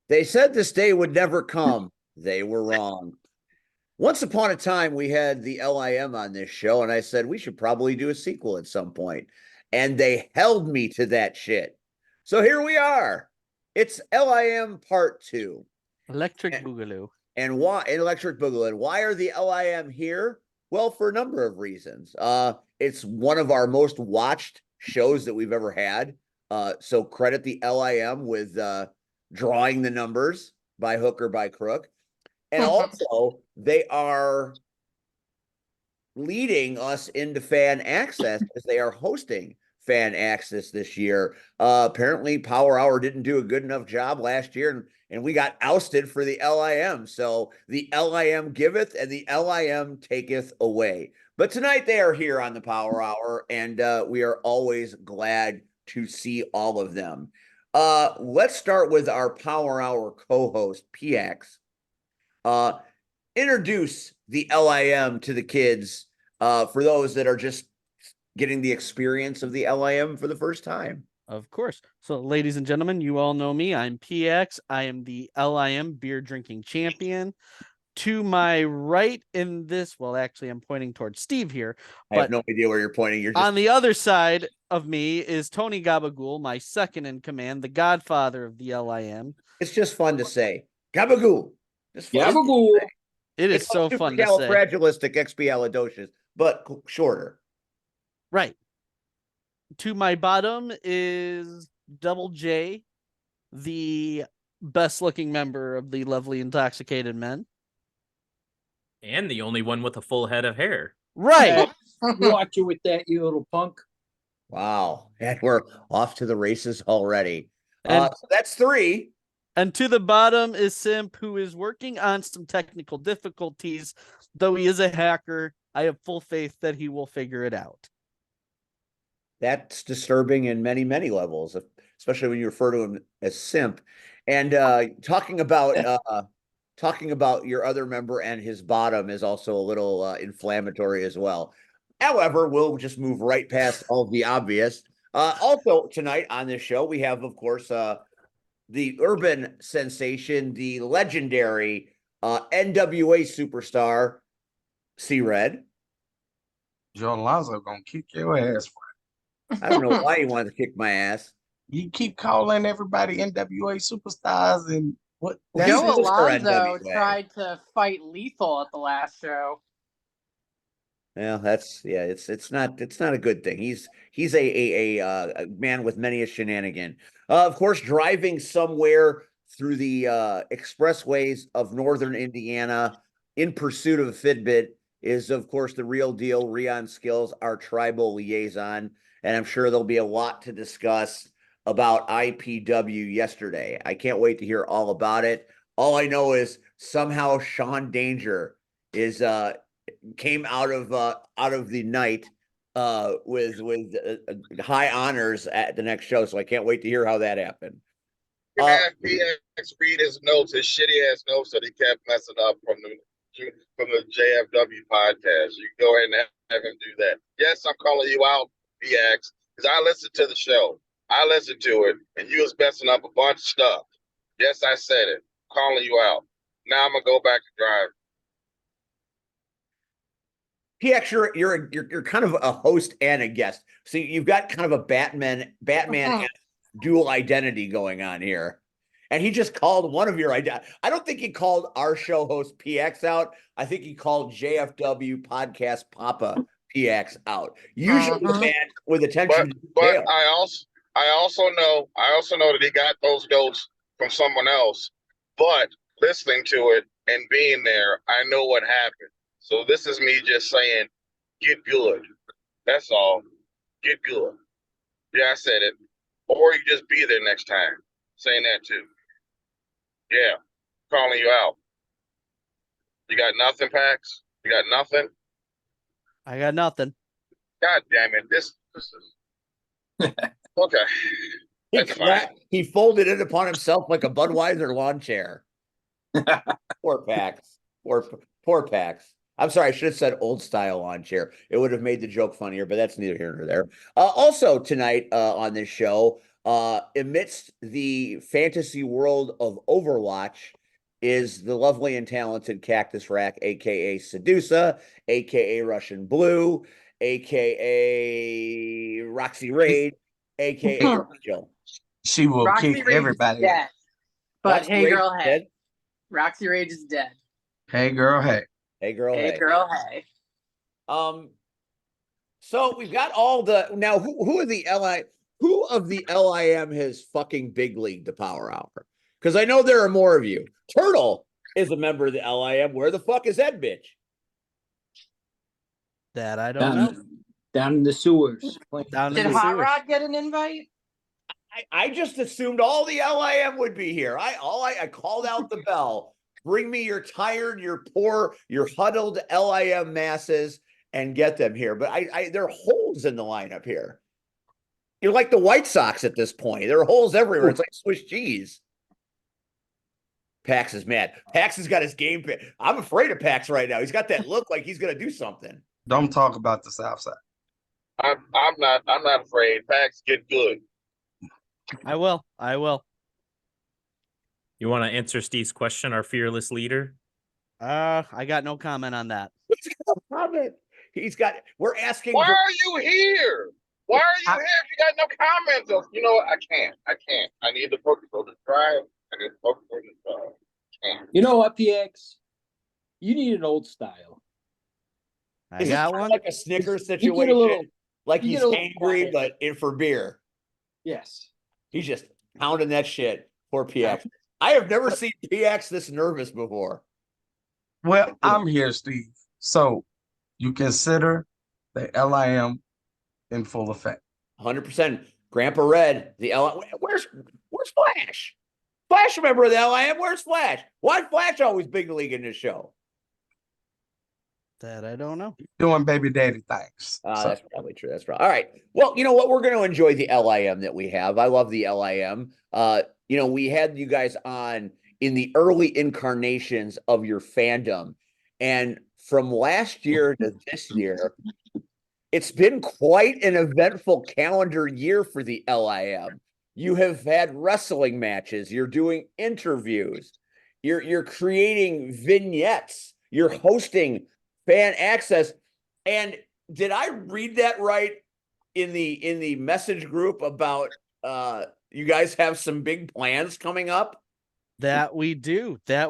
They said this day would never come. They were wrong. Once upon a time, we had the LIM on this show, and I said we should probably do a sequel at some point. And they held me to that shit. So here we are. It's LIM Part 2. Electric Boogaloo. And why Electric Boogaloo? And why are the LIM here? Well, for a number of reasons. It's one of our most watched shows that we've ever had. So credit the LIM with drawing the numbers by hook or by crook. And also, they are leading us into fan access because they are hosting fan access this year. Apparently, Power Hour didn't do a good enough job last year, and we got ousted for the LIM. So the LIM giveth and the LIM taketh away. But tonight they are here on the Power Hour, and we are always glad to see all of them. Let's start with our Power Hour co-host, PX. Introduce the LIM to the kids for those that are just getting the experience of the LIM for the first time. Of course. So, ladies and gentlemen, you all know me. I'm PX. I am the LIM beer drinking champion. To my right in this, well, actually, I'm pointing towards Steve here. I have no idea where you're pointing. You're just on the other side of me is Tony Gabagool, my second in command, the godfather of the LIM. It's just fun to say. Gabagool. Gabagool. It is so fun to say. Califragilisticexpialidocious, but shorter. Right. To my bottom is Double J, the best looking member of the lovely Intoxicated Men. And the only one with a full head of hair. Right. Watch you with that, you little punk. Wow. And we're off to the races already. So that's 3. And to the bottom is Simp, who is working on some technical difficulties. Though he is a hacker, I have full faith that he will figure it out. That's disturbing in many, many levels, especially when you refer to him as Simp. And talking about your other member and his bottom is also a little inflammatory as well. However, we'll just move right past all the obvious. Also tonight on this show, we have, of course, the urban sensation, the legendary NWA superstar, C-Red. Joe Alonzo gonna kick your ass. I don't know why you wanted to kick my ass. You keep calling everybody NWA superstars and what? Joe Alonzo tried to fight Lethal at the last show. Yeah, it's not a good thing. He's a man with many a shenanigan. Of course, driving somewhere through the expressways of northern Indiana in pursuit of a Fitbit is, of course, the real deal. Rion Skills, our tribal liaison, and I'm sure there'll be a lot to discuss about IPW yesterday. I can't wait to hear all about it. All I know is somehow Sean Danger is came out of the night with high honors at the next show. So I can't wait to hear how that happened. PX read his notes, his shitty ass notes that he kept messing up from the JFW podcast. You can go ahead and have him do that. Yes, I'm calling you out, PX, because I listened to the show. I listened to it, and you was messing up a bunch of stuff. Yes, I said it. I'm calling you out. Now I'm gonna go back and drive. PX, you're kind of a host and a guest. So you've got kind of a Batman dual identity going on here. And he just called one of your identity. I don't think he called our show host PX out. I think he called JFW podcast Papa PX out. Usually the man with attention. But I also know that he got those notes from someone else. But listening to it and being there, I know what happened. So this is me just saying, get good. That's all. Get good. Yeah, I said it. Or you just be there next time. Saying that too. Yeah. Calling you out. You got nothing, Pax? You got nothing? I got nothing. God damn it. This is okay. He folded it upon himself like a Budweiser lawn chair. Poor Pax. Poor Pax. I'm sorry, I should have said old style lawn chair. It would have made the joke funnier, but that's neither here nor there. Also tonight on this show, Amidst the fantasy world of Overwatch is the lovely and talented Cactus Rack, aka Sedusa, aka Russian Blue, aka Roxy Raid, aka Angel. She will Roxy kick Rage everybody is out. dead. But Roxy hey, Rage girl, is hey. dead? Roxy Rage is dead. Hey, girl, hey. Hey, girl, Hey, hey. girl, hey. So we've got all the now. Who of the LIM has fucking big league the Power Hour? Because I know there are more of you. Turtle is a member of the LIM. Where the fuck is that bitch? That I don't know. Down in the sewers. Down in Did the Hot sewers. Rod get an invite? I just assumed all the LIM would be here. I called out the bell. Bring me your tired, your poor, your huddled LIM masses and get them here. But there are holes in the lineup here. You're like the White Sox at this point. There are holes everywhere. It's like Swiss cheese. Pax is mad. Pax has got his game. I'm afraid of Pax right now. He's got that look like he's gonna do something. Don't talk about the South Side. I'm not afraid. Packs get good. I will. You want to answer Steve's question, our fearless leader? I got no comment on that. Comment. We're asking. Why are you here? Why are you here if you got no comments? You know what? I can't. I need the Pokeball to drive. I need the Pokeball to drive. Can't. You know what, PX? You need an old style. I got one. Like a Snickers You get a situation. little- Like you he's get a little angry, quiet. but for beer. Yes. He's just pounding that shit. Poor PX. I have never seen PX this nervous before. Well, I'm here, Steve. So you consider the LIM in full effect. 100%. Grandpa Red, the where's Flash? Flash, a member of the LIM. Where's Flash? Why Flash always big league in this show? That I don't know. Doing baby daddy things. That's probably true. That's probably all right. Well, you know what? We're going to enjoy the LIM that we have. I love the LIM. We had you guys on in the early incarnations of your fandom, and from last year to this year, it's been quite an eventful calendar year for the LIM. You have had wrestling matches. You're doing interviews. You're creating vignettes. You're hosting fan access. And did I read that right in the message group about you guys have some big plans coming up? That we do. Well,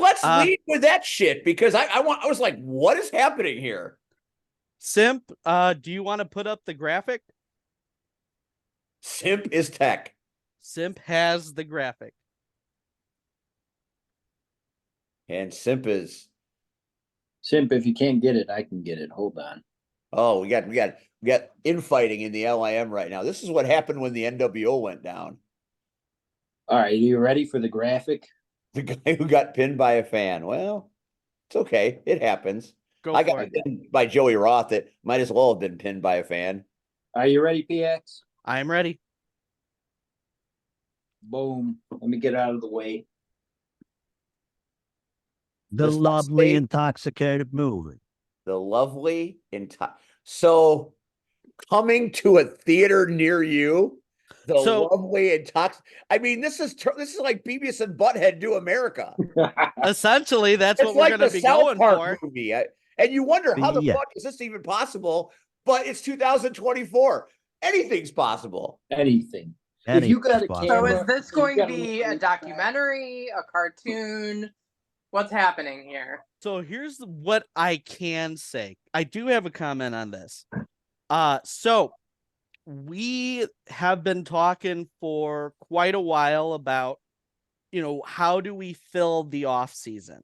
let's lead with that shit because I was like, what is happening here? Simp, do you want to put up the graphic? Simp is tech. Simp has the graphic. And Simp, if you can't get it, I can get it. Hold on. oh, we got infighting in the LIM right now. This is what happened when the NWO went down. All right, are you ready for the graphic? The guy who got pinned by a fan. Well, it's okay. It happens. I got pinned by Joey Roth. That might as well have been pinned by a fan. Are you ready, PX? I'm ready. Boom. Let me get out of the way. The lovely Intoxicated movie. The lovely So coming to a theater near you, the lovely I mean, this is like Beavis and Butthead do America. Essentially, that's what we're like going to be South going Park for. movie. And you wonder how the fuck is this even possible? But it's 2024. Anything's possible. Anything. If you got a camera, so is this going to be a documentary, a cartoon? What's happening here? So here's what I can say. I do have a comment on this. So we have been talking for quite a while about, how do we fill the off season?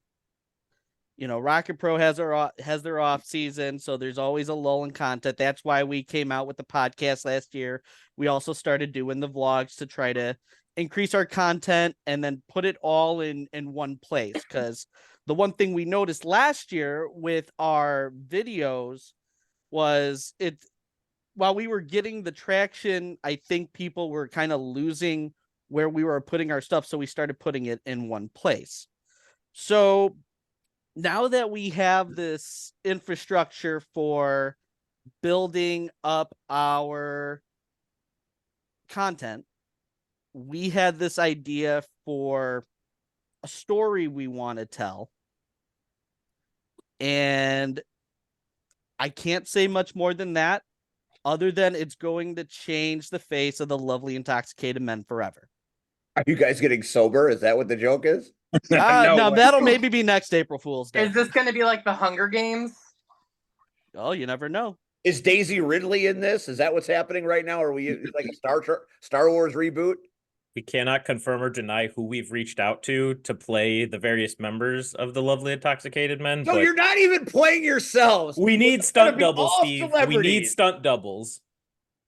Rocket Pro has their off season, so there's always a lull in content. That's why we came out with the podcast last year. We also started doing the vlogs to try to increase our content and then put it all in one place. Because the one thing we noticed last year with our videos was while we were getting the traction, I think people were kind of losing where we were putting our stuff. So we started putting it in one place. So now that we have this infrastructure for building up our content, we had this idea for a story we want to tell. And I can't say much more than that, other than it's going to change the face of the lovely intoxicated men forever. Are you guys getting sober? Is that what the joke is? No, way. that'll maybe be next April Fool's Day. Is this going to be like the Hunger Games? Oh, you never know. Is Daisy Ridley in this? Is that what's happening right now? Are we like a Star Wars reboot? We cannot confirm or deny who we've reached out to play the various members of the lovely intoxicated men. So but you're not even playing yourselves. we need It's gonna stunt be doubles, all Steve. We need celebrities. stunt doubles.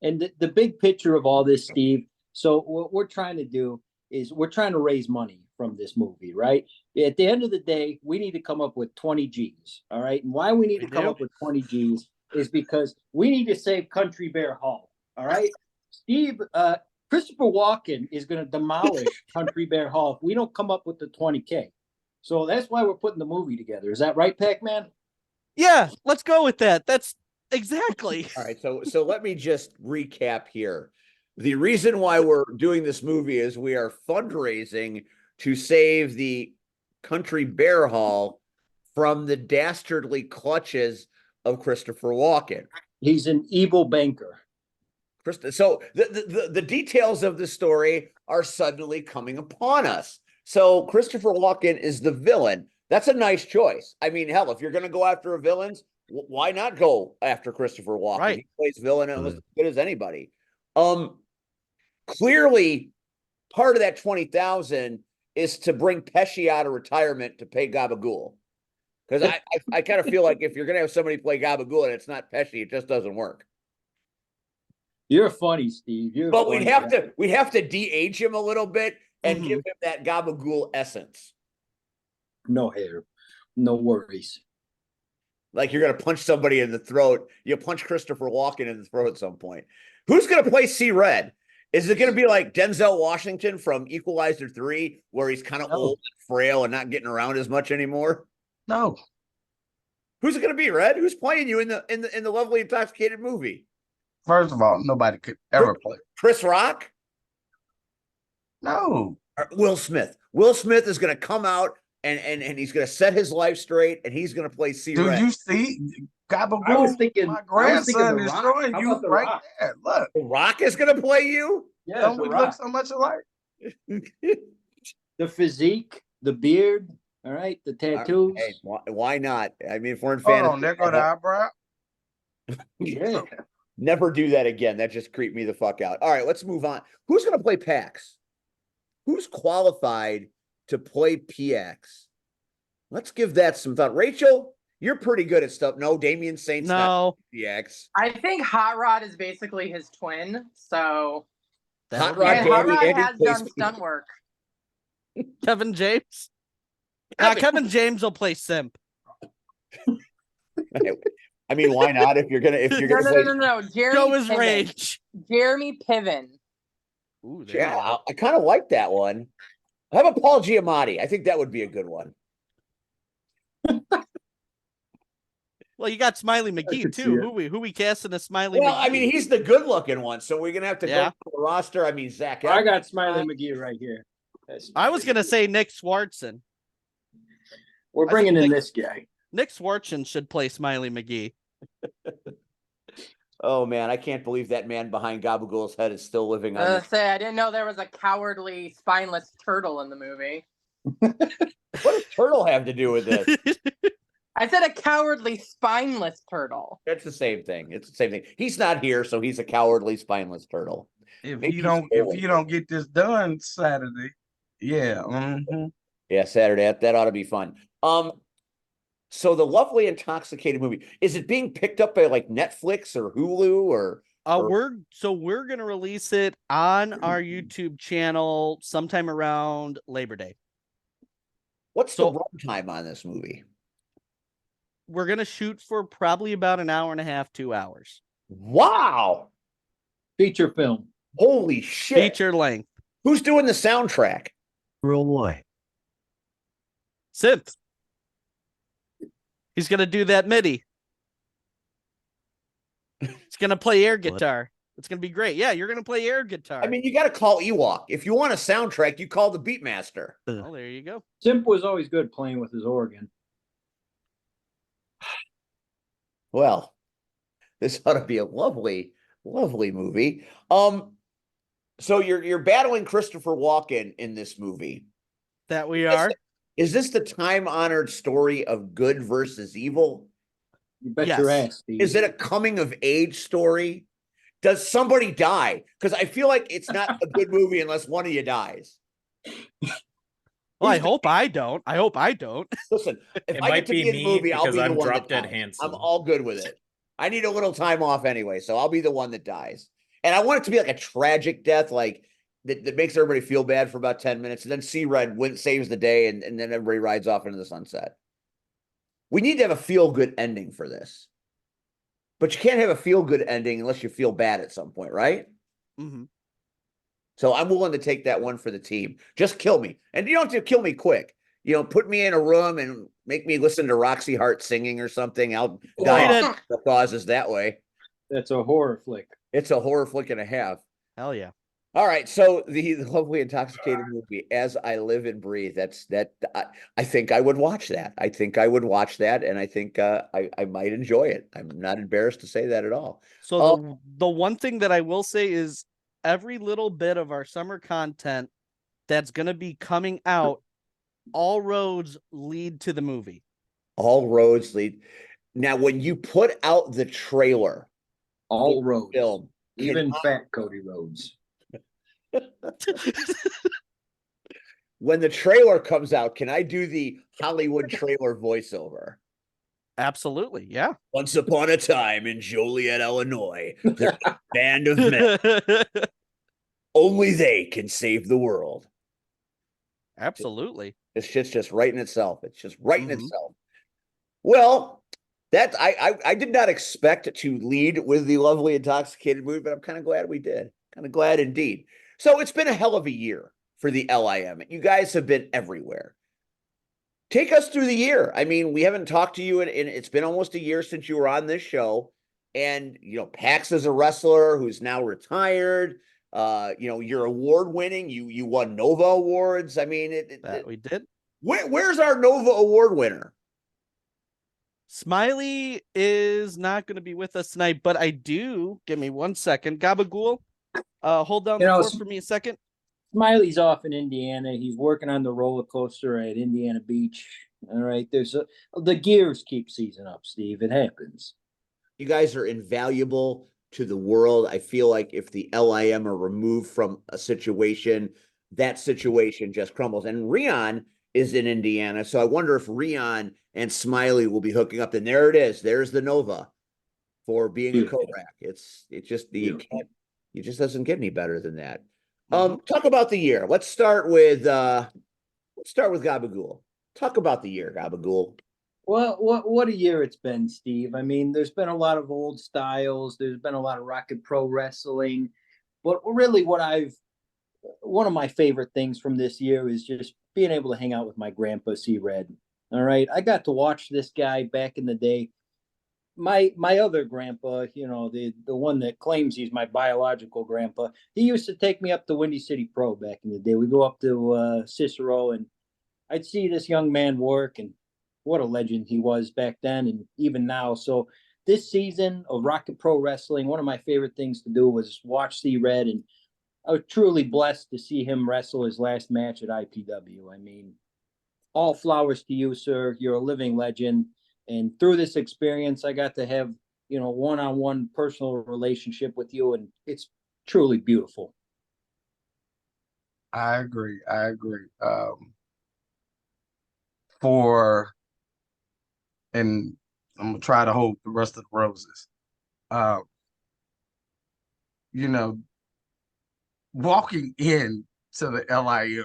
And the big picture of all this, Steve. So what we're trying to do is we're trying to raise money from this movie, right? At the end of the day, we need to come up with 20 G's. All right. And why we need to come up with 20 G's is because we need to save Country Bear Hall. All right. Steve, Christopher Walken is going to demolish Country Bear Hall if we don't come up with the 20K. So that's why we're putting the movie together. Is that right, Pac-Man? Yeah, let's go with that. That's exactly. All right, so let me just recap here. The reason why we're doing this movie is we are fundraising to save the Country Bear Hall from the dastardly clutches of Christopher Walken. He's an evil banker. So the details of the story are suddenly coming upon us. So Christopher Walken is the villain. That's a nice choice. I mean, hell, if you're going to go after a villain, why not go after Christopher Walken? Right. He plays villain almost as good as anybody. Clearly, part of that 20,000 is to bring Pesci out of retirement to pay Gabagool. Because I kind of feel like if you're going to have somebody play Gabagool and it's not Pesci, it just doesn't work. You're funny, Steve. But we'd have to de-age him a little bit and give him that Gabagool essence. No hair, no worries. Like you're gonna punch somebody in the throat. You punch Christopher Walken in the throat at some point. Who's gonna play C-Red? Is it gonna be like Denzel Washington from Equalizer 3, where he's kind of old and frail and not getting around as much anymore? No. Who's it gonna be, Red? Who's playing you in the lovely intoxicated movie? First of all, nobody could ever play. Chris Rock? No. Or Will Smith. Will Smith is gonna come out and he's gonna set his life straight and he's gonna play C-Red. Do you see Gabagool? I was thinking, my I was thinking grandson The is Rock. showing How you about The right Rock? there. Look. The Rock is gonna play you? Yeah, Don't The we Rock. look so much alike? The physique, the beard, all right, the tattoos. Hey, why not? I mean, if we're in Hold fantasy, on, there go the eyebrow. Yeah. never do that again. That just creeped me the fuck out. All right, let's move on. Who's going to play Pax? Who's qualified to play PX? Let's give that some thought. Rachel, you're pretty good at stuff. No, Damian Saint's not No, PX. I think Hot Rod is basically his twin. So that'll Hot be Rod and it. Hot Danny Rod Andy has plays done stunt work. Kevin James. Kevin- Kevin James will play Simp. I mean, why not? If you're gonna play, No. Jeremy Show his Piven. rage. Jeremy Piven. Ooh, there you go. yeah, I kind of like that one. How about Paul Giamatti? I think that would be a good one. Well, you got Smiley McGee could see too. it. Who we casting a Smiley Well, McGee? I mean, he's the good-looking one, so we're gonna have to go Yeah. through the roster. I mean, Zach. I got Smiley McGee right here. I was gonna say Nick Swartzen. We're I bringing think in Nick- this guy. Nick Swartzen should play Smiley McGee. Oh man, I can't believe that man behind Gabagool's head is still living on. I didn't know there was a cowardly, spineless turtle in the movie. What does Turtle have to do with this? I said a cowardly, spineless turtle. It's the same thing. It's the same thing. He's not here, so he's a cowardly, spineless turtle. If Maybe you he's don't failing. get this done Saturday, yeah. mhm. Yeah, Saturday. That ought to be fun. So the lovely intoxicated movie, is it being picked up by like Netflix or Hulu or? We're gonna release it on our YouTube channel sometime around Labor Day. What's So- the runtime on this movie? We're gonna shoot for probably about an hour and a half, 2 hours. Wow! Feature film. Holy shit! Feature length. Who's doing the soundtrack? Roy. Simp. He's gonna do that MIDI. He's gonna play air guitar. It's gonna be great. Yeah, you're gonna play air guitar. I mean, you got to call Ewok. If you want a soundtrack, you call the Beatmaster. well, there you go. Simp was always good playing with his organ. Well, this ought to be a lovely, lovely movie. So you're battling Christopher Walken in this movie. That we are. Is this the time-honored story of good versus evil? You bet your Yes. ass, Steve. Is it a coming-of-age story? Does somebody die? Because I feel like it's not a good movie unless one of you dies. Well, I hope I don't. I hope I don't. Listen, if It I might get to be be in the me movie, I'll because be the I'm one that drop dead dies. handsome. I'm all good with it. I need a little time off anyway, so I'll be the one that dies. And I want it to be like a tragic death, like that makes everybody feel bad for about 10 minutes, and then C-Red saves the day, and then everybody rides off into the sunset. We need to have a feel-good ending for this. But you can't have a feel-good ending unless you feel bad at some point, right? Mm-hmm. So I'm willing to take that one for the team. Just kill me. And you don't have to kill me quick. Put me in a room and make me listen to Roxy Hart singing or something. I'll die of the causes that way. That's a horror flick. It's a horror flick and a half. Hell yeah. All right. So the lovely Intoxicated movie, As I Live and Breathe. I think I would watch that. I think I would watch that, and I think I might enjoy it. I'm not embarrassed to say that at all. So the one thing that I will say is every little bit of our summer content that's going to be coming out, all roads lead to the movie. All roads lead. Now, when you put out the trailer, All roads. film, Even fat Cody Rhodes. when the trailer comes out, can I do the Hollywood trailer voiceover? Absolutely. Yeah. Once upon a time in Joliet, Illinois, there's a band of men. Only they can save the world. Absolutely. This shit's just writing itself. It's just writing Mhm. itself. Well, that I did not expect to lead with the lovely Intoxicated movie, but I'm kind of glad we did. Kind of glad indeed. So it's been a hell of a year for the LIM. You guys have been everywhere. Take us through the year. I mean, we haven't talked to you in it's been almost a year since you were on this show. And Pax is a wrestler who's now retired. You're award winning. You won Nova Awards. I mean, We did. Where's our Nova Award winner? Smiley is not going to be with us tonight, but I do. Give me 1 second. Gabagool, hold down the fort for me a second. Smiley's off in Indiana. He's working on the roller coaster at Indiana Beach. All right. The gears keep seizing up, Steve. It happens. You guys are invaluable to the world. I feel like if the LIM are removed from a situation, that situation just crumbles. And Rion is in Indiana, so I wonder if Rion and Smiley will be hooking up. And there it is. There's the Nova for being a Korak. It just doesn't get any better than that. Talk about the year. Let's start with Gabagool. Talk about the year, Gabagool. Well, what a year it's been, Steve. I mean, there's been a lot of old styles. There's been a lot of Rocket Pro Wrestling. But really one of my favorite things from this year is just being able to hang out with my grandpa, C-Red. All right. I got to watch this guy back in the day. My other grandpa, the one that claims he's my biological grandpa, he used to take me up to Windy City Pro back in the day. We go up to Cicero, and I'd see this young man work, and what a legend he was back then and even now. So this season of Rocket Pro Wrestling, one of my favorite things to do was watch C-Red, and I was truly blessed to see him wrestle his last match at IPW. I mean, all flowers to you, sir. You're a living legend. And through this experience, I got to have, one-on-one personal relationship with you, and it's truly beautiful. I agree. And I'm gonna try to hold the rest of the roses. Walking in to the LIM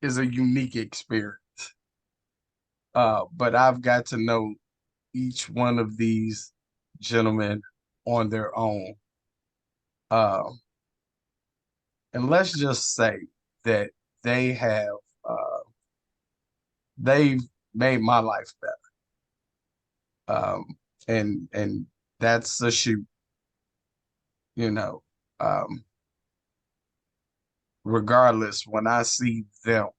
is a unique experience. But I've got to know each one of these gentlemen on their own. And let's just say that they've made my life better. And that's a shoot. You know, regardless, when I see them,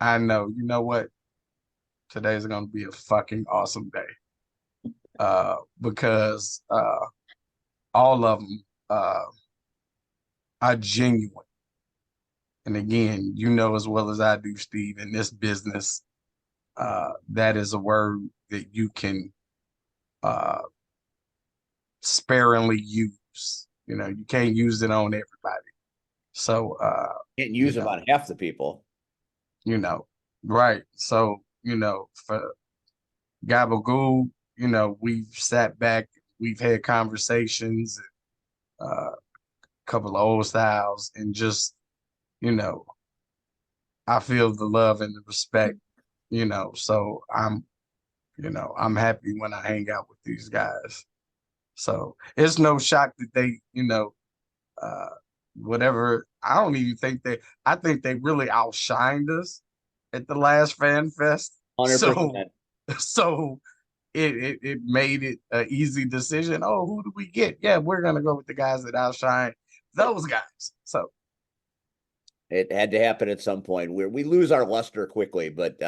I know, you know what? Today's gonna be a fucking awesome day. Because all of them are genuine. And again, you know as well as I do, Steve, in this business, that is a word that you can sparingly use. You know, you can't use it on everybody. So Can't use you them know, on half the people. you know, right. So, you know, for Gabagool, you know, we've sat back, we've had conversations, a couple of old styles, and just, you know, I feel the love and the respect, you know, so I'm happy when I hang out with these guys. So it's no shock that they, you know, whatever. I don't even think I think they really outshined us at the last fan fest. 100%. So it made it an easy decision. Oh, who do we get? Yeah, we're gonna go with the guys that outshine those guys. So It had to happen at some point. We lose our luster quickly, but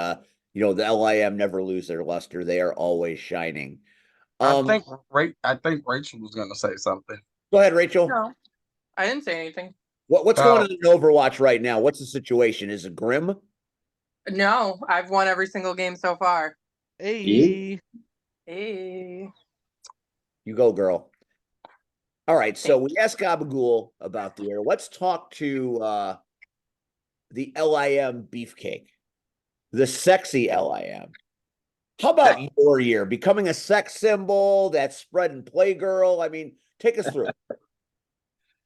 you know, the LIM never lose their luster. They are always shining. I think Rachel was gonna say something. Go ahead, Rachel. No, I didn't say anything. What's going on in Overwatch right now? What's the situation? Is it grim? No, I've won every single game so far. Hey. Hey. You go, girl. All right, so we asked Gabagool about the year. Let's talk to the LIM Beefcake, the sexy LIM. How about your year? Becoming a sex symbol, that spreading Playgirl. I mean, take us through it.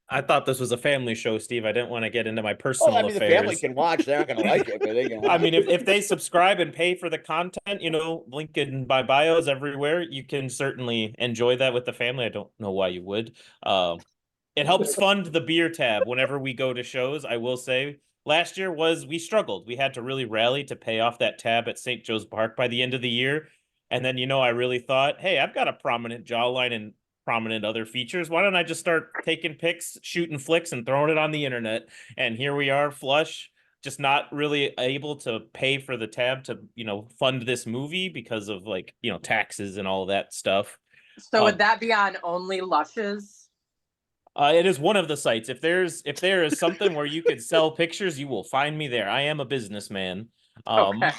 I thought this was a family show, Steve. I didn't want to get into my Well, personal I mean, the affairs. family can watch. They're not going to like it, but they can watch. I mean, if they subscribe and pay for the content, you know, link in my bios everywhere, you can certainly enjoy that with the family. I don't know why you would. It helps fund the beer tab whenever we go to shows. I will say last year we struggled. We had to really rally to pay off that tab at St. Joe's Park by the end of the year. And then, you know, I really thought, hey, I've got a prominent jawline and prominent other features. Why don't I just start taking pics, shooting flicks, and throwing it on the internet? And here we are, flush, just not really able to pay for the tab to, you know, fund this movie because of, like, you know, taxes and all that stuff. So would that be on only Lushes? It is one of the sites. If there is something where you could sell pictures, you will find me there. I am a businessman. Okay.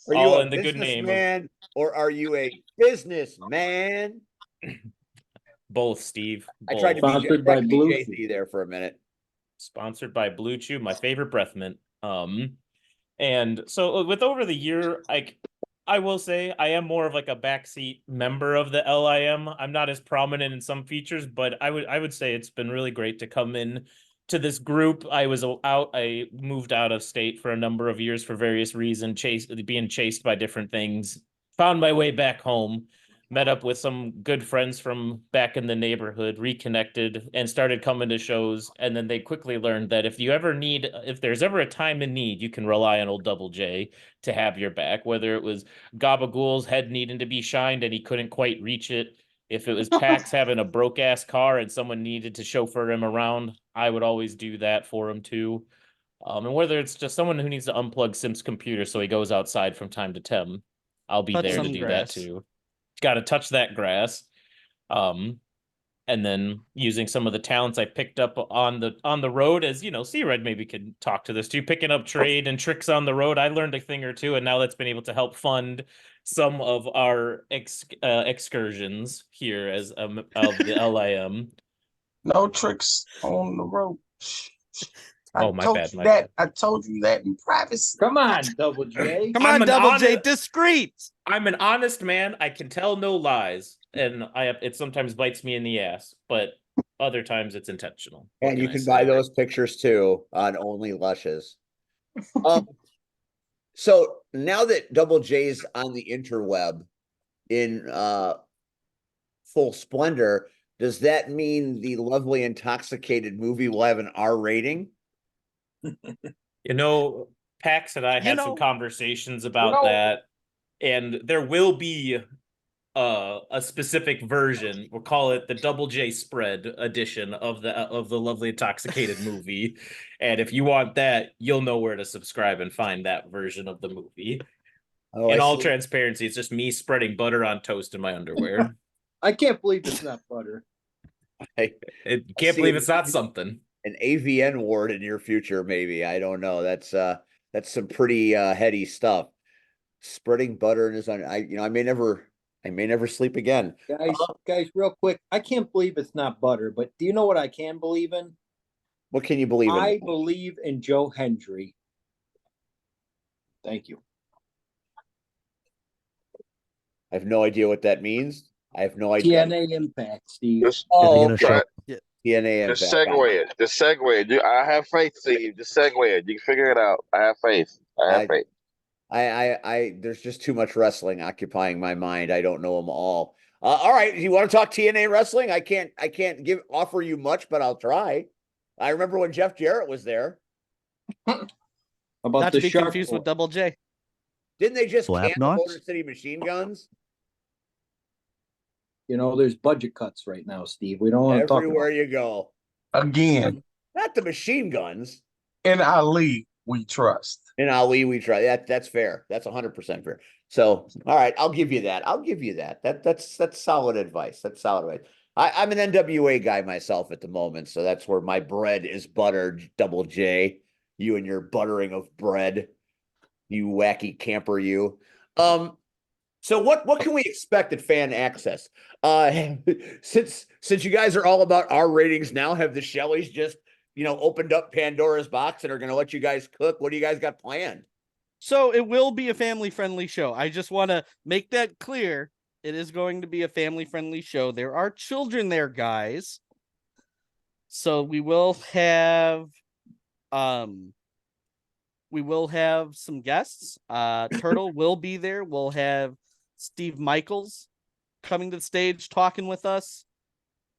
Are you all a in the good name of businessman or are you a businessman? both, Steve. I tried to Sponsored by be Blue Jay-Z there for a minute. Sponsored by Blue Chew, my favorite breath mint. And so with over the year, I will say I am more of like a backseat member of the LIM. I'm not as prominent in some features, but I would say it's been really great to come in to this group. I moved out of state for a number of years for various reasons, being chased by different things, found my way back home, met up with some good friends from back in the neighborhood, reconnected, and started coming to shows. And then they quickly learned that if there's ever a time in need, you can rely on old Double J to have your back, whether it was Gabagool's head needing to be shined and he couldn't quite reach it. If it was Pax having a broke ass car and someone needed to chauffeur him around, I would always do that for him too. And whether it's just someone who needs to unplug Sim's computer so he goes outside from time to time, I'll be Touch there to some do grass. that too. Got to touch that grass. And then using some of the talents I picked up on the road, as you know, C-Red maybe could talk to this too, picking up trade and tricks on the road. I learned a thing or two, and now that's been able to help fund some of our excursions here as of the LIM. No tricks on the road. Oh, my bad. I told you that in privacy. Come on, Double J. Come I'm on, an Double J, honest- discreet. I'm an honest man. I can tell no lies, and it sometimes bites me in the ass, but other times it's intentional. What And you I can say? buy those pictures too on Only Lushes. So now that Double J's on the interweb in full splendor, does that mean the lovely Intoxicated movie will have an R rating? You know, Pax and I had some conversations about that, and there will be a specific version. We'll call it the Double J Spread edition of the Lovely Intoxicated movie. And if you want that, you'll know where to subscribe and find that version of the movie. Oh, In I all see. transparency, it's just me spreading butter on toast in my underwear. I can't believe it's not butter. Can't see believe it. it's not something. An AVN ward in your future, maybe. I don't know. That's some pretty heady stuff. Spreading butter in his on. I may never sleep again. Guys, real quick. I can't believe it's not butter, but do you know what I can believe in? What can you believe in? I believe in Joe Hendry. Thank you. I have no idea what that means. I have no idea. TNA Impact, Steve. Just, Oh, gonna show- TNA just Impact. segue it. Just segue it. I have faith, Steve. Just segue it. You can figure it out. I have faith. I have faith. There's just too much wrestling occupying my mind. I don't know them all. All right, you want to talk TNA wrestling? I can't offer you much, but I'll try. I remember when Jeff Jarrett was there. About Not the to be Shark confused Boy. with Double J. Didn't they just Slap cancel knots? Motor City Machine Guns? You know, there's budget cuts right now, Steve. We don't want to talk Everywhere about you go. Again, Not the machine guns. in Ali, we trust. In Ali, we try. That's fair. That's 100% fair. So, all right, I'll give you that. I'll give you that. That's solid advice. That's solid advice. I'm an NWA guy myself at the moment, so that's where my bread is buttered. Double J, you and your buttering of bread, you wacky camper, you. So what can we expect at Fan Access? Since you guys are all about our ratings now, have the Shelleys just opened up Pandora's box and are going to let you guys cook? What do you guys got planned? So it will be a family-friendly show. I just want to make that clear. It is going to be a family-friendly show. There are children there, guys. So we will have some guests. Turtle will be there. We'll have Steve Michaels coming to the stage talking with us.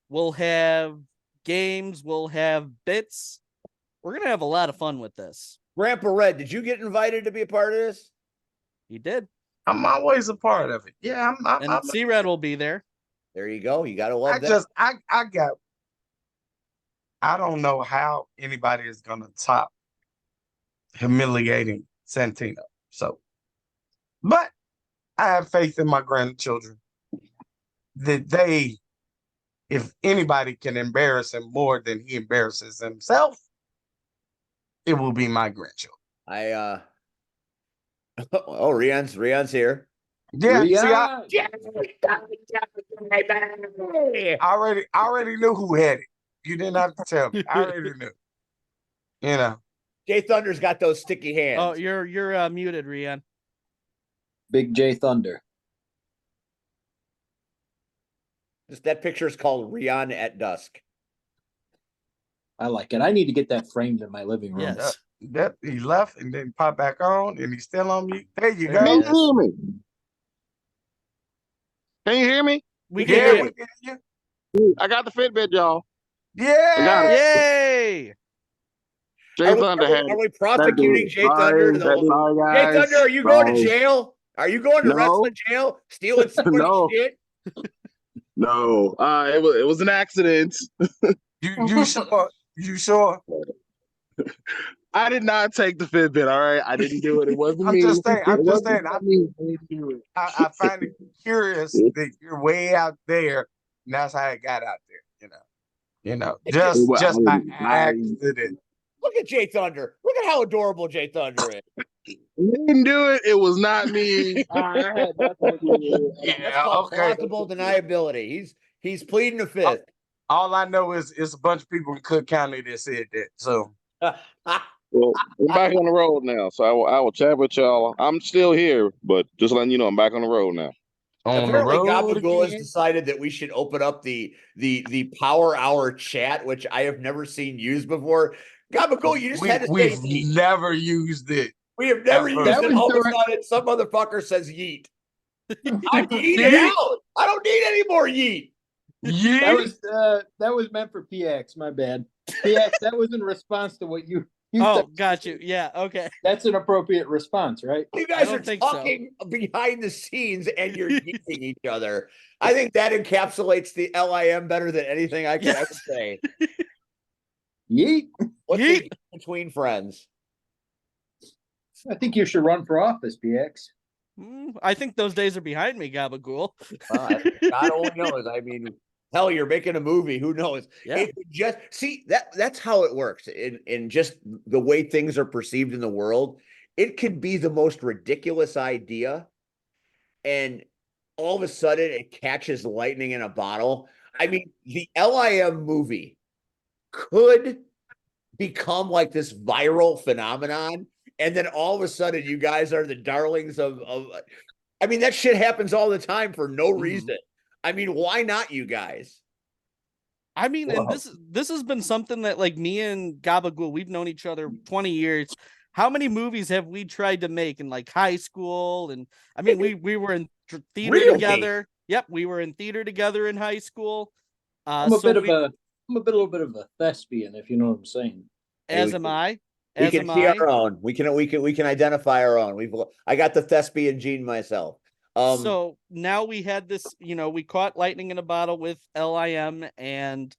We'll have games. We'll have bits. We're going to have a lot of fun with this. Grandpa Red, did you get invited to be a part of this? He did. I'm always a part of it. Yeah, And C-Red will be there. There you go. You got to love that. I don't know how anybody is gonna top humiliating Santino. So, but I have faith in my grandchildren that if anybody can embarrass him more than he embarrasses himself, it will be my grandchildren. Oh, Rion's here. Yeah, Rian. see, I already knew who had it. You didn't have to tell me. I already knew. You know. Jay Thunder's got those sticky hands. Oh, you're muted, Rian. Big J Thunder. That picture is called Rion at Dusk. I like it. I need to get that framed in my living room. Yes. That he left and then popped back on and he's still on mute. There you There go. he Can is. you hear me? Can you hear me? We can Yeah, hear we you. can hear you. I got the Fitbit, y'all. Yeah. Yay! Jay Thunder had Are we prosecuting Jay Thunder? To Sorry, Jay guys. Thunder, are you going to Sorry. jail? Are you going to No. wrestling jail? Stealing somebody's No. shit? No, it was an accident. You sure? You sure? I did not take the Fitbit. All right, I didn't do it. It wasn't I'm me. just saying. I'm It just wasn't saying. me. I didn't do it. I find it curious that you're way out there, and that's how it got out there. Just Well, just by I- accident. Look at Jay Thunder. Look at how adorable Jay Thunder is. I didn't do it. It was not me. I had nothing to do with it. That's called plausible deniability. He's pleading the fifth. All I know is it's a bunch of people in Cook County that said that. So Well, I'm back on the road now, so I will chat with y'all. I'm still here, but just letting you know, I'm back on the road now. on Apparently, the road Gabagool has again. decided that we should open up the Power Hour chat, which I have never seen used before. Gabagool, you just had to say We've yeet. never used it. We have never Ever. used That it. was All of a during- sudden, some motherfucker says yeet. I yeet it out. I don't need any more yeet. Yeah. That was meant for PX. My bad. PX. That was in response to what you Oh, got you. Yeah, okay. That's an appropriate response, right? You I guys don't are think so. talking behind the scenes and you're yeeting each other. I think that encapsulates the LIM better than anything I could ever Yes. say. Yeet. What's Yeet. the between friends? I think you should run for office, PX. I think those days are behind me, Gabagool. God only knows. I mean, hell, you're making a movie. Who knows? Yeah. It just see that's how it works in just the way things are perceived in the world. It could be the most ridiculous idea, and all of a sudden it catches lightning in a bottle. I mean, the LIM movie could become like this viral phenomenon, and then all of a sudden you guys are the darlings of I mean, that shit happens all the time for no reason. I mean, why not you guys? I mean, and this has been something that like me and Gabagool, we've known each other 20 years. How many movies have we tried to make in like high school? And I mean, we were in theater Really? together. Yep, we were in theater together in high school. I'm a little bit of a thespian, if you know what I'm saying. As am I. We can see our own. We can identify our own. I got the thespian gene myself. So now we had this, we caught lightning in a bottle with LIM, and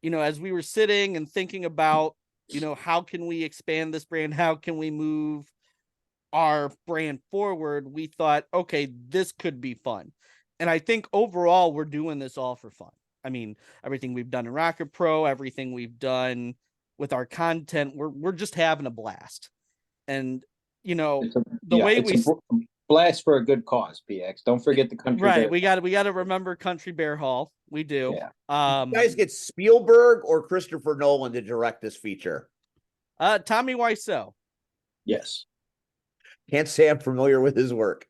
as we were sitting and thinking about, how can we expand this brand? How can we move our brand forward? We thought, okay, this could be fun. And I think overall we're doing this all for fun. I mean, everything we've done in Rocket Pro, everything we've done with our content, we're just having a blast. And blast for a good cause, PX. Don't forget the country. Right. We got to remember Country Bear Hall. We do. Yeah. You guys get Spielberg or Christopher Nolan to direct this feature? Tommy Wiseau. Yes. Can't say I'm familiar with his work.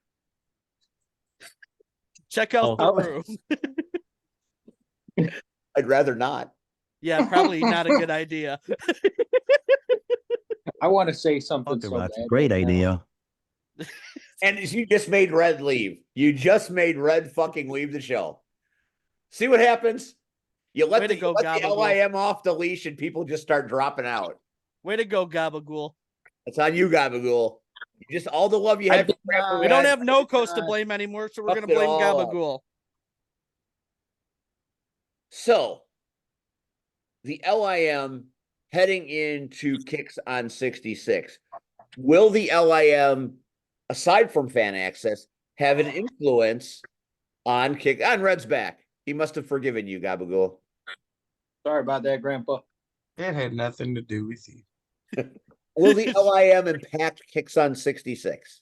Check out The Room. I'd rather not. Yeah, probably not a good idea. I want to say something. That's a great idea. And you just made Red leave. You just made Red fucking leave the show. See what happens? You let the LIM off the leash and people just start dropping out. Way to go, Gabagool. It's on you, Gabagool. Just all the love you have. We don't have No Coast to blame anymore, so we're going to blame Gabagool. So, the LIM heading into Kicks on 66. Will the LIM, aside from fan access, have an influence on Red's back? He must have forgiven you, Gabagool. Sorry about that, Grandpa. It had nothing to do with you. Will the LIM impact Kicks on 66?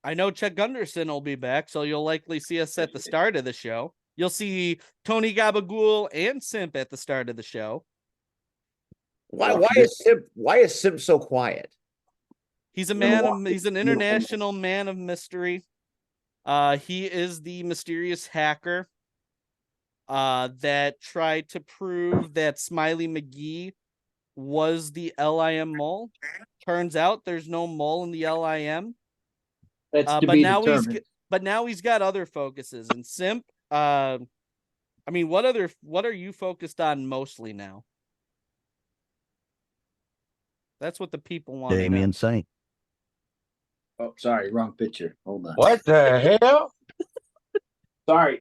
I know Chuck Gunderson will be back, so you'll likely see us at the start of the show. You'll see Gabagool and Simp at the start of the show. Why is Simp so quiet? He's an international man of mystery. He is the mysterious hacker that tried to prove that Smiley McGee was the LIM mole. Turns out there's no mole in the LIM. That's to be determined. But now he's got other focuses. And Simp, I mean, what are you focused on mostly now? That's what the people want. Damien Saint. Oh, sorry, wrong picture. Hold on. What the hell? Sorry.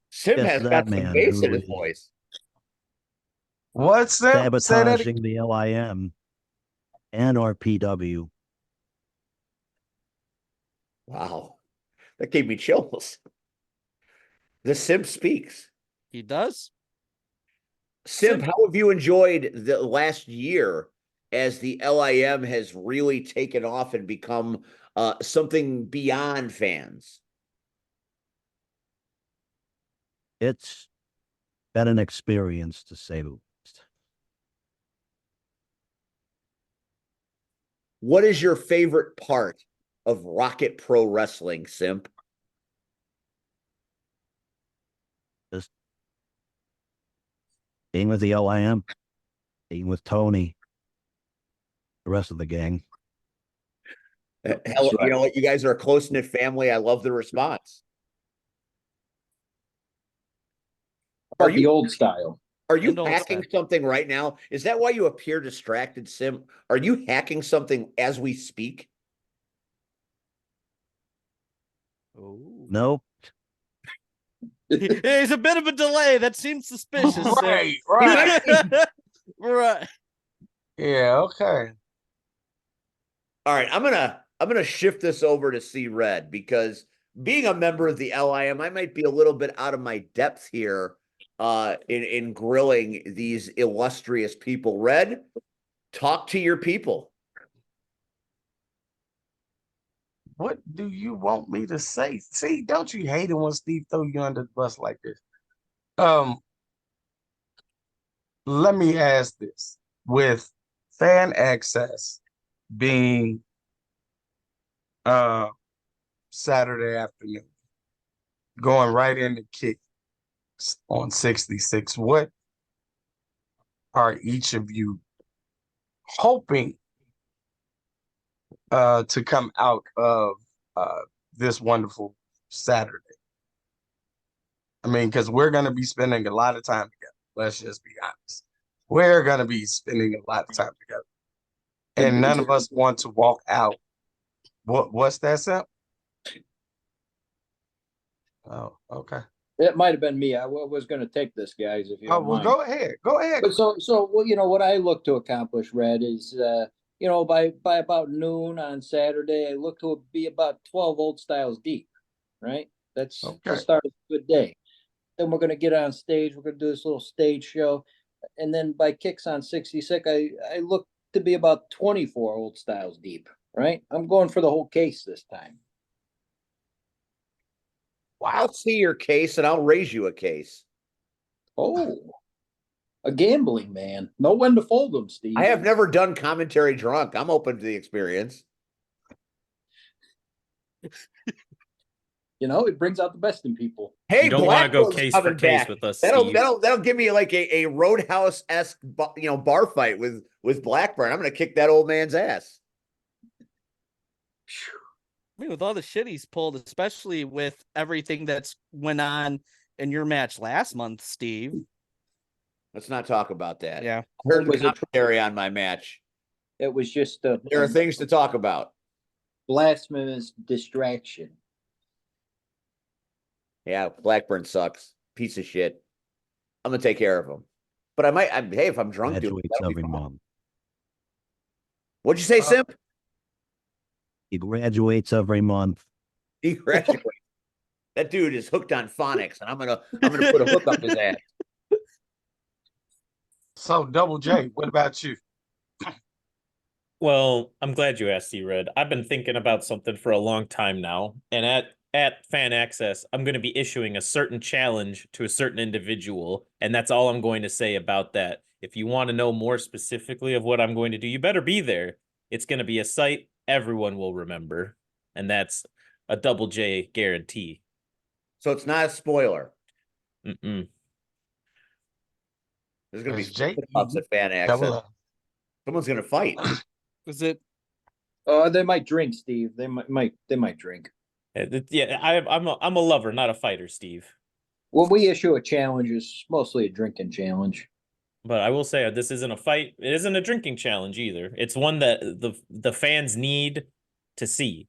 Sim has got some bass in his voice. What's that? Sabotaging the LIM and RPW. Wow. That gave me chills. The Simp speaks. He does. Simp, how have you enjoyed the last year as the LIM has really taken off and become something beyond fans? It's been an experience, to say the least. What is your favorite part of Rocket Pro Wrestling, Simp? Just being with the LIM, being with Tony, the rest of the gang. Hell, you know what? You guys are a close-knit family. I love the response. Are you the old style? Are you And old hacking style. something right now? Is that why you appear distracted, Sim? Are you hacking something as we speak? Oh. Nope. There's a bit of a delay. That seems suspicious. Right, right. Right. Yeah, okay. All right, I'm gonna shift this over to see Red because being a member of the LIM, I might be a little bit out of my depth here in grilling these illustrious people. Red, talk to your people. What do you want me to say? See, don't you hate it when Steve throw you under the bus like this? Let me ask this. With fan access being Saturday afternoon, going right into kick on 66, what are each of you hoping to come out of this wonderful Saturday? I mean, because we're going to be spending a lot of time together. Let's just be honest. We're going to be spending a lot of time together. And none of us want to walk out. What's that, Sam? Oh, okay. It might have been me. I was going to take this, guys, if you Oh, don't well, mind. go ahead. Go ahead. But so well, what I look to accomplish, Red, is by about noon on Saturday, I look to be about 12 old styles deep, right? That's Okay. the start of a good day. Then we're gonna get on stage. We're gonna do this little stage show, and then by kicks on 66, I look to be about 24 old styles deep, right? I'm going for the whole case this time. I'll see your case and I'll raise you a case. Oh, a gambling man. Know when to fold them, Steve. I have never done commentary drunk. I'm open to the experience. It brings out the best in people. Hey, You don't want to go Blackburn's case for coming case back. with us, That'll Steve. that'll give me like a Roadhouse-esque bar fight with Blackburn. I'm gonna kick that old man's ass. I mean, with all the shit he's pulled, especially with everything that's went on in your match last month, Steve. Let's not talk about that. Yeah. I heard It the was a commentary on my match. It was just a There are things to talk about. blasphemous distraction. Yeah, Blackburn sucks. Piece of shit. I'm gonna take care of him. But hey, if I'm drunk, dude, Graduates every month. What'd you say, Simp? He graduates every month. He graduates. That dude is hooked on phonics, and I'm gonna put a hook up his ass. So, Double J, what about you? Well, I'm glad you asked, C-Red. I've been thinking about something for a long time now, and at Fan Access, I'm going to be issuing a certain challenge to a certain individual, and that's all I'm going to say about that. If you want to know more specifically of what I'm going to do, you better be there. It's going to be a sight everyone will remember, and that's a Double J guarantee. So it's not a spoiler. Mm-mm. There's gonna be Jake ups at Fan Access. Someone's gonna fight. Is it? They might drink, Steve. They might drink. Yeah, I'm a lover, not a fighter, Steve. When we issue a challenge, it's mostly a drinking challenge. But I will say this isn't a fight. It isn't a drinking challenge either. It's one that the fans need to see.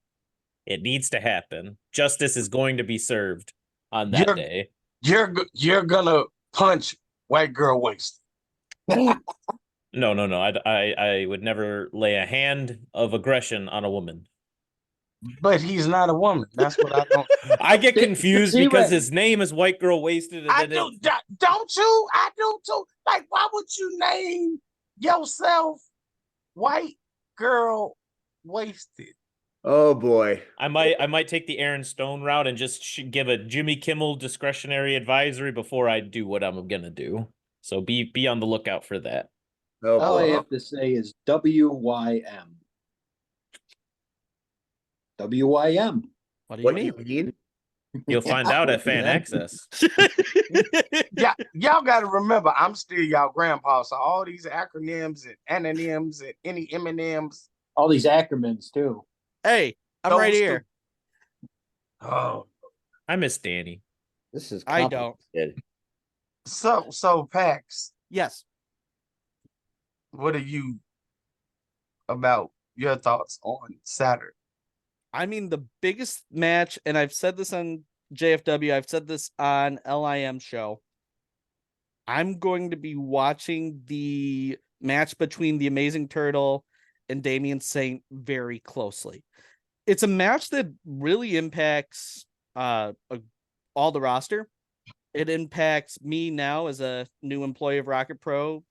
It needs to happen. Justice is going to be served on that day. You're gonna punch white girl waist. No. I would never lay a hand of aggression on a woman. But he's not a woman. That's what I don't. I get confused See, because Red. his name is White Girl Wasted. And I then do. Don't you? I do too. Like, why would you name yourself white girl wasted? Oh boy. I might take the Aaron Stone route and just give a Jimmy Kimmel discretionary advisory before I do what I'm gonna do. So be on the lookout for that. Oh All I boy. have to say is WYM. WYM. What do you What mean? you mean? You'll find out at Fan Access. Yeah, y'all got to remember, I'm still y'all grandpa. So all these acronyms and anonyms and any M&Ms. All these acronyms too. Hey, I'm those right two- here. Oh, I miss Danny. This is I don't. complicated. So Pax, Yes. what are you about your thoughts on Saturday? I mean, the biggest match, and I've said this on JFW, I've said this on LIM show. I'm going to be watching the match between the Amazing Turtle and Damian Saint very closely. It's a match that really impacts all the roster. It impacts me now as a new employee of Rocket Pro,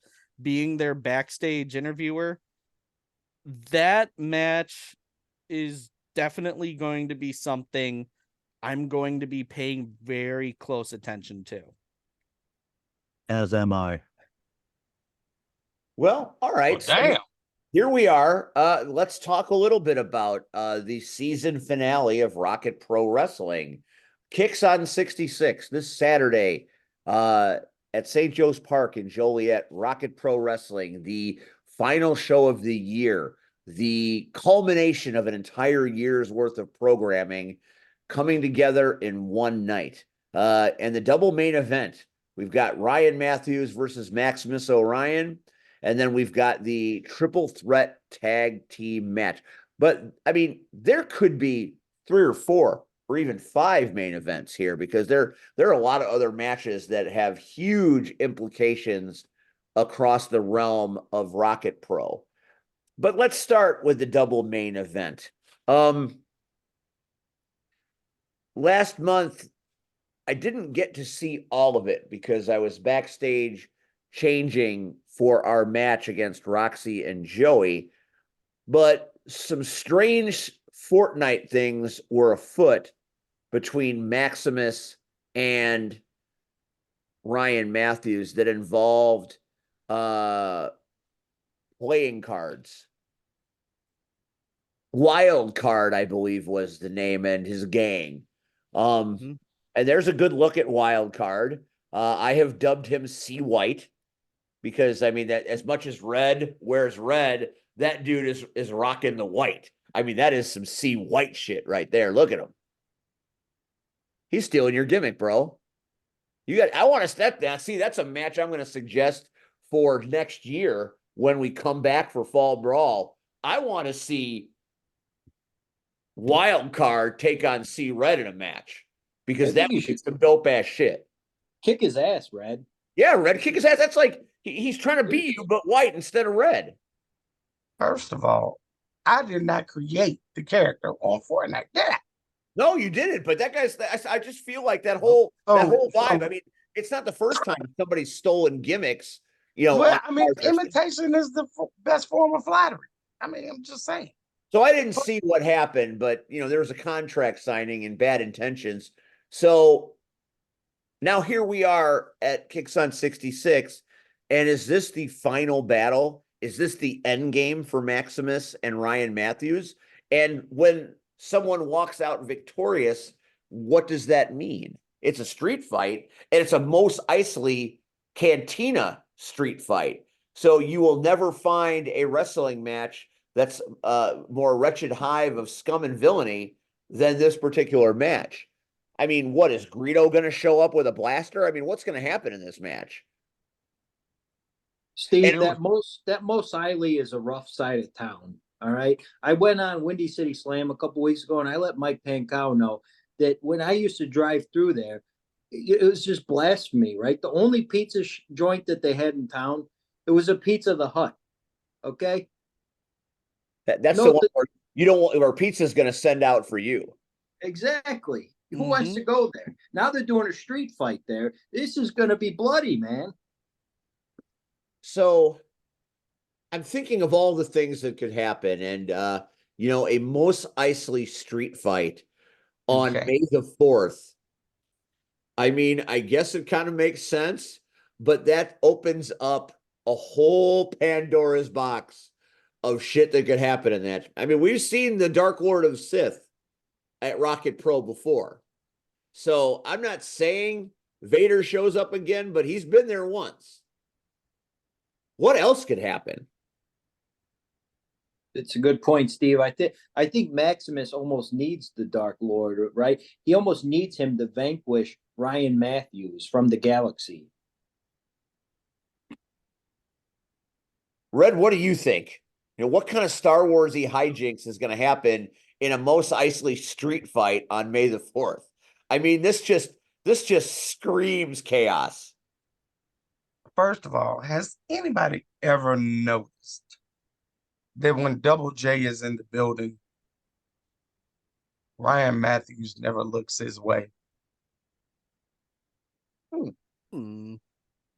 being their backstage interviewer. That match is definitely going to be something I'm going to be paying very close attention to. As am I. Well, all right. So Damn. here we are. Let's talk a little bit about the season finale of Rocket Pro Wrestling. Kicks on 66 this Saturday at St. Joe's Park in Joliet. Rocket Pro Wrestling, the final show of the year, the culmination of an entire year's worth of programming coming together in one night. And the double main event, we've got Ryan Matthews versus Maximus Orion. And then we've got the triple threat tag team match. But I mean, there could be 3 or 4 or even 5 main events here, because there are a lot of other matches that have huge implications across the realm of Rocket Pro. But let's start with the double main event. Last month, I didn't get to see all of it because I was backstage changing for our match against Roxy and Joey, but some strange Fortnite things were afoot between Maximus and Ryan Matthews that involved playing cards. Wild Card, I believe, was the name, and his gang. And there's a good look at Wild Card. I have dubbed him C White, because I mean that as much as Red wears red, that dude is rocking the white. I mean, that is some C White shit right there. Look at him. He's stealing your gimmick, bro. I want to step that. See, that's a match I'm going to suggest for next year when we come back for Fall Brawl. I want to see Wild Card take on C Red in a match, because that would be some dope ass shit. Kick his ass, Red. Yeah, Red kick his ass. That's like he's trying to beat you, but white instead of red. First of all, I did not create the character on Fortnite, did I? No, you didn't. But that guy's. I just feel like that whole vibe. I mean, it's not the first time somebody's stolen gimmicks. You know, well, I mean, imitation is the best form of flattery. I mean, I'm just saying. So I didn't see what happened, but you know, there was a contract signing and bad intentions. So now here we are at Kicks on 66. And is this the final battle? Is this the end game for Maximus and Ryan Matthews? And when someone walks out victorious, what does that mean? It's a street fight, and it's a Mos Eisley Cantina street fight. So you will never find a wrestling match that's more wretched hive of scum and villainy than this particular match. I mean, what is Greedo going to show up with a blaster? I mean, what's going to happen in this match? Steve, that Mos Eisley is a rough side of town. All right. I went on Windy City Slam a couple weeks ago, and I let Mike Pancao know that when I used to drive through there, it was just blasphemy, right? The only pizza joint that they had in town, it was a Pizza the Hut. Okay. That's the one where you don't want, where pizza's going to send out for you. Exactly. Who wants to go there? Now they're doing a street fight there. This is going to be bloody, man. So I'm thinking of all the things that could happen. And, you know, a Mos Eisley street fight on May the 4th. I mean, I guess it kind of makes sense, but that opens up a whole Pandora's box of shit that could happen in that. I mean, we've seen the Dark Lord of Sith at Rocket Pro before. So I'm not saying Vader shows up again, but he's been there once. What else could happen? It's a good point, Steve. I think Maximus almost needs the Dark Lord, right? He almost needs him to vanquish Ryan Matthews from the galaxy. Red, what do you think? What kind of Star Warsy hijinks is going to happen in a Mos Eisley street fight on May the 4th? I mean, this just screams chaos. First of all, has anybody ever noticed that when Double J is in the building, Ryan Matthews never looks his way? Hmm, You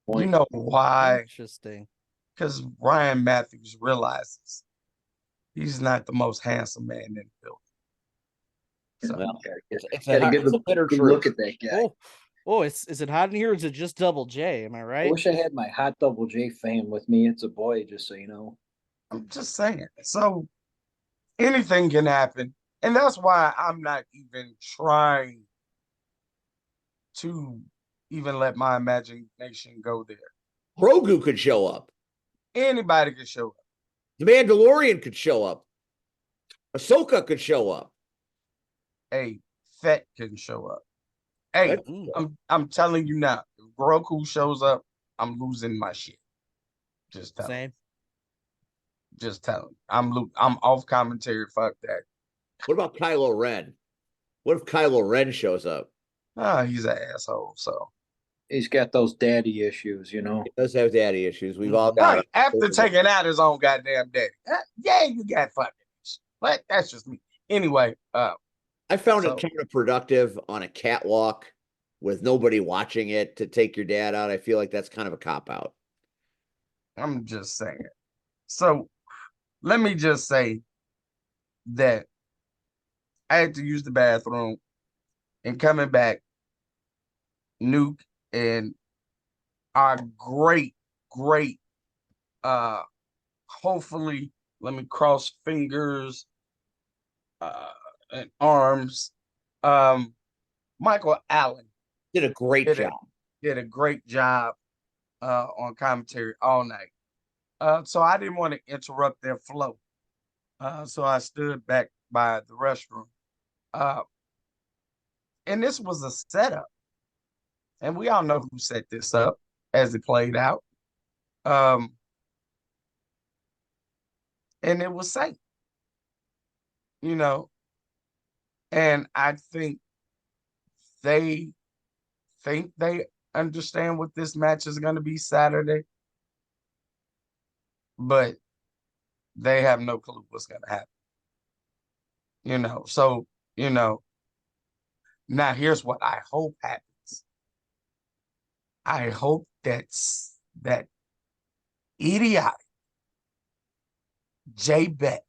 know why? interesting. Because Ryan Matthews realizes he's not the most handsome man in the building. So, Well, it's Gotta give it's a a bitter good truth. look at that guy. Oh, is it hot in here? Or is it just Double J? Am I I right? wish I had my hot Double J fan with me. It's a boy, just so you know. I'm just saying. So anything can happen. And that's why I'm not even trying to even let my imagination go there. Grogu could show up. Anybody can show up. The Mandalorian could show up. Ahsoka could show up. Hey, Fett can show up. Hey, I'm telling you now, if Grogu shows up, I'm losing my shit. Just tell him. Same. Just tell him. I'm off commentary. Fuck that. What about Kylo Ren? What if Kylo Ren shows up? He's an asshole. So He's got those daddy issues, you know. He does have daddy issues. We've all got right, after taking out his own goddamn daddy. Yeah, you got fucking issues. But that's just me. Anyway, I found it counterproductive on a catwalk with nobody watching it to take your dad out. I feel like that's kind of a cop-out. I'm just saying. So let me just say that I had to use the bathroom and coming back, Nuke and our great, hopefully, let me cross fingers and arms. Michael Allen did a great job. Did a great job on commentary all night. So I didn't want to interrupt their flow. So I stood back by the restroom. And this was a setup. And we all know who set this up as it played out. And it was safe. And I think they understand what this match is going to be Saturday, but they have no clue what's going to happen. So, now here's what I hope happens. I hope that idiotic Jay Beck,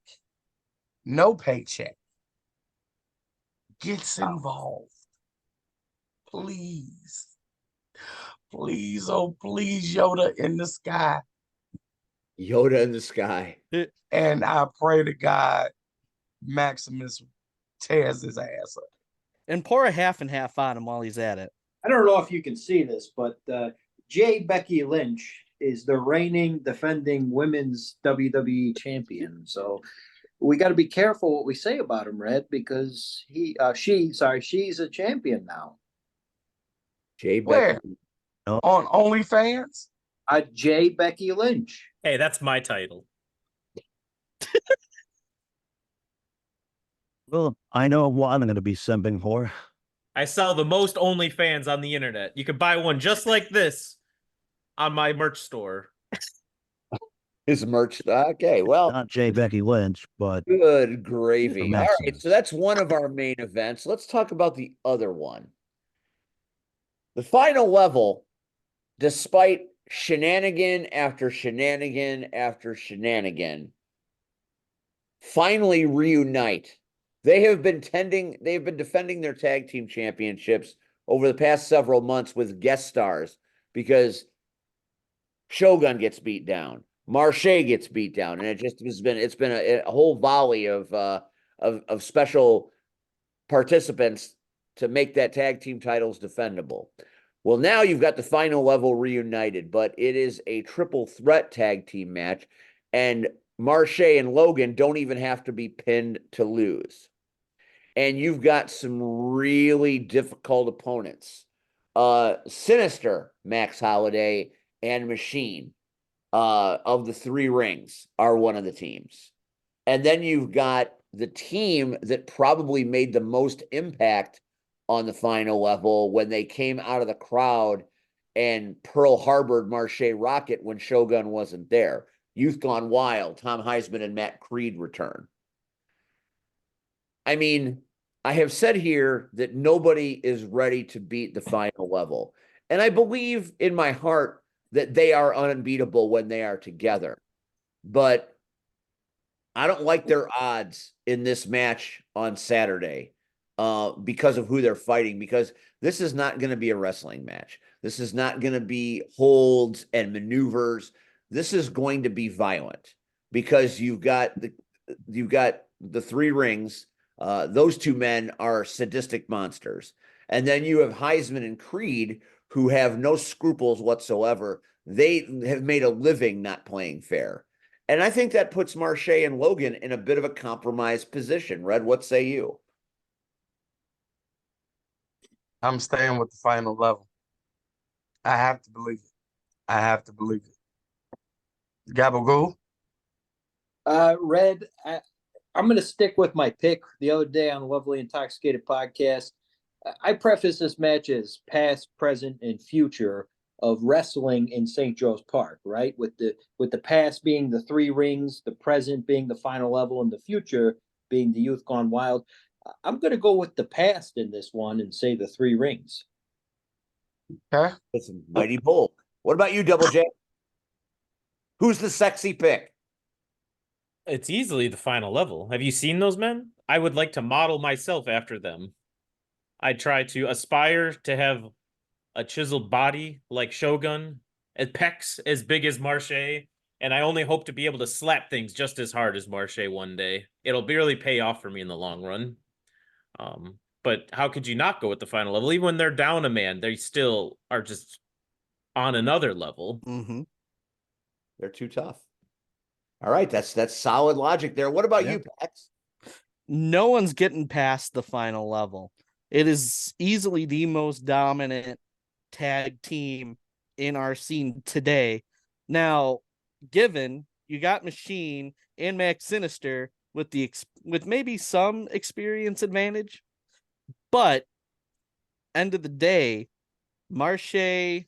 no paycheck, gets involved. Please. Please, oh please, Yoda in the sky. Yoda in the sky. And I pray to God Maximus tears his ass up. And pour a half and half on him while he's at it. I don't know if you can see this, but Becky Lynch is the reigning defending women's WWE champion. So we got to be careful what we say about him, Red, because she's a champion now. Where? On OnlyFans? Becky Lynch. Hey, that's my title. Well, I know what I'm going to be simping for. I sell the most OnlyFans on the internet. You can buy one just like this on my merch store. His merch. Okay, well, not J. Becky Lynch, but good gravy. All right, so that's one of our main events. Let's talk about the other one. The final level, despite shenanigan after shenanigan after shenanigan, finally reunite. They have been defending their tag team championships over the past several months with guest stars because Shogun gets beat down, Marche gets beat down, and it's been a whole volley of special participants to make that tag team titles defendable. Well, now you've got the final level reunited, but it is a triple threat tag team match, and Marche and Logan don't even have to be pinned to lose. And you've got some really difficult opponents. Sinister, Max Holiday, and Machine. of the three rings are one of the teams. And then you've got the team that probably made the most impact on the final level when they came out of the crowd and Pearl Harbored Marche Rocket when Shogun wasn't there. Youth Gone Wild, Tom Heisman and Matt Creed return. I mean, I have said here that nobody is ready to beat the final level. And I believe in my heart that they are unbeatable when they are together. But I don't like their odds in this match on Saturday because of who they're fighting, because this is not going to be a wrestling match. This is not going to be holds and maneuvers. This is going to be violent because you've got the three rings. Those two men are sadistic monsters. And then you have Heisman and Creed, who have no scruples whatsoever. They have made a living not playing fair. And I think that puts Marche and Logan in a bit of a compromised position. Red, what say you? I'm staying with the final level. I have to believe it. I have to believe it. Gabagool? Red, I'm going to stick with my pick the other day on the Lovely Intoxicated podcast. I preface this match as past, present, and future of wrestling in St. Joe's Park, right? With the past being the three rings, the present being the final level, and the future being the Youth Gone Wild. I'm going to go with the past in this one and say the three rings. Okay. It's mighty bold. What about you, Double J? Who's the sexy pick? It's easily the final level. Have you seen those men? I would like to model myself after them. I try to aspire to have a chiseled body like Shogun, and pecs as big as Marche, and I only hope to be able to slap things just as hard as Marche one day. It'll barely pay off for me in the long run. But how could you not go with the final level? Even when they're down a man, they still are just on another level. Mm-hmm. They're too tough. All right, that's solid logic there. What about you, Pax? No one's getting past the final level. It is easily the most dominant tag team in our scene today. Now, given you got Machine and Max Sinister with with maybe some experience advantage, but end of the day, Marche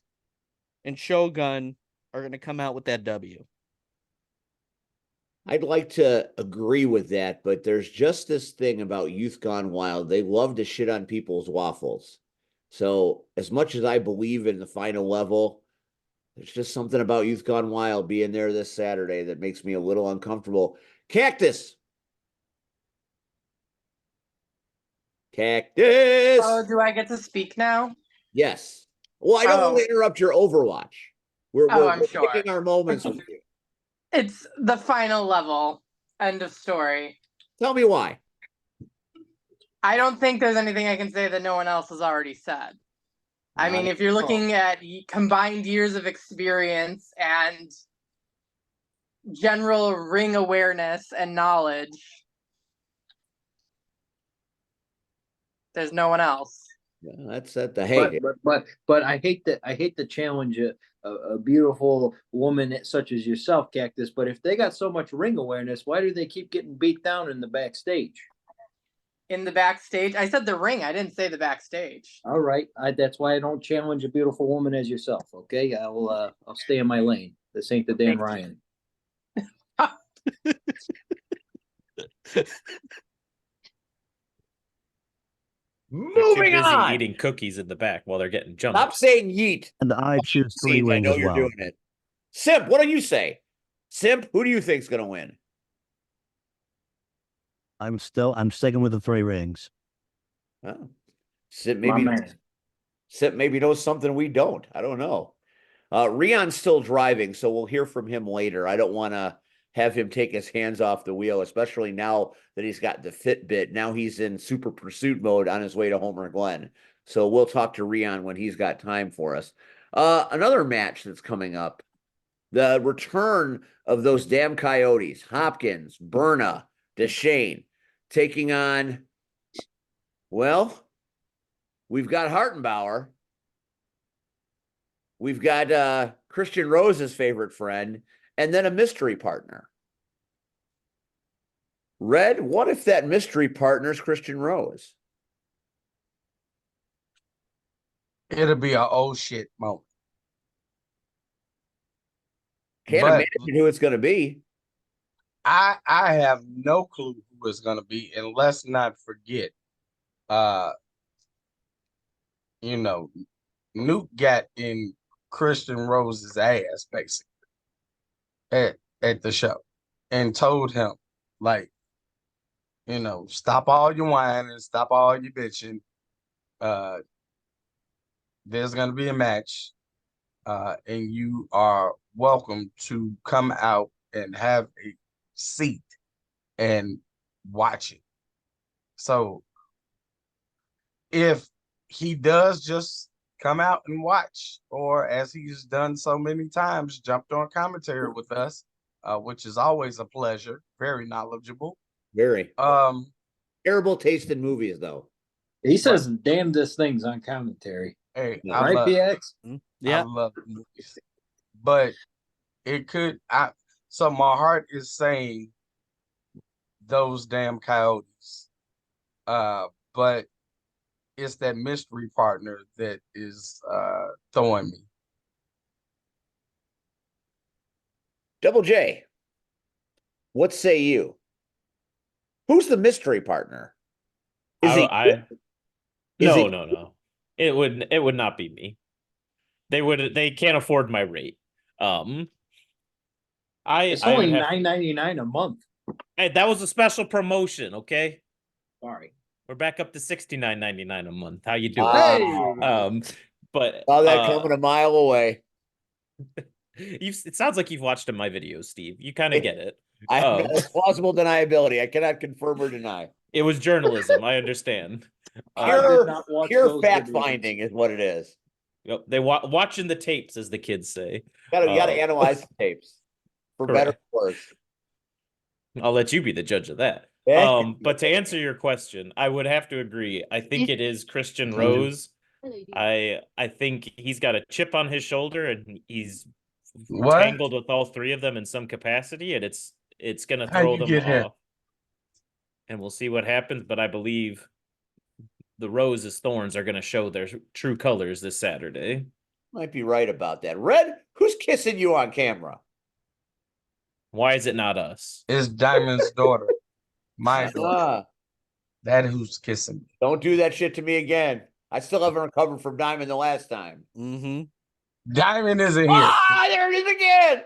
and Shogun are going to come out with that W. I'd like to agree with that, but there's just this thing about Youth Gone Wild. They love to shit on people's waffles. So as much as I believe in the final level, there's just something about Youth Gone Wild being there this Saturday that makes me a little uncomfortable. Cactus. Cactus. Oh, do I get to speak now? Yes. Well, I don't want Oh. to interrupt your Overwatch. We're I'm sure. picking our moments with you. It's the final level. End of story. Tell me why. I don't think there's anything I can say that no one else has already said. I mean, if you're looking at combined years of experience and general ring awareness and knowledge, there's no one else. Yeah, that's at the hey. But I hate to challenge a beautiful woman such as yourself, Cactus. But if they got so much ring awareness, why do they keep getting beat down in the backstage? In the backstage, I said the ring. I didn't say the backstage. All right, that's why I don't challenge a beautiful woman as yourself. Okay, I'll stay in my lane. This ain't the Dan Ryan. Moving on. Eating cookies in the back while they're getting jumped. Stop saying yeet. And I choose three I rings know as you're well. doing it. Simp, what do you say? Simp, who do you think's going to win? I'm sticking with the three rings. Oh. Simp maybe knows something we don't. I don't know. Rion's still driving, so we'll hear from him later. I don't want to have him take his hands off the wheel, especially now that he's got the Fitbit. Now he's in super pursuit mode on his way to Homer Glen. So we'll talk to Rion when he's got time for us. Another match that's coming up, the return of those damn Coyotes, Hopkins, Berna, Deshane, taking on, well, we've got Hartenbauer. We've got Christian Rose's favorite friend, and then a mystery partner. Red, what if that mystery partner is Christian Rose? It'll be an oh shit moment. Can't But imagine who it's going to be. I have no clue who it's gonna be, and let's not forget, you know, Nuke got in Christian Rose's ass basically at the show and told him, like, stop all your whining, stop all your bitching. There's gonna be a match, and you are welcome to come out and have a seat and watch it. So if he does just come out and watch, or as he's done so many times, jumped on commentary with us, which is always a pleasure, very knowledgeable. Very. Um, Terrible taste in movies, though. He says damnedest things on commentary. hey, Yeah. Right, PX? I Yeah. love movies, but it could. So my heart is saying those damn coyotes, but it's that mystery partner that is throwing me. Double J, what say you? Who's the mystery partner? Is it? No. It would not be me. They can't afford my rate. It's I only would have, $9.99 a month. hey, that was a special promotion, okay? Sorry. We're back up to $69.99 a month. How you doing? Wow. But Saw that coming a mile away. it sounds like you've watched my videos, Steve. You kind of get it. I have plausible deniability. I cannot confirm or deny. It was journalism. I understand. Pure fact finding is what it is. Yep, they watching the tapes, as the kids say. You gotta analyze the tapes for better or worse. I'll let you be the judge of that. But to answer your question, I would have to agree. I think it is Christian Rose. I think he's got a chip on his shoulder, and he's tangled with all three of them in some capacity, and it's gonna throw them off. And we'll see what happens. But I believe the Rose's thorns are gonna show their true colors this Saturday. Might be right about that. Red, who's kissing you on camera? Why is it not us? It's Diamond's daughter. My daughter. That who's kissing me. Don't do that shit to me again. I still haven't recovered from Diamond the last time. Mm-hmm. Diamond isn't here. Ah, there it is again.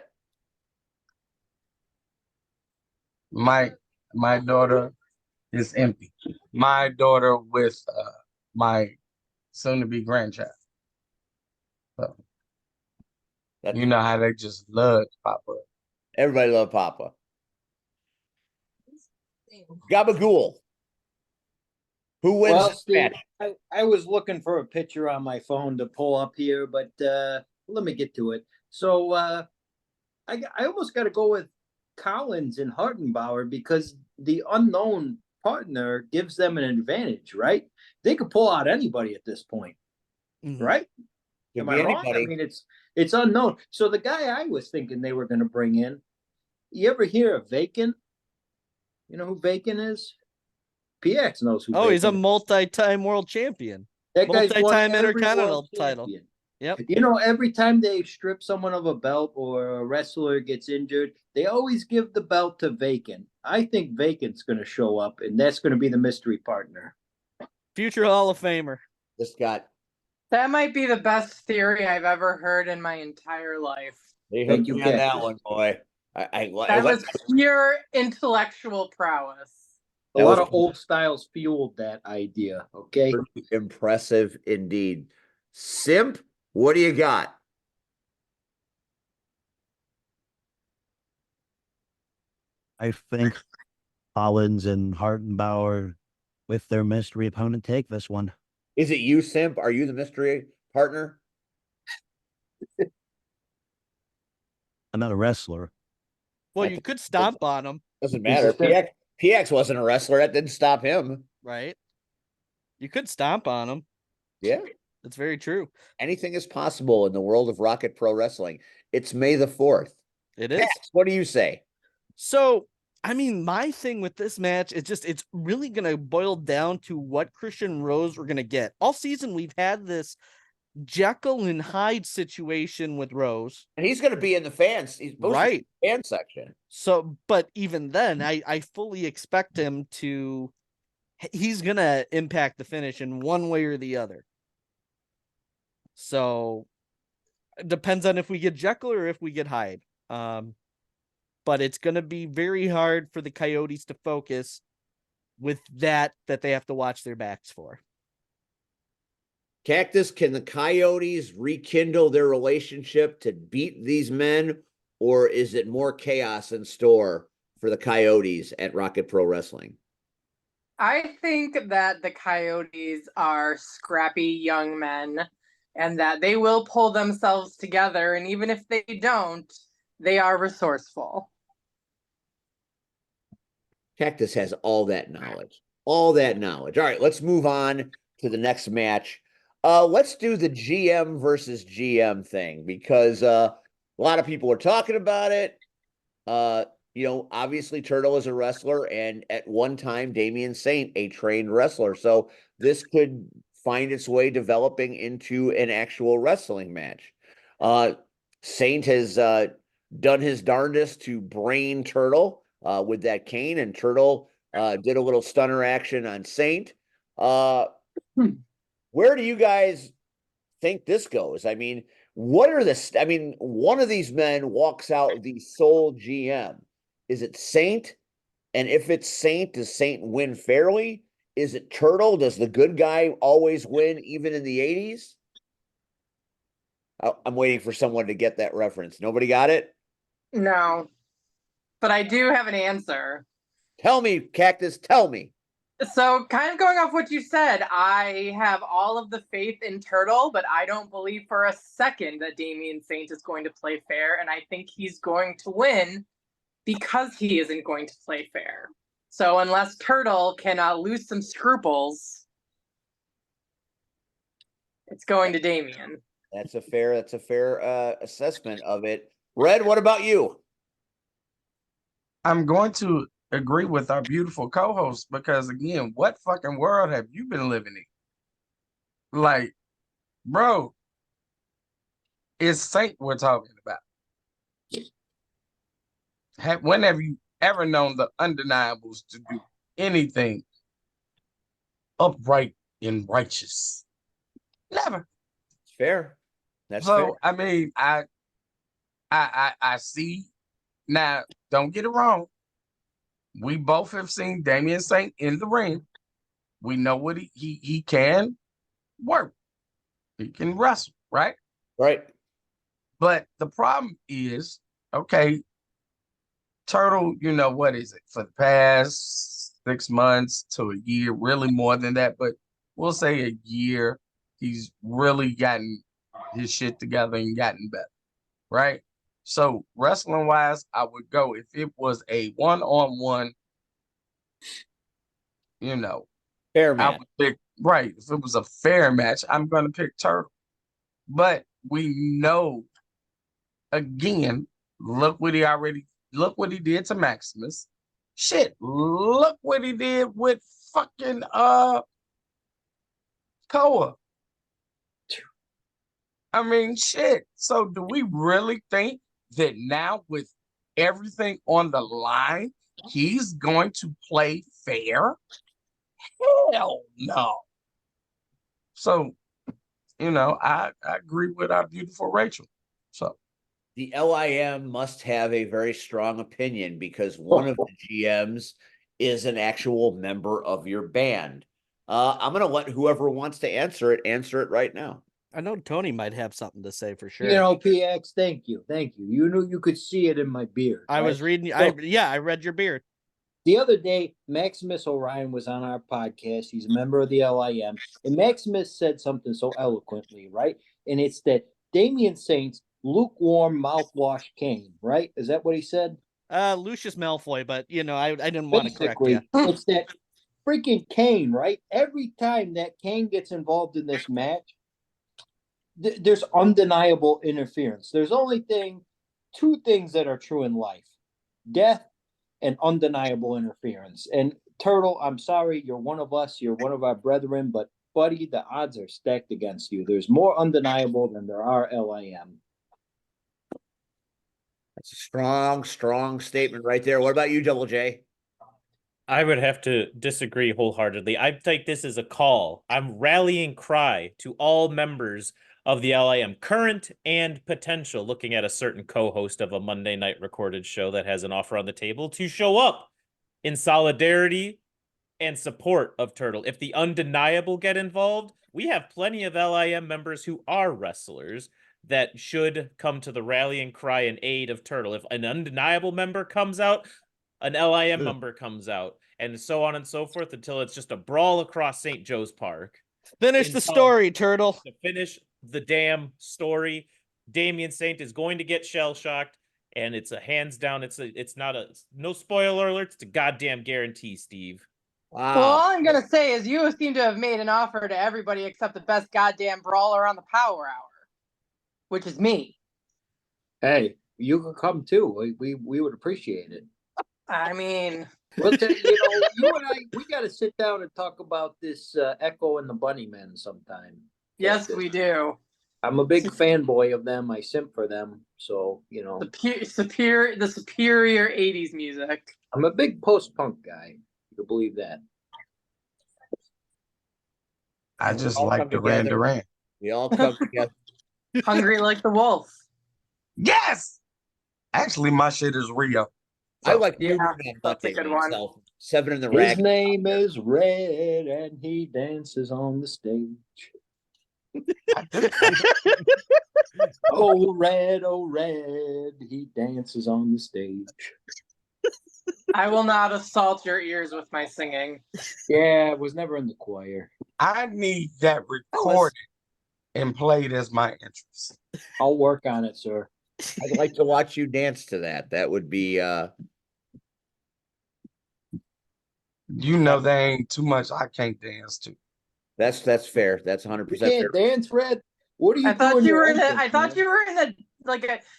My daughter is empty. My daughter with my soon-to-be grandchild. So, you know how they just love Papa. Everybody love Papa. Gabagool. Who wins Well, this Steve, match? I was looking for a picture on my phone to pull up here, but let me get to it. So I almost got to go with Collins and Hartenbauer because the unknown partner gives them an advantage, right? They could pull out anybody at this point, right? Am I wrong? I mean, it's unknown. So the guy I was thinking they were going to bring in, you ever hear of Vacant? You know who Vacant is? PX knows who. Oh, he's a Vacant is. multi-time world champion. That guy's won multi-time every intercontinental world title. champion. Yep. You know, every time they strip someone of a belt or a wrestler gets injured, they always give the belt to Vacant. I think Vacant's going to show up, and that's going to be the mystery partner. Future Hall of Famer. That might be the best theory I've ever heard in my entire life. They hooked me on that one, boy. That was pure intellectual prowess. A lot of old styles fueled that idea. Okay. Impressive indeed. Simp, what do you got? I think Collins and Hartenbauer, with their mystery opponent, take this one. Is it you, Simp? Are you the mystery partner? I'm not a wrestler. Well, you could stomp on him. Doesn't matter. PX wasn't a wrestler. That didn't stop him. Right. You could stomp on him. Yeah. That's very true. Anything is possible in the world of Rocket Pro Wrestling. It's May the 4th. It is. Max, what do you say? So, I mean, my thing with this match is just it's really going to boil down to what Christian Rose we're going to get. All season, we've had this Jekyll and Hyde situation with Rose. And he's going to be in the fans. He's right. Fan section. So, but even then, I fully expect him to. He's going to impact the finish in one way or the other. So, it depends on if we get Jekyll or if we get Hyde. But it's going to be very hard for the Coyotes to focus with that they have to watch their backs for. Cactus, can the Coyotes rekindle their relationship to beat these men, or is it more chaos in store for the Coyotes at Rocket Pro Wrestling? I think that the Coyotes are scrappy young men and that they will pull themselves together. And even if they don't, they are resourceful. Cactus has all that knowledge. All that knowledge. All right, let's move on to the next match. Let's do the GM versus GM thing because a lot of people are talking about it. Obviously Turtle is a wrestler, and at one time Damian Saint, a trained wrestler. So this could find its way developing into an actual wrestling match. Saint has done his darndest to brain Turtle with that cane, and Turtle did a little stunner action on Saint. Where do you guys think this goes? I mean, one of these men walks out the sole GM. Is it Saint? And if it's Saint, does Saint win fairly? Is it Turtle? Does the good guy always win, even in the 80s? I'm waiting for someone to get that reference. Nobody got it? No, but I do have an answer. Tell me, Cactus, tell me. So kind of going off what you said, I have all of the faith in Turtle, but I don't believe for a second that Damian Saint is going to play fair. And I think he's going to win because he isn't going to play fair. So unless Turtle can lose some scruples, it's going to Damian. That's a fair assessment of it. Red, what about you? I'm going to agree with our beautiful co-host because, again, what fucking world have you been living in? Like, bro, it's Saint we're talking about. When have you ever known the undeniables to do anything upright and righteous? Never. It's fair. That's so fair. I mean, I see. Now, don't get it wrong. We both have seen Damian Saint in the ring. We know what he can work. He can wrestle, right? Right. But the problem is, okay, Turtle, what is it? For the past 6 months to a year, really more than that, but we'll say a year, he's really gotten his shit together and gotten better, right? So wrestling wise, I would go if it was a one-on-one, fair match. I would pick, right. If it was a fair match, I'm going to pick Turtle. But we know, again, look what he did to Maximus. Shit, look what he did with fucking Koa. I mean, shit. So do we really think that now with everything on the line, he's going to play fair? Hell no. So, I agree with our beautiful Rachel. So the LIM must have a very strong opinion because one of the GMs is an actual member of your band. I'm going to let whoever wants to answer it right now. I know Tony might have something to say for sure. PX, thank you. You could see it in my beard. I was reading. I read your beard. The other day, Maximus Orion was on our podcast. He's a member of the LIM. And Maximus said something so eloquently, right? And it's that Damian Saint's lukewarm mouthwash cane, right? Is that what he said? Lucius Malfoy, but I didn't want to correct you. It's that freaking cane, right? Every time that cane gets involved in this match, there's undeniable interference. There's only two things that are true in life: death and undeniable interference. And Turtle, I'm sorry, you're one of us, you're one of our brethren, but buddy, the odds are stacked against you. There's more undeniable than there are LIM. That's a strong statement right there. What about you, Double J? I would have to disagree wholeheartedly. I take this as a call. I'm rallying cry to all members of the LIM, current and potential, looking at a certain co-host of a Monday night recorded show that has an offer on the table to show up in solidarity and support of Turtle. If the undeniable get involved, we have plenty of LIM members who are wrestlers that should come to the rallying cry and aid of Turtle. If an undeniable member comes out, an LIM member comes out, and so on and so forth until it's just a brawl across St. Joe's Park. Finish the story, Turtle. To finish the damn story, Damian Saint is going to get shell shocked, and it's a hands down. It's not a no spoiler alerts. It's a goddamn guarantee, Steve. Wow. Well, all I'm gonna say is you seem to have made an offer to everybody except the best goddamn brawler on the Power Hour, which is me. Hey, you can come too. We would appreciate it. I mean, Well, you and I, we got to sit down and talk about this Echo and the Bunnymen sometime. yes, we do. I'm a big fanboy of them. I simp for them. So, The superior 80s music. I'm a big post-punk guy. You can believe that. I just All like come Duran together. Duran. We all come together. Hungry like the wolf. Yes. Actually, my shit is Rio. I like Yeah, moving on that's a Monday good one. myself. 7 in the His rag. name is Red, and he dances on the stage. Oh, Red, he dances on the stage. I will not assault your ears with my singing. Yeah, I was never in the choir. I need that recorded and played as my interest. I'll work on it, sir. I'd like to watch you dance to that. That would be You know, there ain't too much I can't dance to. that's fair. That's 100% You fair. can't dance, Red. What are you I thought doing? you were your in a. entrance, I thought man?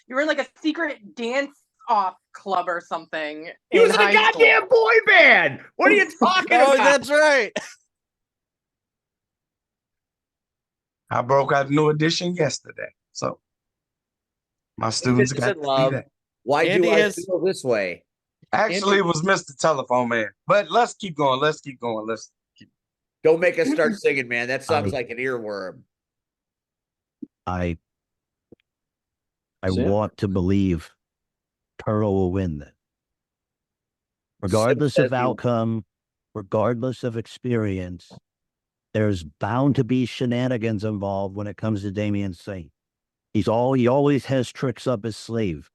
you were in a secret dance off club or something. He was in a high school. goddamn boy band. What are you talking Oh, about? that's right. I broke out New Edition yesterday. So my students Fitness got and to see love. that. Why Andy do I has- feel this way? Actually, it was Mr. Telephone Man. But let's keep going. Don't make us start singing, man. That sounds I- like an earworm. I Sim? want to believe Turtle will win this. Regardless says of he- outcome, regardless of experience, there's bound to be shenanigans involved when it comes to Damian Saint. He always has tricks up his sleeve.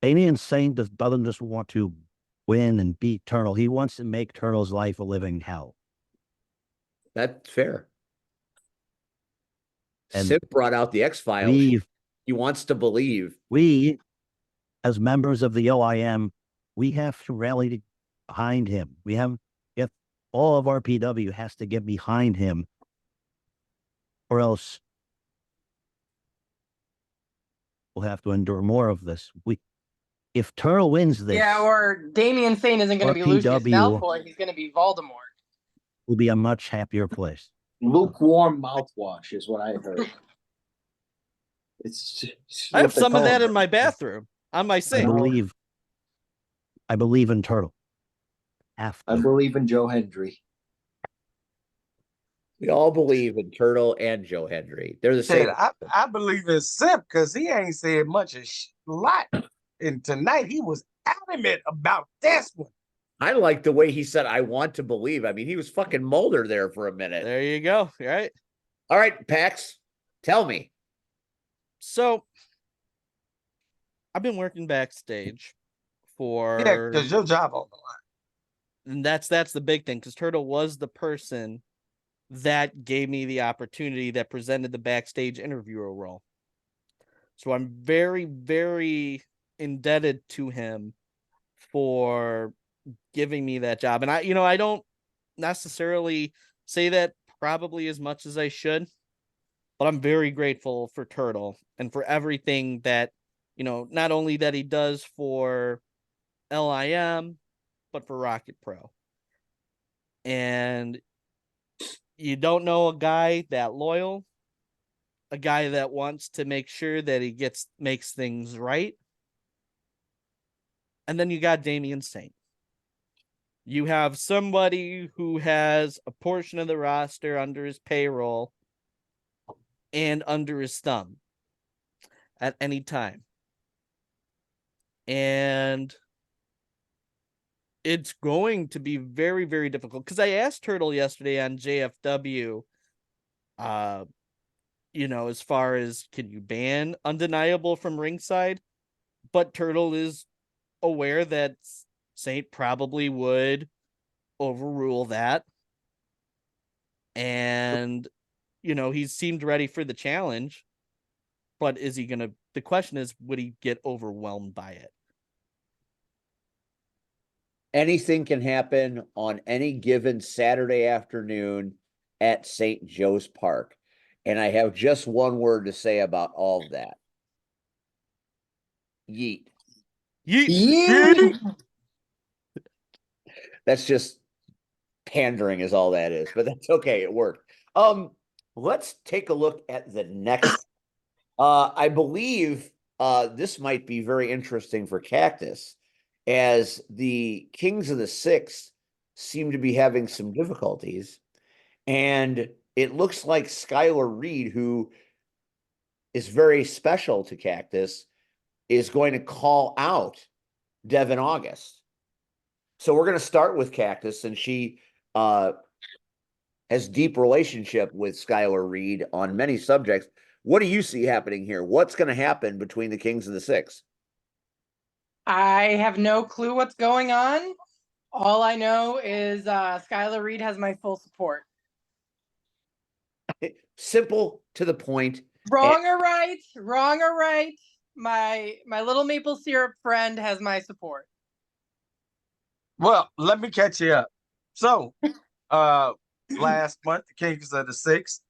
Damian Saint doesn't just want to win and beat Turtle. He wants to make Turtle's life a living hell. That's fair. And Sip brought out the X-Files. He wants to believe. We, as members of the OIM, we have to rally behind him. If all of RPW has to get behind him, or else we'll have to endure more of this. If Turtle wins this, Yeah, or Damian Saint isn't going to be Lucius RPW Malfoy. He's going to be Voldemort. will be a much happier place. Lukewarm mouthwash is what I heard. It's I have what they some of call that it. in my bathroom on my I sink. believe in Turtle. I believe in Joe Hendry. We all believe in Turtle and Joe Hendry. They're the Shit, same. I believe in Simp because he ain't said much of lot. And tonight he was adamant about this one. I like the way he said, I want to believe. I mean, he was fucking Mulder there for a minute. There you go. Right. All right, Pax, tell me. So I've been working backstage for Yeah, because your job on the line. and that's the big thing, because Turtle was the person that gave me the opportunity, that presented the backstage interviewer role. So I'm very, very indebted to him for giving me that job. And I don't necessarily say that probably as much as I should, but I'm very grateful for Turtle and for everything that, not only that he does for LIM, but for Rocket Pro. And you don't know a guy that loyal, a guy that wants to make sure that he makes things right. And then you got Damian Saint. You have somebody who has a portion of the roster under his payroll and under his thumb at any time. And it's going to be very, very difficult, because I asked Turtle yesterday on JFW, as far as, can you ban Undeniable from ringside? But Turtle is aware that Saint probably would overrule that. And, he seemed ready for the challenge, but the question is, would he get overwhelmed by it? Anything can happen on any given Saturday afternoon at St. Joe's Park. And I have just one word to say about all of that. Yeet. Yeet. That's just pandering is all that is, but that's okay. It worked. Let's take a look at the next. I believe this might be very interesting for Cactus, as the Kings of the Six seem to be having some difficulties. And it looks like Skylar Reed, who is very special to Cactus, is going to call out Devin August. So we're going to start with Cactus, and she has deep relationship with Skylar Reed on many subjects. What do you see happening here? What's going to happen between the Kings of the Six? I have no clue what's going on. All I know is Skylar Reed has my full support. Simple, to the point. Wrong or right, wrong or right. My little maple syrup friend has my support. Well, let me catch you up. So, last month, the Kings of the Six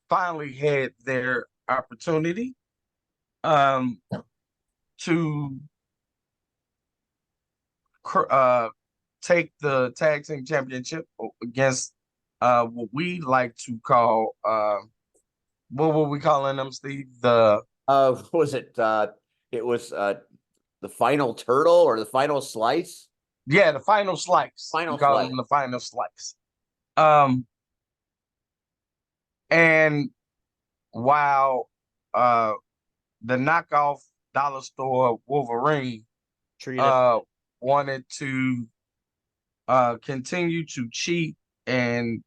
finally had their opportunity to take the tag team championship against what we like to call what were we calling them, Steve? What was it? It was the final turtle or the final slice? Yeah, the final slice. Final we call slice. them the final slice. And while the knockoff dollar store Wolverine wanted to continue to cheat and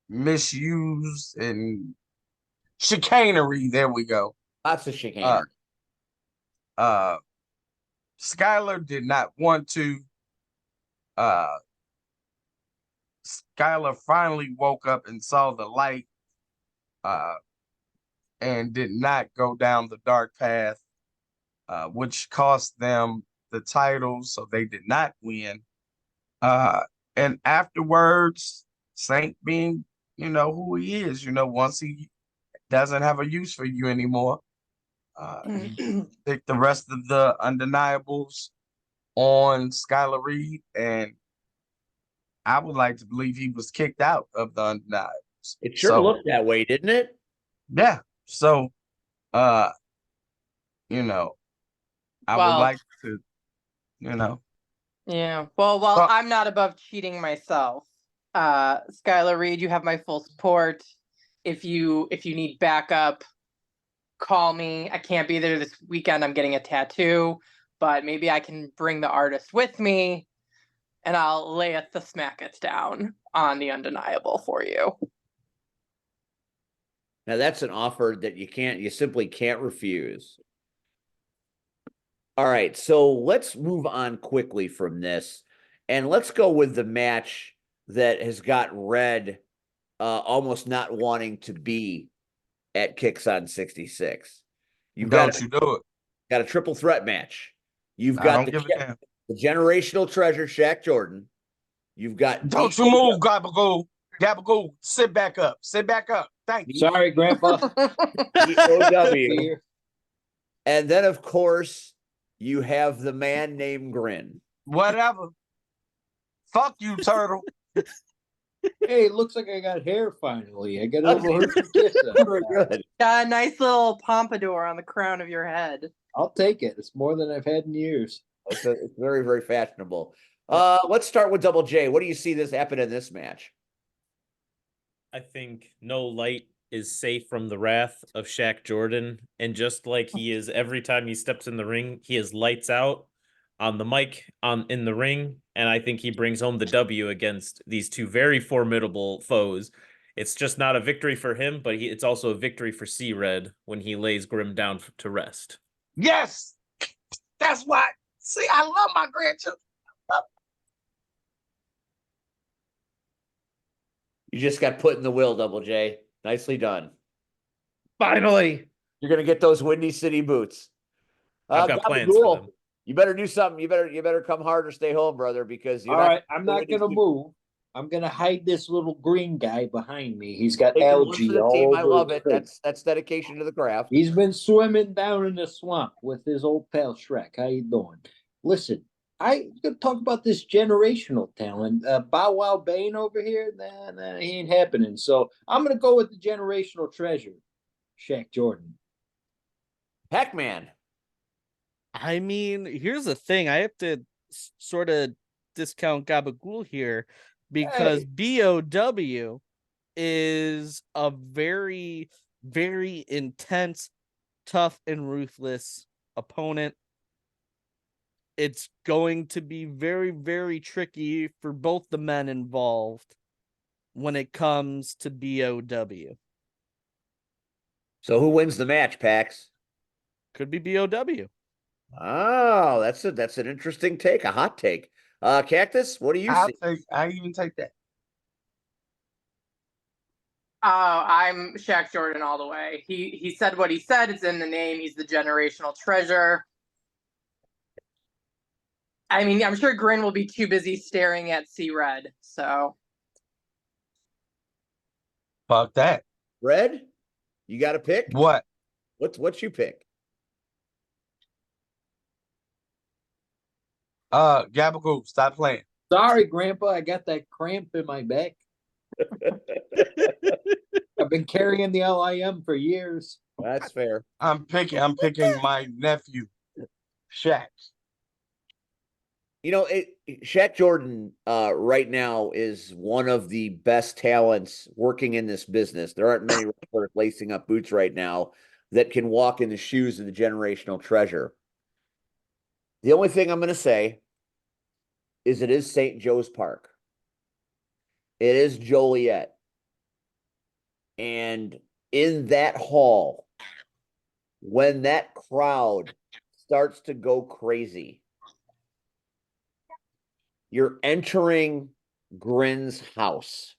misuse and chicanery. There we go. Lots of chicanery. Skylar did not want to. Skylar finally woke up and saw the light and did not go down the dark path, which cost them the title, so they did not win. And afterwards, Saint being, who he is, once he doesn't have a use for you anymore, he picked the rest of the undeniables on Skylar Reed, and I would like to believe he was kicked out of the undeniables. It sure looked that way, didn't it? Yeah. So, I would like to, Yeah. Well, I'm not above cheating myself. Skylar Reed, you have my full support. If you need backup, call me. I can't be there this weekend. I'm getting a tattoo, but maybe I can bring the artist with me, and I'll lay the smackets down on the undeniable for you. Now that's an offer that you simply can't refuse. All right, so let's move on quickly from this, and let's go with the match that has got Red almost not wanting to be at Kicks on 66. You do it. Got a triple threat match. You've I got don't give a damn. the generational treasure, Shaq Jordan. You've got Don't you move, Gabagool. Gabagool, sit back up. Sit back up. Thank you. Sorry, Grandpa. BOW. Here. And then, of course, you have the man named Grin. Whatever. Fuck you, turtle. Hey, it looks like I got hair finally. I got a little Hershey kiss. Very good. Got a nice little pompadour on the crown of your head. I'll take it. It's more than I've had in years. It's very, very fashionable. Let's start with Double J. What do you see this happen in this match? I think no light is safe from the wrath of Shaq Jordan. And just like he is every time he steps in the ring, he is lights out on the mic, in the ring. And I think he brings home the W against these two very formidable foes. It's just not a victory for him, but it's also a victory for C-Red when he lays Grim down to rest. Yes. That's why. See, I love my grandchildren. You just got put in the will, Double J. Nicely done. Finally. You're gonna get those Windy City boots. I've got plans for them. You better do something. You better come hard or stay home, brother, because All right, I'm not gonna move. I'm gonna hide this little green guy behind me. He's got algae all over. I love it. That's dedication to the craft. He's been swimming down in the swamp with his old pal Shrek. How you doing? Listen, I gonna talk about this generational talent. Bow Wow Bane over here, nah, he ain't happening. So I'm gonna go with the generational treasure, Shaq Jordan. Pac-Man. I mean, here's the thing. I have to sort of discount Gabagool here because BOW is a very, very intense, tough, and ruthless opponent. It's going to be very, very tricky for both the men involved when it comes to BOW. So who wins the match, Pax? Could be BOW. Oh, that's an interesting take, a hot take. Cactus, what do you see? I even take that. I'm Shaq Jordan all the way. He said what he said. It's in the name. He's the generational treasure. I mean, I'm sure Grin will be too busy staring at C-Red. So, Fuck that. Red, you got to pick. What? What's you pick? Gabagool, stop playing. Sorry, Grandpa, I got that cramp in my back. I've been carrying the LIM for years. That's fair. I'm picking my nephew, Shaq. You know, Shaq Jordan right now is one of the best talents working in this business. There aren't many wrestlers lacing up boots right now that can walk in the shoes of the generational treasure. The only thing I'm going to say is it is St. Joe's Park. It is Joliet. And in that hall, when that crowd starts to go crazy, you're entering Grin's house.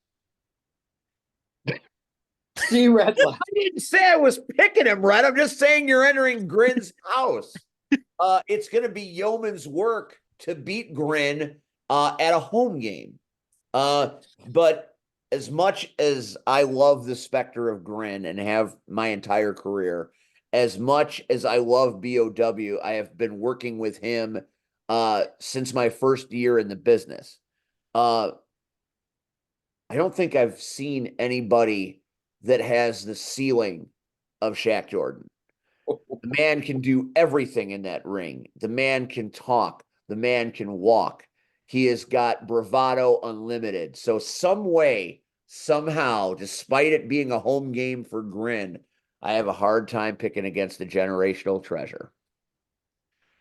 See, Red. I didn't say I was picking him, Red. I'm just saying you're entering Grin's house. It's going to be yeoman's work to beat Grin at a home game. But as much as I love the specter of Grin and have my entire career, as much as I love BOW, I have been working with him since my first year in the business. I don't think I've seen anybody that has the ceiling of Shaq Jordan. The man can do everything in that ring. The man can talk. The man can walk. He has got bravado unlimited. So some way, somehow, despite it being a home game for Grin, I have a hard time picking against the generational treasure.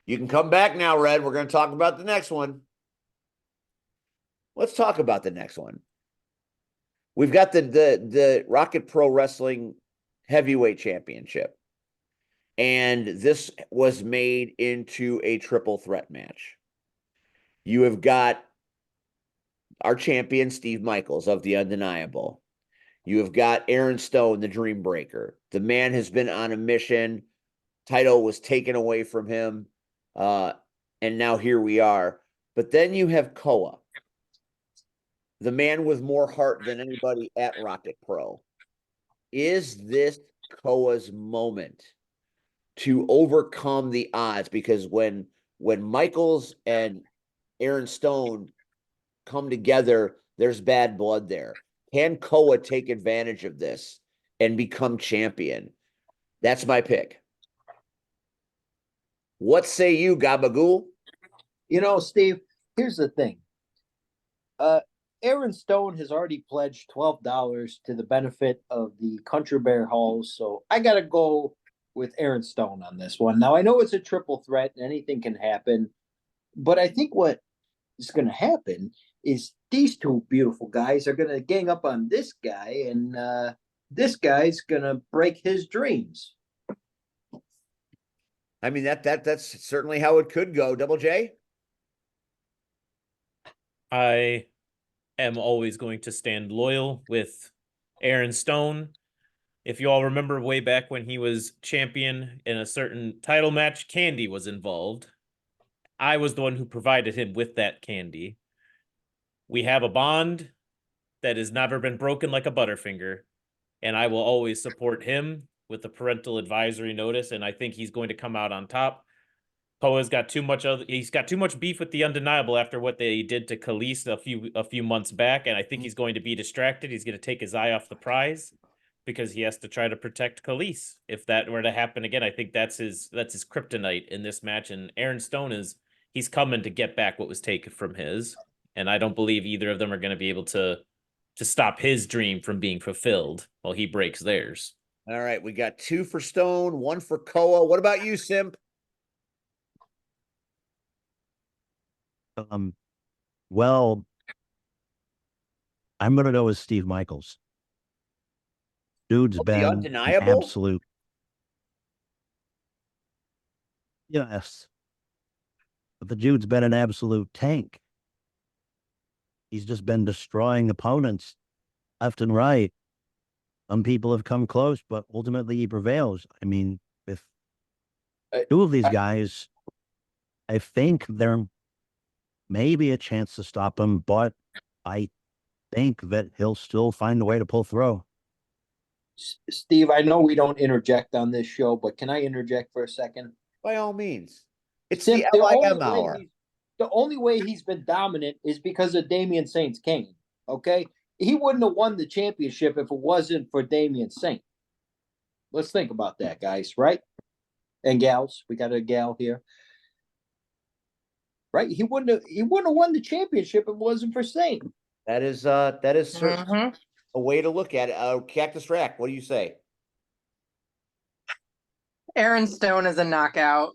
You can come back now, Red. We're going to talk about the next one. Let's talk about the next one. We've got the Rocket Pro Wrestling Heavyweight Championship. And this was made into a triple threat match. You have got our champion, Steve Michaels of The Undeniable. You have got Aaron Stone, the Dream Breaker. The man has been on a mission. Title was taken away from him. And now here we are. But then you have Koa. the man with more heart than anybody at Rocket Pro. Is this Koa's moment to overcome the odds? Because when Michaels and Aaron Stone come together, there's bad blood there. Can Koa take advantage of this and become champion? That's my pick. What say you, Gabagool? You know, Steve, here's the thing. Aaron Stone has already pledged $12 to the benefit of the Country Bear Halls, so I got to go with Aaron Stone on this one. Now, I know it's a triple threat and anything can happen, but I think what is going to happen is these two beautiful guys are going to gang up on this guy, and this guy's going to break his dreams. I mean, that's certainly how it could go. Double J? I am always going to stand loyal with Aaron Stone. If you all remember way back when he was champion in a certain title match, candy was involved. I was the one who provided him with that candy. We have a bond that has never been broken like a Butterfinger, and I will always support him with the parental advisory notice, and I think he's going to come out on top. Koa's got too much beef with the Undeniable after what they did to Khalees a few months back, and I think he's going to be distracted. He's going to take his eye off the prize because he has to try to protect Khalees. If that were to happen again, I think that's his kryptonite in this match. And Aaron Stone he's coming to get back what was taken from his, and I don't believe either of them are going to be able to stop his dream from being fulfilled while he breaks theirs. All right, we got 2 for Stone, 1 for Koa. What about you, Simp? Well, I'm gonna go with Steve Michaels. Dude's The been an Undeniable? absolute. Yes. But the dude's been an absolute tank. He's just been destroying opponents left and right. Some people have come close, but ultimately he prevails. I mean, with two of these guys, I think there may be a chance to stop him, but I think that he'll still find a way to pull through. Steve, I know we don't interject on this show, but can I interject for a second? By all means. It's Simp, the LIM hour. The only way he's been dominant is because of Damian Saint's cane. Okay? He wouldn't have won the championship if it wasn't for Damian Saint. Let's think about that, guys, right? And gals, we got a gal here. Right? He wouldn't have won the championship if it wasn't for Saint. That is certainly a way to look at it. Cactus Rack, what do you say? Aaron Stone is a knockout.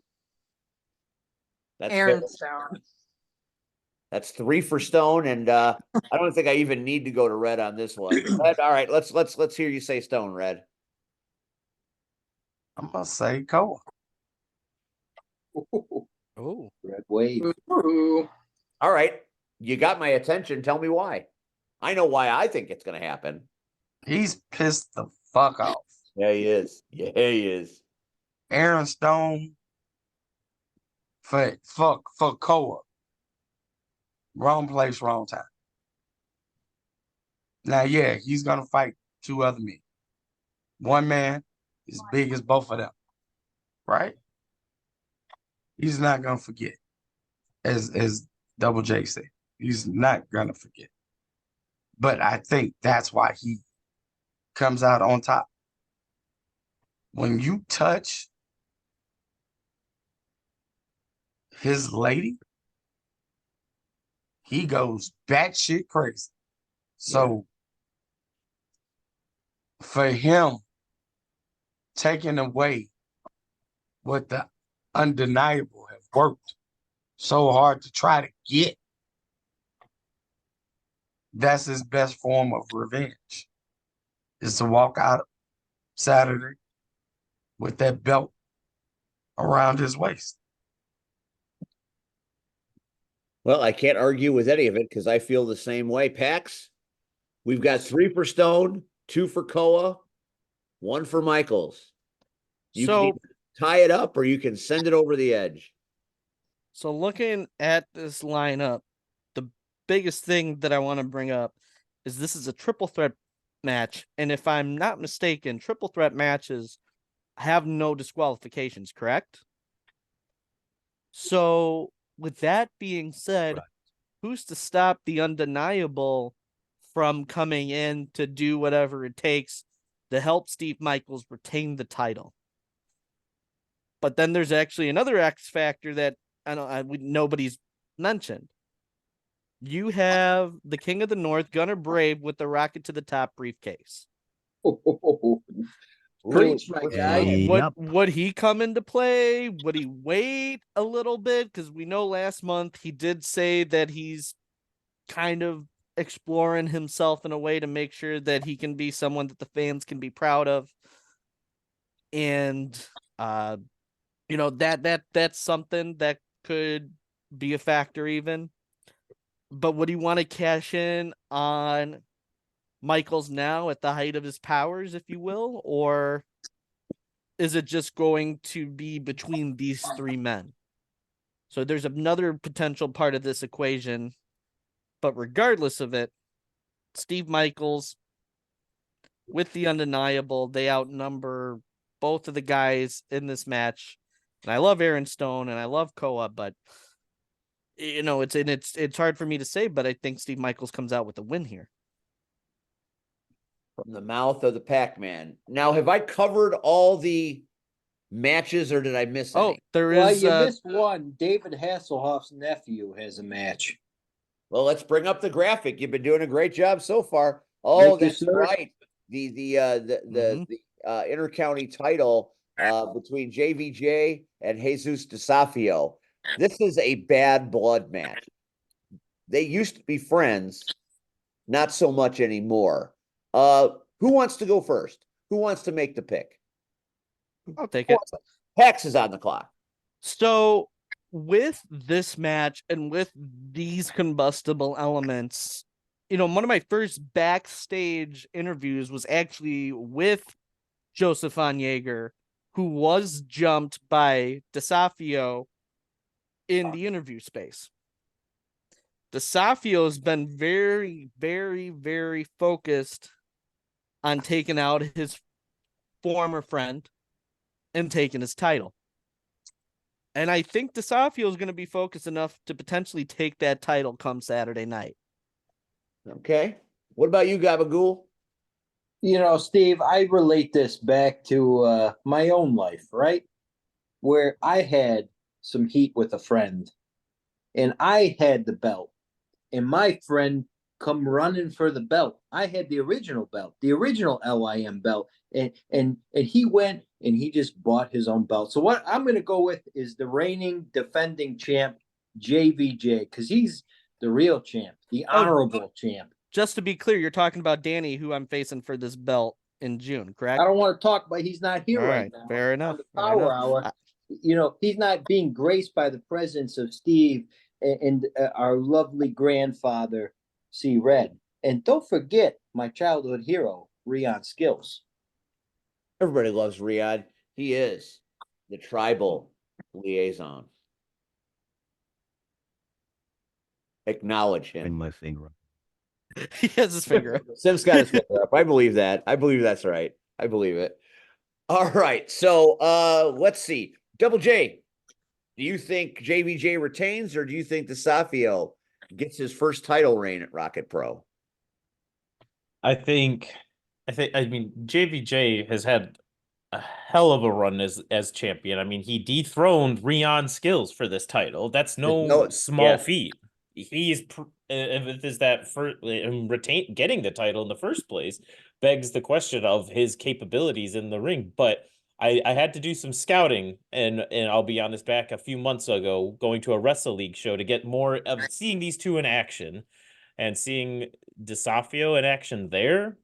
That's Aaron fair. Stone. That's 3 for Stone, and I don't think I even need to go to Red on this one. Red, all right, let's hear you say Stone, Red. I'm gonna say Koa. Oh, Red wave. Ooh. All right, you got my attention. Tell me why. I know why I think it's going to happen. He's pissed the fuck off. Yeah, he is. Yeah, he is. Aaron Stone for Koa. Wrong place, wrong time. Now, yeah, he's gonna fight 2 other men. One man is big as both of them, right? He's not gonna forget, as Double J said. He's not gonna forget. But I think that's why he comes out on top. When you touch his lady, he goes batshit crazy. So for him taking away what the Undeniable have worked so hard to try to get, that's his best form of revenge, is to walk out Saturday with that belt around his waist. Well, I can't argue with any of it because I feel the same way. Pax, we've got 3 for Stone, 2 for Koa, 1 for Michaels. You can tie it up or you can send it over the edge. So looking at this lineup, the biggest thing that I want to bring up is this is a triple threat match, and if I'm not mistaken, triple threat matches have no disqualifications, correct? So, with that being said, Right. who's to stop the Undeniable from coming in to do whatever it takes to help Steve Michaels retain the title? But then there's actually another X factor that nobody's mentioned. You have the King of the North, Gunner Brave, with the Rocket to the Top briefcase. Preach, my guy. Yep. Would he come into play? Would he wait a little bit? Because we know last month he did say that he's kind of exploring himself in a way to make sure that he can be someone that the fans can be proud of. And that's something that could be a factor even. But would he want to cash in on Michaels now at the height of his powers, if you will, or is it just going to be between these three men? So there's another potential part of this equation, but regardless of it, Steve Michaels with the Undeniable, they outnumber both of the guys in this match. And I love Aaron Stone and I love Koa, but it's hard for me to say, but I think Steve Michaels comes out with a win here. From the mouth of the Pac-Man. Now, have I covered all the matches or did I miss any? Well, you missed one. David Hasselhoff's nephew has a match. Well, let's bring up the graphic. You've been doing a great job so far. Oh, Thank you, that's sir. right. The intercounty title between JVJ and Jesus DeSafio. This is a bad blood match. They used to be friends, not so much anymore. Who wants to go first? Who wants to make the pick? I'll take it. Pax is on the clock. So with this match and with these combustible elements, one of my first backstage interviews was actually with Joseph Von Jaeger, who was jumped by DeSafio in the interview space. DeSafio has been very, very, very focused on taking out his former friend and taking his title. And I think DeSafio is going to be focused enough to potentially take that title come Saturday night. Okay. What about you, Gabagool? Steve, I relate this back to my own life, right? Where I had some heat with a friend and I had the belt and my friend come running for the belt. I had the original belt, the original LIM belt, and he went and he just bought his own belt. So what I'm going to go with is the reigning defending champ, JVJ, because he's the real champ, the honorable champ. Just to be clear, you're talking about Danny, who I'm facing for this belt in June, correct? I don't want to talk, but he's not here right now. Fair enough. On the Power Hour, he's not being graced by the presence of Steve and our lovely grandfather, C. Red. And don't forget my childhood hero, Rion Skills. Everybody loves Riyadh. He is the tribal liaison. Acknowledge Bring him. my finger up. He has his finger up. Sim's got his finger up. I believe that. I believe that's right. I believe it. All right. So let's see. Double J, do you think JVJ retains or do you think DeSafio gets his first title reign at Rocket Pro? I mean, JVJ has had a hell of a run as champion. I mean, he dethroned Rion Skills for this title. That's no small feat. He's getting the title in the first place begs the question of his capabilities in the ring. But I had to do some scouting, and I'll be honest, back a few months ago, going to a Wrestle League show to get more of seeing these two in action, and seeing DeSafio in action there.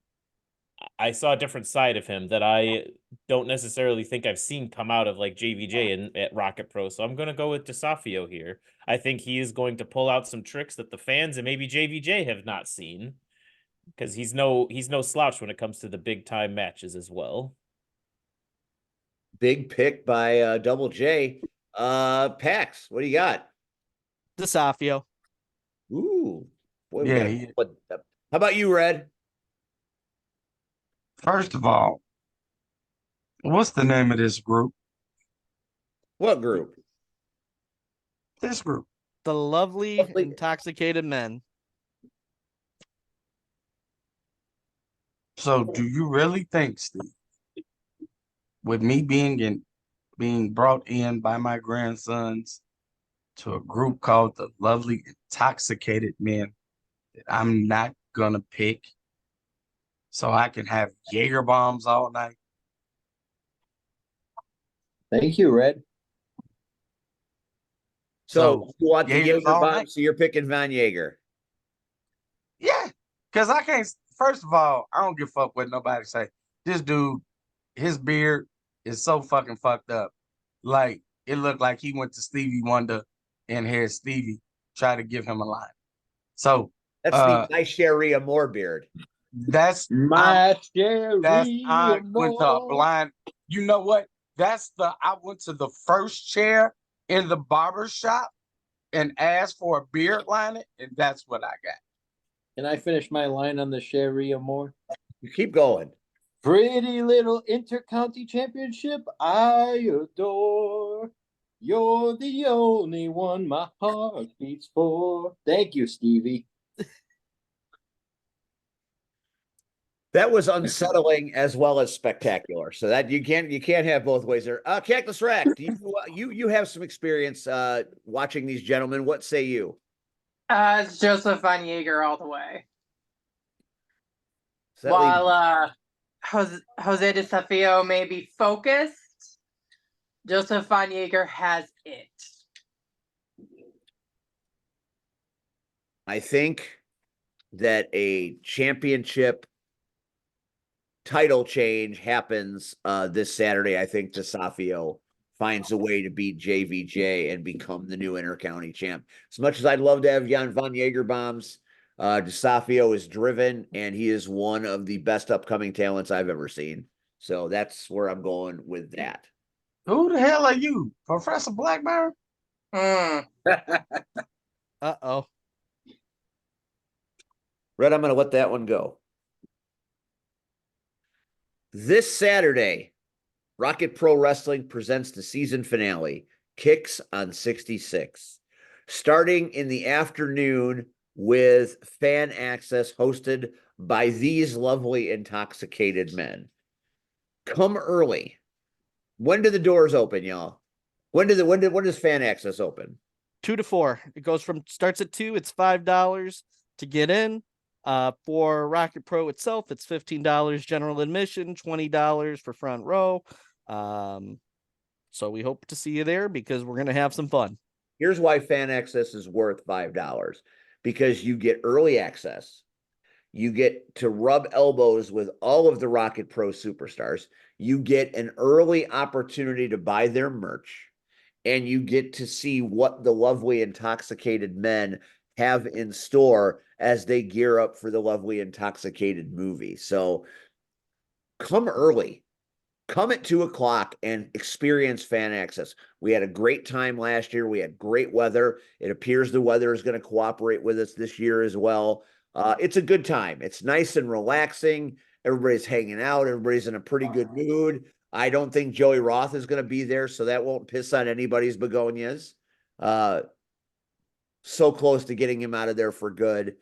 I saw a different side of him that I don't necessarily think I've seen come out of like JVJ at Rocket Pro. So I'm going to go with DeSafio here. I think he is going to pull out some tricks that the fans and maybe JVJ have not seen, because he's no slouch when it comes to the big time matches as well. Big pick by Double J. Pax, what do you got? DeSafio. Ooh, Boy, we Yeah, gotta he, put, how about you, Red? first of all, what's the name of this group? What group? This group. The lovely, Lovely. intoxicated men. So do you really think, Steve, with me being brought in by my grandsons to a group called the Lovely Intoxicated Men, that I'm not gonna pick so I can have Jaeger bombs all night? Thank you, Red. So you want the Jaegers Jaeger all bomb, night? so you're picking Von Jaeger. Yeah, because I can't. First of all, I don't give a fuck what nobody say. This dude, his beard is so fucking fucked up. Like it looked like he went to Stevie Wonder and had Stevie try to give him a line. So That's the My Sharia Moore beard. that's My that's cherry I went to a more. blind. You know what? I went to the first chair in the barber shop and asked for a beard liner, and that's what I got. Can I finish my line on the Sharia more? You keep going. Pretty little intercounty championship I adore. You're the only one my heart beats for. Thank you, Stevie. That was unsettling as well as spectacular. So that you can't have both ways there. Cactus Rack, do you have some experience watching these gentlemen? What say you? It's Joseph Von Jaeger all the way. So that leaves- While Jose Desafio may be focused, Joseph Von Jaeger has it. I think that a championship title change happens this Saturday. I think Desafio finds a way to beat JVJ and become the new intercounty champ. As much as I'd love to have Jan Von Jaeger bombs, Desafio is driven and he is one of the best upcoming talents I've ever seen. So that's where I'm going with that. Who the hell are you, Professor Blackburn? Hmm. Uh-oh. Red, I'm going to let that one go. This Saturday, Rocket Pro Wrestling presents the season finale, Kicks on 66, starting in the afternoon with fan access hosted by these lovely intoxicated men. Come early. When do the doors open, y'all? When does fan access open? 2 to 4. It goes from starts at 2. It's $5 to get in. For Rocket Pro itself, it's $15 general admission, $20 for front row. So we hope to see you there because we're gonna have some fun. Here's why fan access is worth $5, because you get early access. You get to rub elbows with all of the Rocket Pro superstars. You get an early opportunity to buy their merch, and you get to see what the lovely intoxicated men have in store as they gear up for the lovely intoxicated movie. So come early. Come at 2:00 and experience fan access. We had a great time last year. We had great weather. It appears the weather is going to cooperate with us this year as well. It's a good time. It's nice and relaxing. Everybody's hanging out. Everybody's in a pretty good mood. I don't think Joey Roth is going to be there, so that won't piss on anybody's begonias. So close to getting him out of there for good.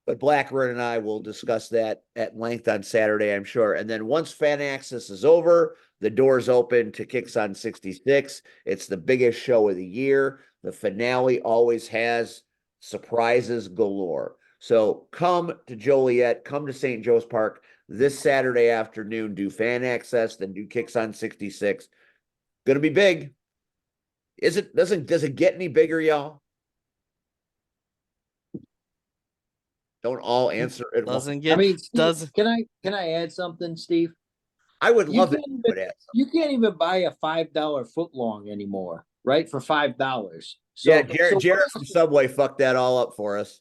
But Blackburn and I will discuss that at length on Saturday, I'm sure. And then once fan access is over, the doors open to Kicks on 66. It's the biggest show of the year. The finale always has surprises galore. So come to Joliet, come to St. Joe's Park this Saturday afternoon, do fan access, then do Kicks on 66. Gonna be big. Does it get any bigger, y'all? Don't all answer at once. Doesn't I get mean, Steve, does can I add something, Steve? I would You love it. can't if you even- would add something. You can't even buy a $5 footlong anymore, right? For $5. So, Yeah, Jared so from Subway fucked that all up for us.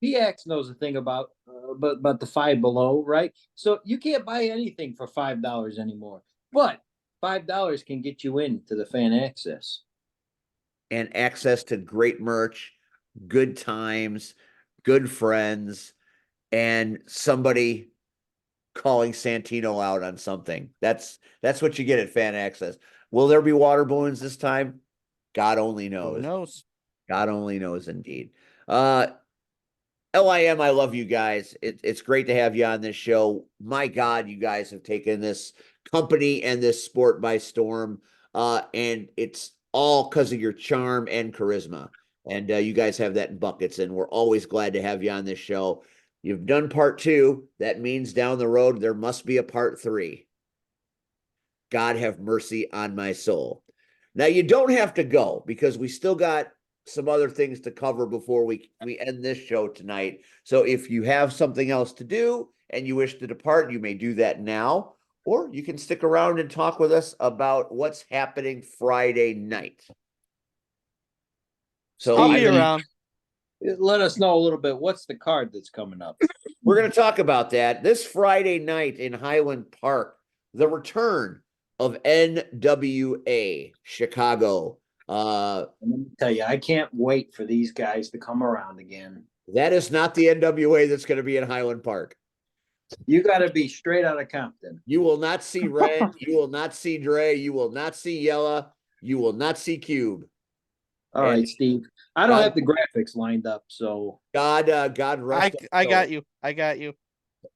PX knows the thing about the Five Below, right? So you can't buy anything for $5 anymore. But $5 can get you into the fan access. And access to great merch, good times, good friends, and somebody calling Santino out on something. That's what you get at Fan Access. Will there be water balloons this time? God only Who knows. knows? God only knows indeed. LIM, I love you guys. It's great to have you on this show. My God, you guys have taken this company and this sport by storm. And it's all because of your charm and charisma. And you guys have that in buckets, and we're always glad to have you on this show. You've done part 2. That means down the road there must be a part 3. God have mercy on my soul. Now you don't have to go because we still got some other things to cover before we end this show tonight. So if you have something else to do and you wish to depart, you may do that now, or you can stick around and talk with us about what's happening Friday night. So I'll be Steven, around. let us know a little bit. What's the card that's coming up? we're going to talk about that this Friday night in Highland Park, the return of NWA Chicago. Let me tell you, I can't wait for these guys to come around again. That is not the NWA that's going to be in Highland Park. You got to be straight out of Compton. You will not see Red. You will not see Dre. You will not see Yella. You will not see Cube. All right, Steve. I don't have the graphics lined up, so God rest. I got you. I got you.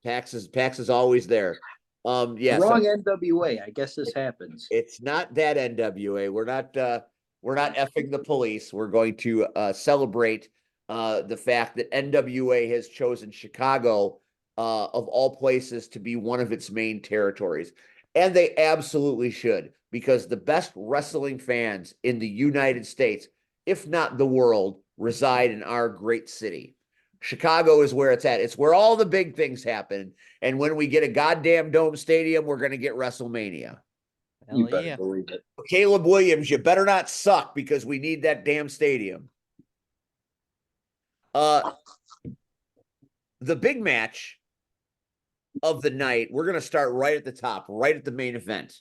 Pax is always there. Yeah. wrong NWA. I guess this happens. It's not that NWA. We're not effing the police. We're going to celebrate the fact that NWA has chosen Chicago of all places to be one of its main territories. And they absolutely should, because the best wrestling fans in the United States, if not the world, reside in our great city. Chicago is where it's at. It's where all the big things happen. And when we get a goddamn dome stadium, we're going to get WrestleMania. You Hell better yeah. believe it. Caleb Williams, you better not suck because we need that damn stadium. The big match of the night, we're going to start right at the top, right at the main event.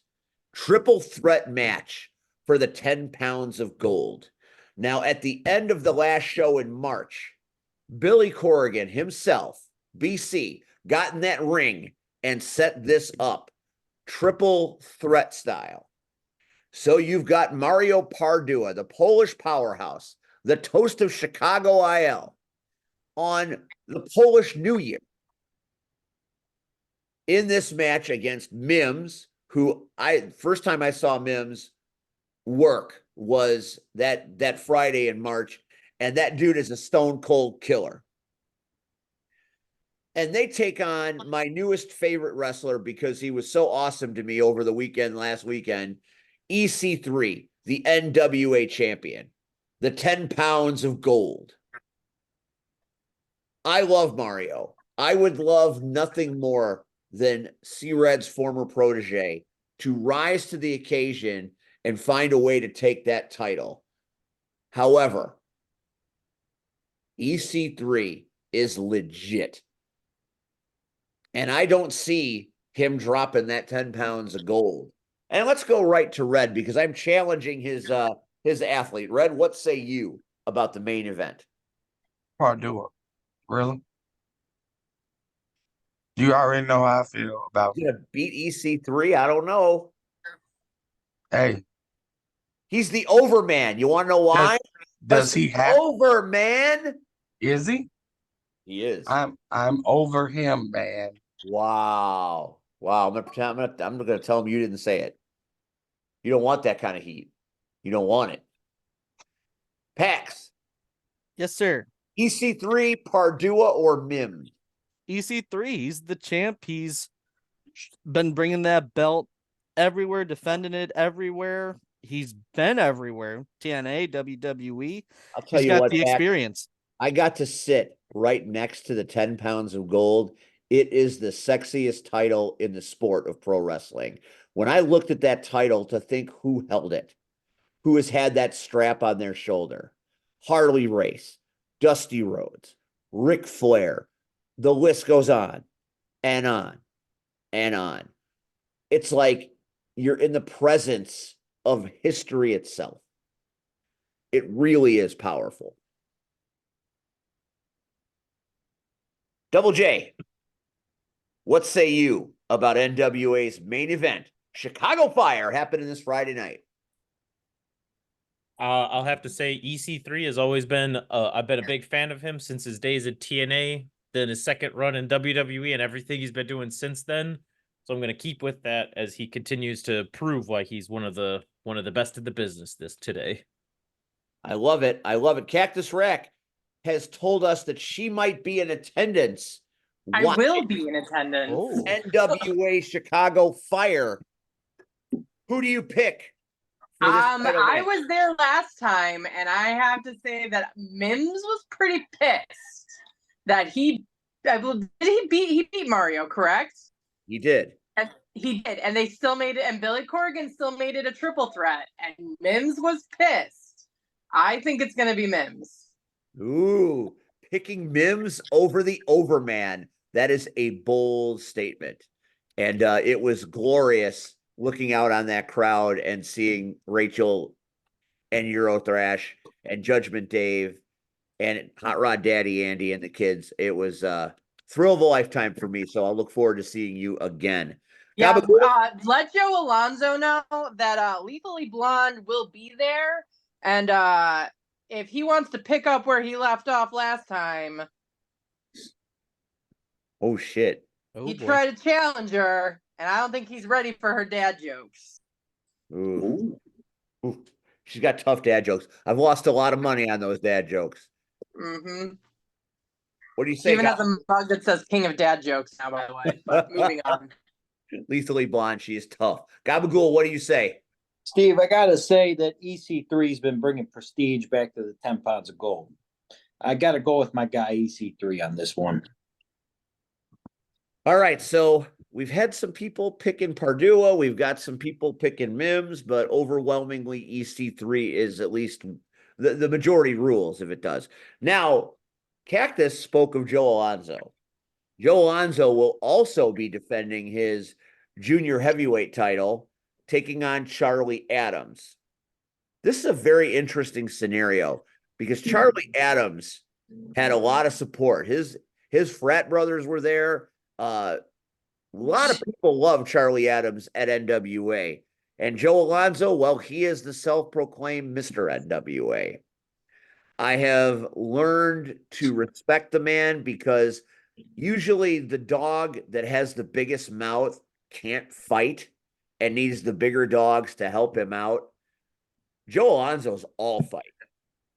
Triple threat match for the 10 pounds of gold. Now, at the end of the last show in March, Billy Corrigan himself, BC, got in that ring and set this up triple threat style. So you've got Mario Pardua, the Polish powerhouse, the toast of Chicago IL, on the Polish New Year in this match against Mims, who first time I saw Mims work was that Friday in March, and that dude is a stone cold killer. And they take on my newest favorite wrestler because he was so awesome to me over the weekend, last weekend, EC3, the NWA champion, the 10 pounds of gold. I love Mario. I would love nothing more than C-Red's former protege to rise to the occasion and find a way to take that title. However, EC3 is legit. And I don't see him dropping that 10 pounds of gold. And let's go right to Red because I'm challenging his athlete. Red, what say you about the main event? Pardua. Really? You already know how I feel about He's gonna beat EC3? I don't know. Hey, He's the overman. You want to know why? does he have overman? is he? He is. I'm over him, man. Wow. Wow. I'm gonna tell him you didn't say it. You don't want that kind of heat. You don't want it. Pax. Yes, sir. EC3, Pardua, or Mims? EC3, he's the champ. He's been bringing that belt everywhere, defending it everywhere. He's been everywhere. TNA, WWE. I'll tell He's you got what, the Pax, experience. I got to sit right next to the 10 pounds of gold. It is the sexiest title in the sport of pro wrestling. When I looked at that title to think who held it, who has had that strap on their shoulder, Harley Race, Dusty Rhodes, Ric Flair, the list goes on and on and on. It's like you're in the presence of history itself. It really is powerful. Double J, what say you about NWA's main event, Chicago Fire, happening this Friday night? I'll have to say EC3 has always been, I've been a big fan of him since his days at TNA, then his second run in WWE and everything he's been doing since then. So I'm going to keep with that as he continues to prove why he's one of the best in the business today. I love it. I love it. Cactus Rack has told us that she might be in attendance. I will be in attendance. Oh. NWA Chicago Fire. Who do you pick? for this title I match? was there last time, and I have to say that Mims was pretty pissed that he beat Mario, correct? He did. And he did, and they still made it, and Billy Corgan still made it a triple threat, and Mims was pissed. I think it's gonna be Mims. Ooh, picking Mims over the Overman. That is a bold statement. And it was glorious looking out on that crowd and seeing Rachel and Eurothrash and Judgment Dave and Hot Rod Daddy Andy and the kids. It was thrill of a lifetime for me. So I'll look forward to seeing you again. Yeah, Gabagool? let Joe Alonzo know that Legally Blonde will be there, and if he wants to pick up where he left off last time, Oh shit. Oh, he boy. tried to challenge her, and I don't think he's ready for her dad jokes. Ooh. Ooh. She's got tough dad jokes. I've lost a lot of money on those dad jokes. Mm-hmm. What do you She say? even has a mug that says "King of Dad Jokes" now, by the way. But moving on. Lethally Blonde, she is tough. Gabagool, what do you say? Steve, I gotta say that EC3's been bringing prestige back to the 10 pounds of gold. I gotta go with my guy EC3 on this one. All right, so we've had some people picking Pardua. We've got some people picking Mims, but overwhelmingly EC3 is at least the majority rules if it does. Now, Cactus spoke of Joe Alonzo. Joe Alonzo will also be defending his junior heavyweight title, taking on Charlie Adams. This is a very interesting scenario because Charlie Adams had a lot of support. His frat brothers were there. A lot of people love Charlie Adams at NWA. And Joe Alonzo, well, he is the self-proclaimed Mr. NWA. I have learned to respect the man because usually the dog that has the biggest mouth can't fight and needs the bigger dogs to help him out. Joe Alonzo's all fight.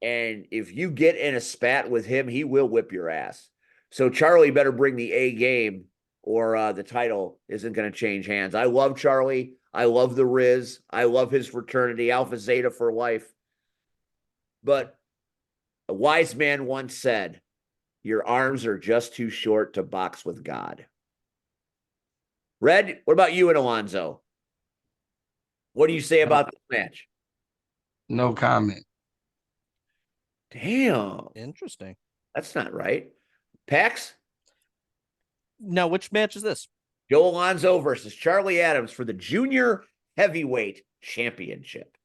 And if you get in a spat with him, he will whip your ass. So Charlie better bring the A game or the title isn't going to change hands. I love Charlie. I love the Riz. I love his fraternity, Alpha Zeta for life. But a wise man once said, your arms are just too short to box with God. Red, what about you and Alonzo? What do you say about this match? No comment. Damn, Interesting. that's not right. Pax? Now, which match is this? Joe Alonzo versus Charlie Adams for the Junior Heavyweight Championship.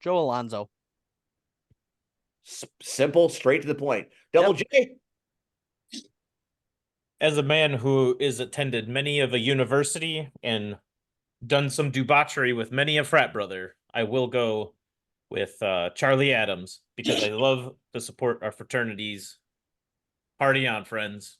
Joe Alonzo. Simple, straight to the point. Double J? As a man who is attended many of a university and done some debauchery with many a frat brother, I will go with Charlie Adams because I love to support our fraternities. Party on, friends.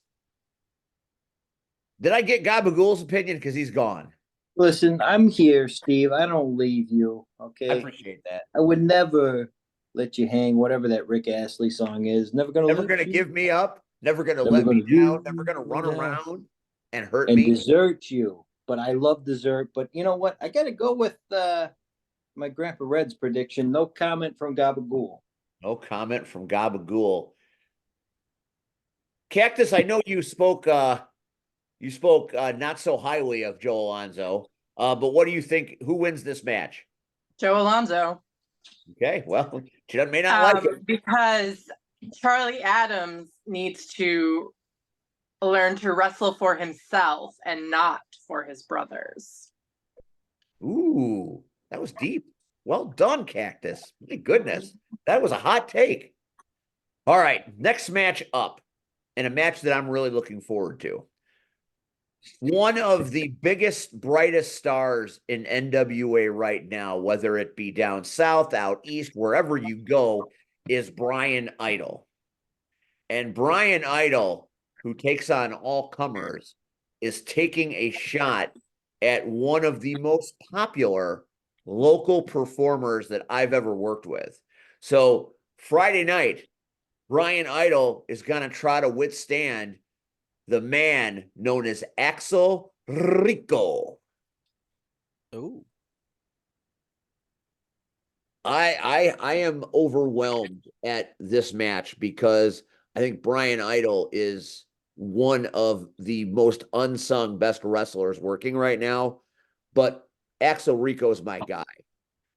Did I get Gabagool's opinion? Because he's gone. Listen, I'm here, Steve. I don't leave you. I Okay. appreciate that. I would never let you hang, whatever that Rick Astley song is. Never gonna Never let going to you give me up. Never going to Never let me gonna down. leave Never going to run down. around and hurt and me. desert you. But I love dessert. But you know what? I gotta go with my Grandpa Red's prediction. No comment from Gabagool. No comment from Gabagool. Cactus, I know you spoke not so highly of Joe Alonzo. But what do you think? Who wins this match? Joe Alonzo. Okay, well, she may not like it. Because Charlie Adams needs to learn to wrestle for himself and not for his brothers. Ooh, that was deep. Well done, Cactus. My goodness, that was a hot take. All right, next match up. and a match that I'm really looking forward to. One of the biggest, brightest stars in NWA right now, whether it be down south, out east, wherever you go, is Brian Idol. And Brian Idol, who takes on all comers, is taking a shot at one of the most popular local performers that I've ever worked with. So Friday night, Brian Idol is going to try to withstand the man known as Axel Rico. Oh, I am overwhelmed at this match because I think Brian Idol is one of the most unsung best wrestlers working right now, but Axel Rico is my guy.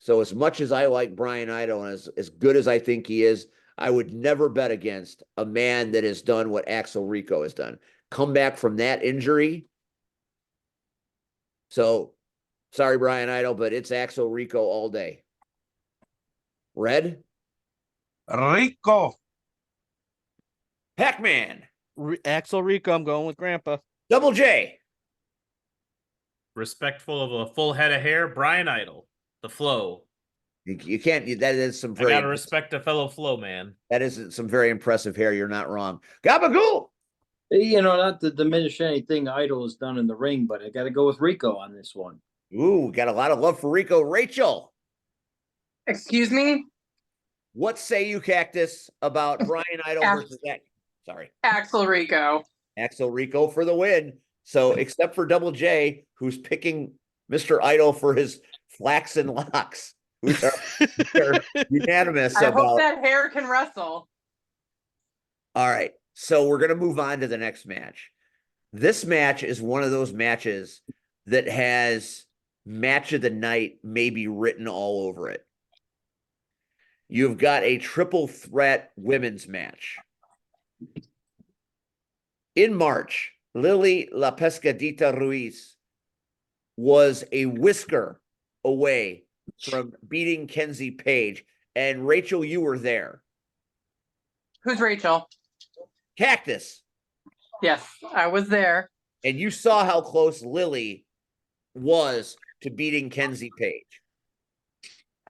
So as much as I like Brian Idol and as good as I think he is, I would never bet against a man that has done what Axel Rico has done. Come back from that injury. So sorry, Brian Idol, but it's Axel Rico all day. Red? Rico. Pac-Man. Axel Rico, I'm going with Grandpa. Double J. Respectful of a full head of hair, Brian Idol, the flow. You can't. That is some I very. gotta respect a fellow flow man. That is some very impressive hair. You're not wrong. Gabagool. You know, not to diminish anything Idol has done in the ring, but I got to go with Rico on this one. Ooh, got a lot of love for Rico. Rachel, Excuse me? what say you, Cactus, about Brian Idol versus that? Sorry, Axel Rico. Axel Rico for the win. So, except for Double J, who's picking Mr. Idol for his flaxen locks, which are unanimous I about. hope that hair can wrestle. All right. So we're going to move on to the next match. This match is one of those matches that has match of the night maybe written all over it. You've got a triple threat women's match. In March, Lily La Pescadita Ruiz was a whisker away from beating Kenzie Page. And Rachel, you were there. Who's Rachel? Cactus. Yes, I was there. And you saw how close Lily was to beating Kenzie Page.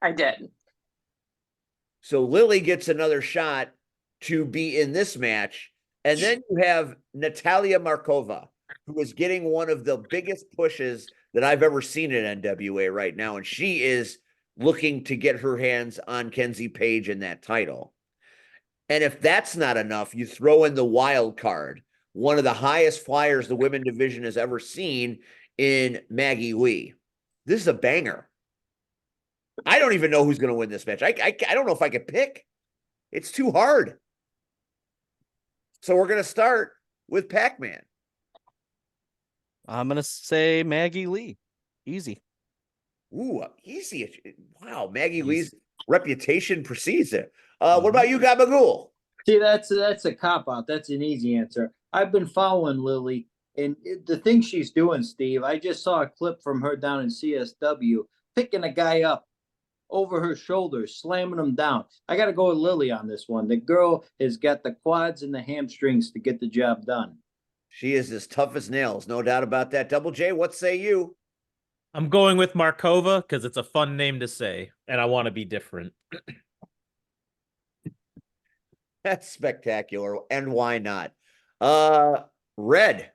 I did. So Lily gets another shot to be in this match. And then you have Natalia Markova, who is getting one of the biggest pushes that I've ever seen in NWA right now. And she is looking to get her hands on Kenzie Page in that title. And if that's not enough, you throw in the wild card, one of the highest flyers the women division has ever seen in Maggie Lee. This is a banger. I don't even know who's going to win this match. I don't know if I could pick. It's too hard. So we're going to start with Pac-Man. I'm going to say Maggie Lee. Easy. Ooh, easy. Wow, Maggie Lee's reputation precedes it. What about you, Gabagool? See, that's a cop-out. That's an easy answer. I've been following Lily, and the thing she's doing, Steve, I just saw a clip from her down in CSW, picking a guy up over her shoulders, slamming him down. I got to go with Lily on this one. The girl has got the quads and the hamstrings to get the job done. She is as tough as nails, no doubt about that. Double J, what say you? I'm going with Markova because it's a fun name to say, and I want to be different. That's spectacular. And why not? Red,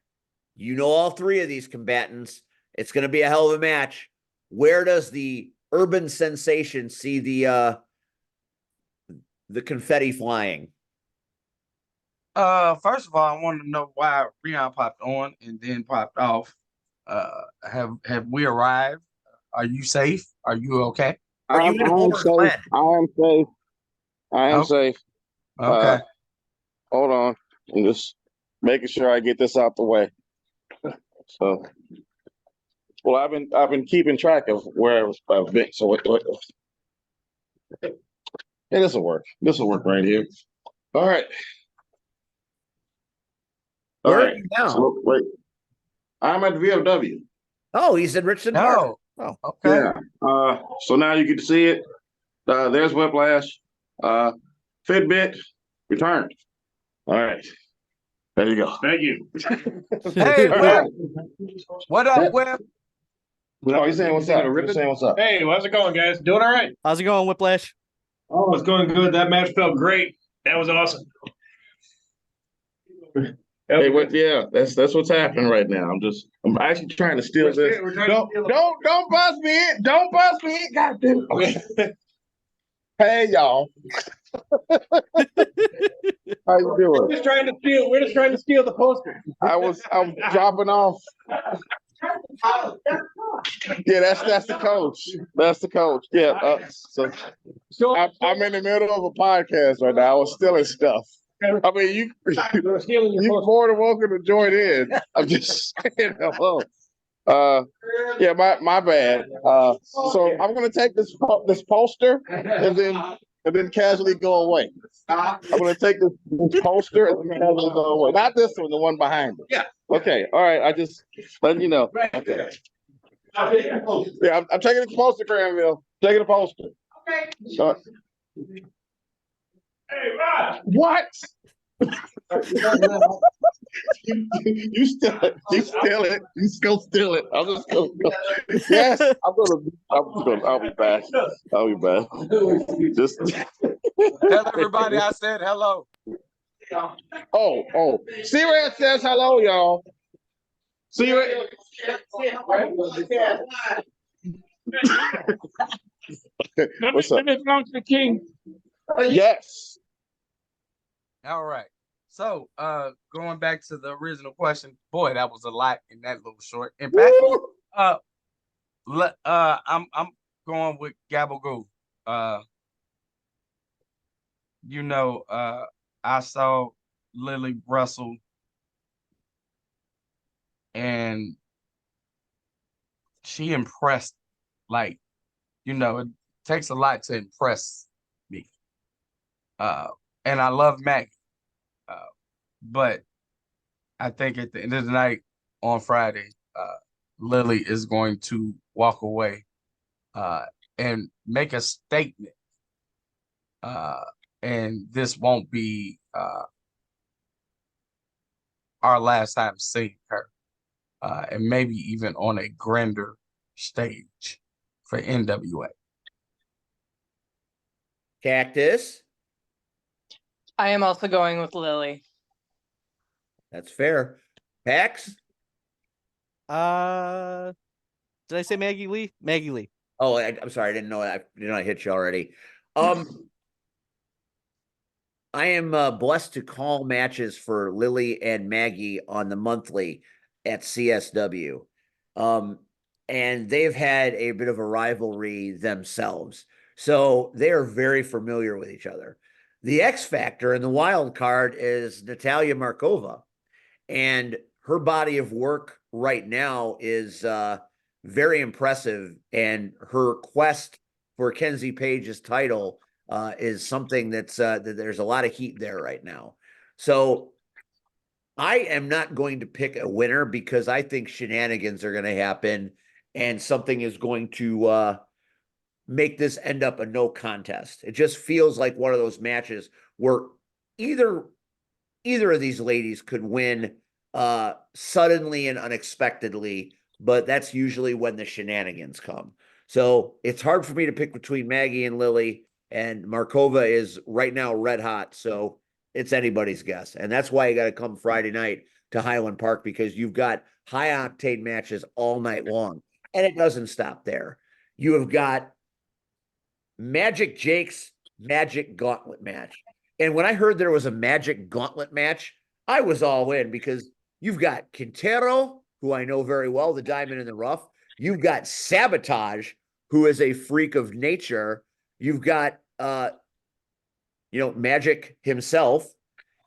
you know all three of these combatants. It's going to be a hell of a match. Where does the urban sensation see the confetti flying? First of all, I want to know why Rion popped on and then popped off. Have we arrived? Are you safe? Are you okay? Are you in Homer's Glen? I am safe. I am safe. Okay. Hold on. I'm just making sure I get this out the way. So, well, I've been keeping track of where I've been. So, yeah, this will work. This will work right here. All right. Where are you now? So, wait. I'm at the VFW. Oh, he's in Richmond Park. Oh, okay. Yeah. So now you get to see it. There's Whiplash. Fitbit returned. All right. There you go. Thank you. Hey, All Web. right. What up, Web? No, he's saying what's up. He's saying what's up. Hey, how's it going, guys? Doing all right? How's it going, Whiplash? Oh, it's going good. That match felt great. That was awesome. Hey, what? Yeah, that's what's happening right now. I'm actually trying to steal this. Don't buzz me in. Don't buzz me in. God damn it. Hey, y'all. How you doing? We're just trying to steal the poster. I'm dropping off. Yeah, that's the coach. That's the coach. Yeah. So I'm in the middle of a podcast right now. I was stealing stuff. I mean, you're more than welcome to join in. I'm just saying hello. Yeah, my bad. So I'm gonna take this poster and then casually go away. I'm gonna take this poster and then casually go away. Not this one, the one behind it. Yeah. Okay. All right. I just letting you know. Okay. Yeah, I'm taking the poster, Cranville. Taking the poster. Okay. So, Hey, Rod. what? You steal it. You steal it. You still steal it. I'll just go. Yes, I'll be back. I'll be back. Just Tell everybody I said hello. oh. C-Red says hello, y'all. C-Red. What's up? It belongs to the king. Yes. All right. So, going back to the original question, boy, that was a lot in that little short. In fact, I'm going with Gabagoo. I saw Lily Russell, and she impressed. Like, it takes a lot to impress me. And I love Maggie. But I think at the end of the night on Friday, Lily is going to walk away and make a statement. And this won't be our last time seeing her. And maybe even on a grander stage for NWA. Cactus. I am also going with Lily. That's fair. Pax. Did I say Maggie Lee? Maggie Lee. Oh, I'm sorry. I didn't know. I hit you already. I am blessed to call matches for Lily and Maggie on the monthly at CSW. And they've had a bit of a rivalry themselves. So they are very familiar with each other. The X Factor in the wild card is Natalia Markova. And her body of work right now is very impressive. And her quest for Kenzie Page's title is something that there's a lot of heat there right now. So I am not going to pick a winner because I think shenanigans are going to happen and something is going to make this end up a no contest. It just feels like one of those matches where either of these ladies could win suddenly and unexpectedly, but that's usually when the shenanigans come. So it's hard for me to pick between Maggie and Lily, and Markova is right now red hot. So it's anybody's guess. And that's why you got to come Friday night to Highland Park, because you've got high octane matches all night long. And it doesn't stop there. You have got Magic Jake's Magic Gauntlet match. And when I heard there was a Magic Gauntlet match, I was all in, because you've got Quintero, who I know very well, the diamond in the rough. You've got Sabotage, who is a freak of nature. You've got, Magic himself.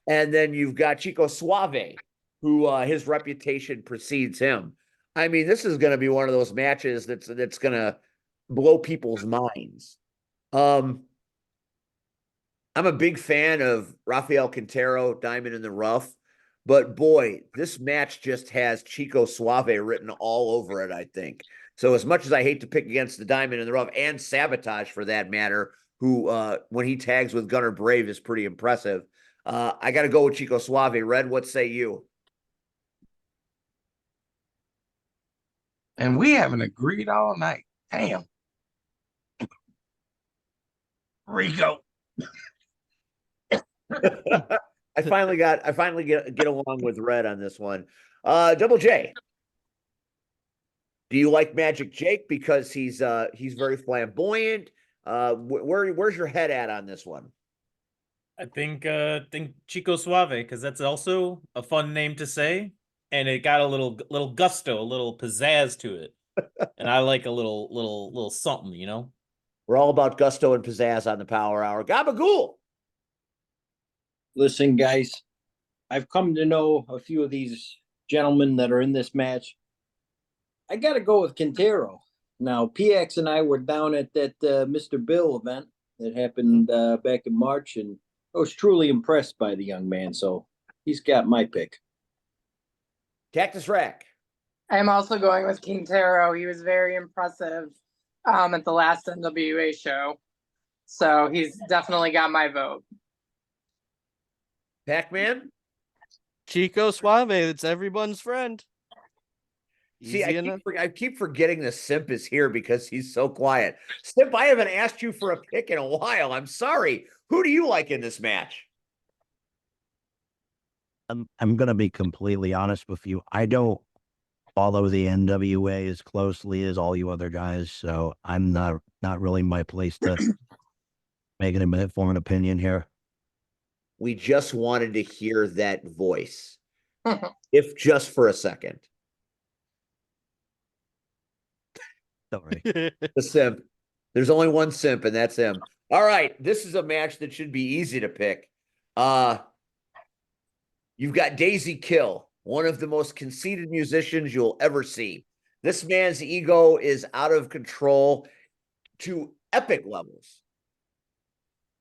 And then you've got Chico Suave, who his reputation precedes him. I mean, this is going to be one of those matches that's going to blow people's minds. I'm a big fan of Rafael Quintero, Diamond in the Rough, but boy, this match just has Chico Suave written all over it, I think. So as much as I hate to pick against the Diamond in the Rough and Sabotage for that matter, who when he tags with Gunner Brave is pretty impressive, I got to go with Chico Suave. Red, what say you? And we haven't agreed all night. Damn. Rico. I finally get along with Red on this one. Double J. Do you like Magic Jake because he's very flamboyant? Where's your head at on this one? I think Chico Suave, because that's also a fun name to say, and it got a little gusto, a little pizzazz to it. And I like a little something, you know? We're all about gusto and pizzazz on the Power Hour. Gabagool. Listen, guys, I've come to know a few of these gentlemen that are in this match. I got to go with Quintero. Now, PX and I were down at that Mr. Bill event that happened back in March, and I was truly impressed by the young man. So he's got my pick. Cactus Rack. I'm also going with Quintero. He was very impressive at the last NWA show. So he's definitely got my vote. Pac-Man. Chico Suave, it's everyone's friend. See, I keep forgetting the Simp is here because he's so quiet. Simp, I haven't asked you for a pick in a while. I'm sorry. Who do you like in this match? I'm going to be completely honest with you. I don't follow the NWA as closely as all you other guys, so I'm not really my place to make an informed opinion here. We just wanted to hear that voice, if just for a second. Sorry. The Simp. There's only one Simp, and that's him. All right, this is a match that should be easy to pick. You've got Daisy Kill, one of the most conceited musicians you'll ever see. This man's ego is out of control to epic levels.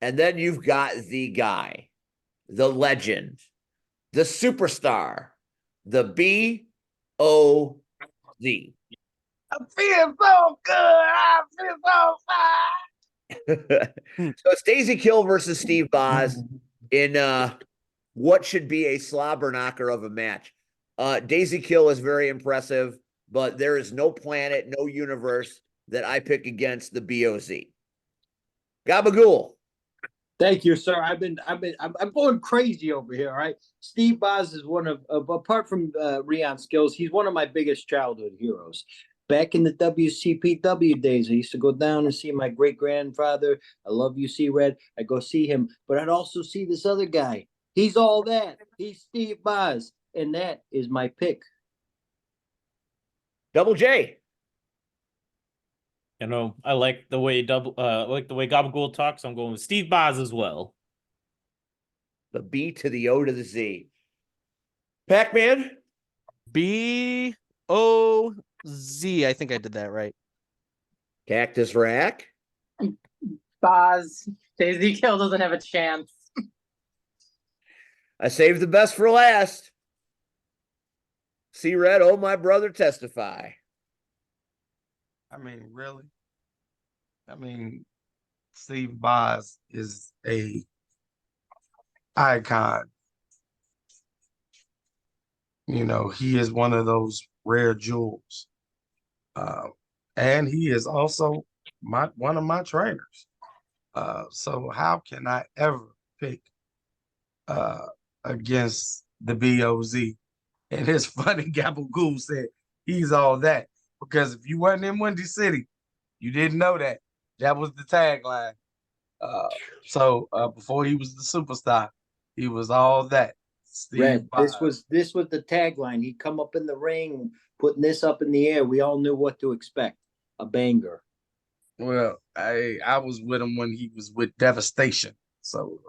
And then you've got the guy, the legend, the superstar, the B.O.Z. I feel so good. I feel so fine. So it's Daisy Kill versus Steve Boz in what should be a slobber knocker of a match. Daisy Kill is very impressive, but there is no planet, no universe that I pick against the BOZ. Gabagool. Thank you, sir. I'm going crazy over here. All right, Steve Boz is one of apart from Rion Skills, he's one of my biggest childhood heroes. Back in the WCPW days, I used to go down and see my great grandfather. I love you, C Red. I go see him, but I'd also see this other guy. He's all that. He's Steve Boz, and that is my pick. Double J. You know, I like the way Gabagool talks. I'm going with Steve Boz as well. The B to the O to the Z. Pac-Man. B-O-Z. I think I did that right. Cactus Rack. Boz. Daisy Kill doesn't have a chance. I saved the best for last. See Red, oh my brother, testify. I mean, really? I mean, Steve Boz is a icon. You know, he is one of those rare jewels. And he is also one of my trainers. So how can I ever pick against the BOZ? And it's funny, Gabagool said he's all that. Because if you weren't in Windy City, you didn't know that. That was the tagline. So before he was the superstar, he was all that. Steve Red, Boz. this was the tagline. He'd come up in the ring, putting this up in the air. We all knew what to expect. A banger. Well, I was with him when he was with Devastation. So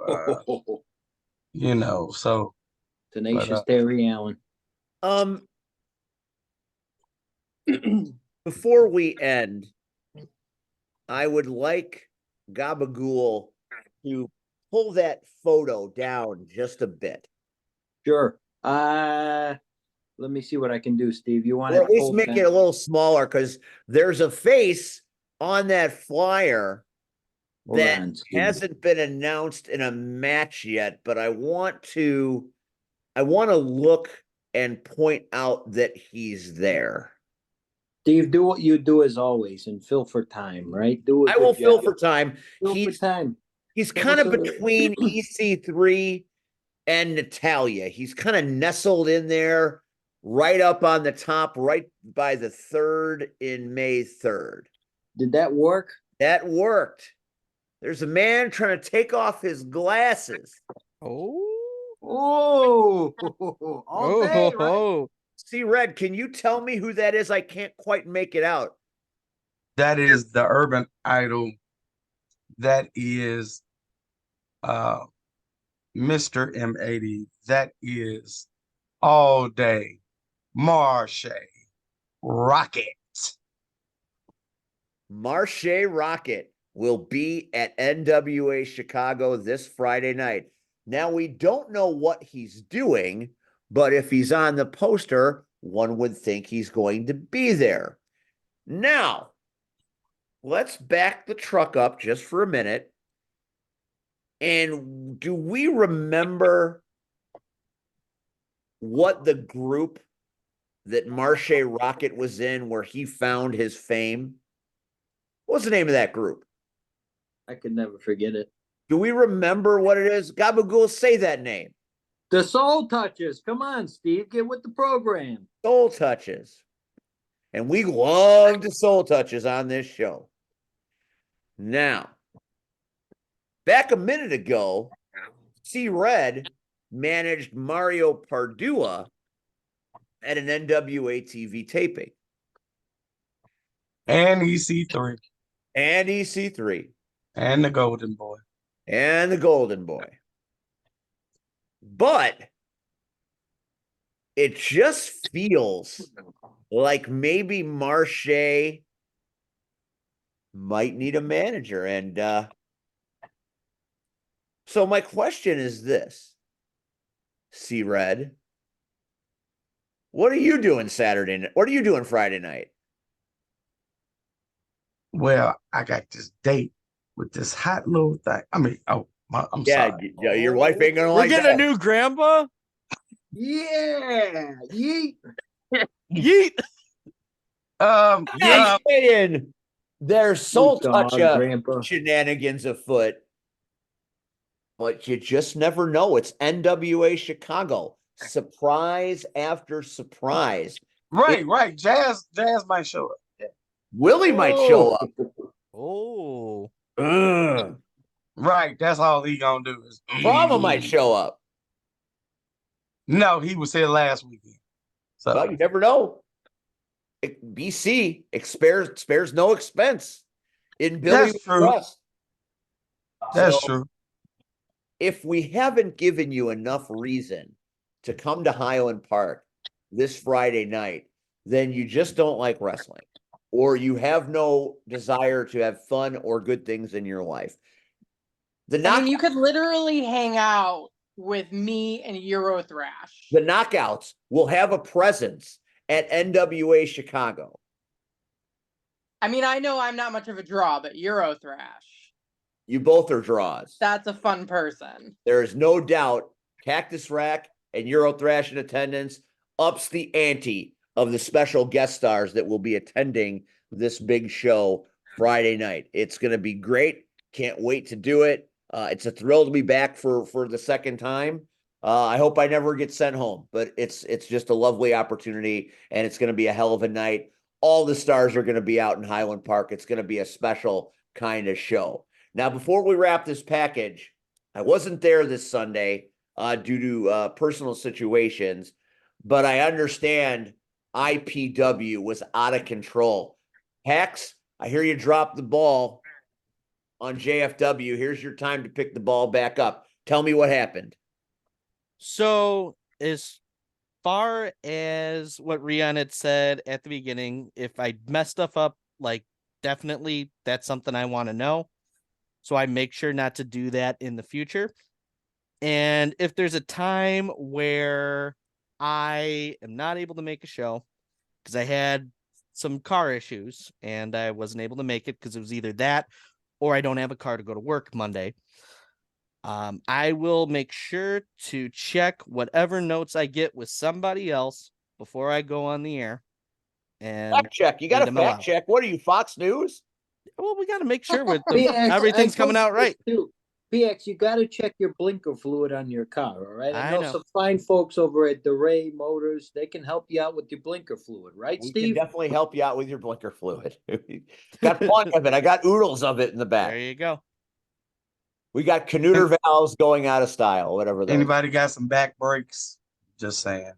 you know, so Tenacious Terry Allen. Before we end, I would like Gabagool to pull that photo down just a bit. Sure. Let me see what I can do, Steve. You want Or to at least make it a little smaller because there's a face on that flyer Hold that on, Steve. hasn't been announced in a match yet, but I want to look and point out that he's there. Steve, do what you do as always and fill for time, right? Do a I will good fill job. for time. Fill for time. He's Tell kind us of between EC3 and Natalia. He's kind of nestled in there, right up on the top, right by the 3rd in May 3rd. Did that work? That worked. There's a man trying to take off his glasses. Oh, Oh, all day, right? oh. See, Red, can you tell me who that is? I can't quite make it out. That is the urban idol. That is Mr. M80. That is all day Marche Rocket. Marche Rocket will be at NWA Chicago this Friday night. Now, we don't know what he's doing, but if he's on the poster, one would think he's going to be there. Now, let's back the truck up just for a minute. And do we remember what the group that Marche Rocket was in where he found his fame? What's the name of that group? I could never forget it. Do we remember what it is? Gabagool, say that name. The Soul Touches. Come on, Steve, get with the program. Soul Touches. And we love the Soul Touches on this show. Now, back a minute ago, C Red managed Mario Pardua at an NWA TV taping. And EC3. And EC3. And the Golden Boy. And the Golden Boy. But it just feels like maybe Marche might need a manager. And so my question is this, C Red, what are you doing Saturday night? What are you doing Friday night? Well, I got this date with this hot little thing. I mean, I'm sorry. Your wife ain't gonna We're like getting that. a new grandpa. Yeah, yeet. Yeet. Just saying, there's soul Dog, touch Grandpa. shenanigans afoot, but you just never know. It's NWA Chicago, surprise after surprise. Right. Jazz might show up. Willie might show up. Oh. Ugh. Right, that's all he gonna do is Brahma might show up. No, he was here last weekend. So Well, you never know. BC spares no expense in building That's true. trust. that's So, true. if we haven't given you enough reason to come to Highland Park this Friday night, then you just don't like wrestling, or you have no desire to have fun or good things in your life. I mean, you could literally hang out with me and Eurothrash. The Knockouts will have a presence at NWA Chicago. I mean, I know I'm not much of a draw, but Eurothrash, You both are draws. that's a fun person. There is no doubt Cactus Rack and Eurothrash in attendance ups the ante of the special guest stars that will be attending this big show Friday night. It's going to be great. Can't wait to do it. It's a thrill to be back for the second time. I hope I never get sent home, but it's just a lovely opportunity, and it's going to be a hell of a night. All the stars are going to be out in Highland Park. It's going to be a special kind of show. Now, before we wrap this package, I wasn't there this Sunday due to personal situations, but I understand IPW was out of control. Hex, I hear you dropped the ball on JFW. Here's your time to pick the ball back up. Tell me what happened. So, as far as what Rian had said at the beginning, if I mess stuff up, like, definitely that's something I want to know. So I make sure not to do that in the future. And if there's a time where I am not able to make a show because I had some car issues and I wasn't able to make it because it was either that or I don't have a car to go to work Monday, I will make sure to check whatever notes I get with somebody else before I go on the air. And Fact check. You got read to them fact aloud. check. What are you, Fox News? Well, we got to make sure with BX, everything's I coming told out you right. this too. BX, you got to check your blinker fluid on your car, all right? I know know. some fine folks over at DeRay Motors. They can help you out with your blinker fluid, right, We can Steve? definitely help you out with your blinker fluid. Got plenty of it. I got oodles of it in the back. There you go. We got Canuter valves going out of style, whatever those. Anybody got some back brakes? Just saying.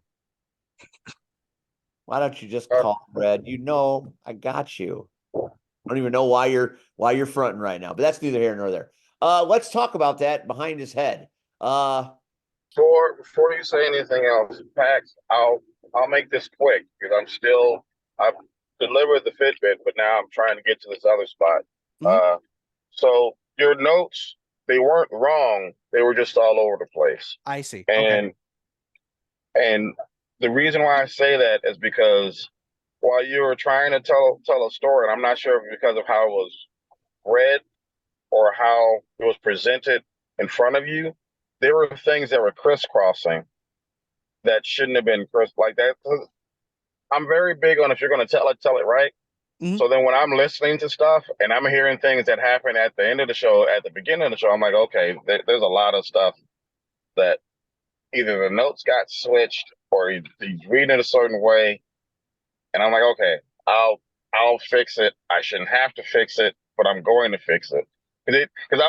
Why don't you just call Red? You know, I got you. I don't even know why you're fronting right now, but that's neither here nor there. Let's talk about that behind his head. Before you say anything else, Pax, I'll make this quick because I've delivered the Fitbit, but now I'm trying to get to this other spot. Mhm. So your notes, they weren't wrong, they were just all over the place. I see. Okay. And the reason why I say that is because while you were trying to tell a story, and I'm not sure if it's because of how it was read or how it was presented in front of you, there were things that were crisscrossing that shouldn't have been like that. I'm very big on if you're going to tell it right. Mhm. So then when I'm listening to stuff and I'm hearing things that happen at the end of the show, at the beginning of the show, I'm like, okay, there's a lot of stuff that either the notes got switched or he's reading it a certain way. And I'm like, okay, I'll fix it. I shouldn't have to fix it, but I'm going to fix it. Because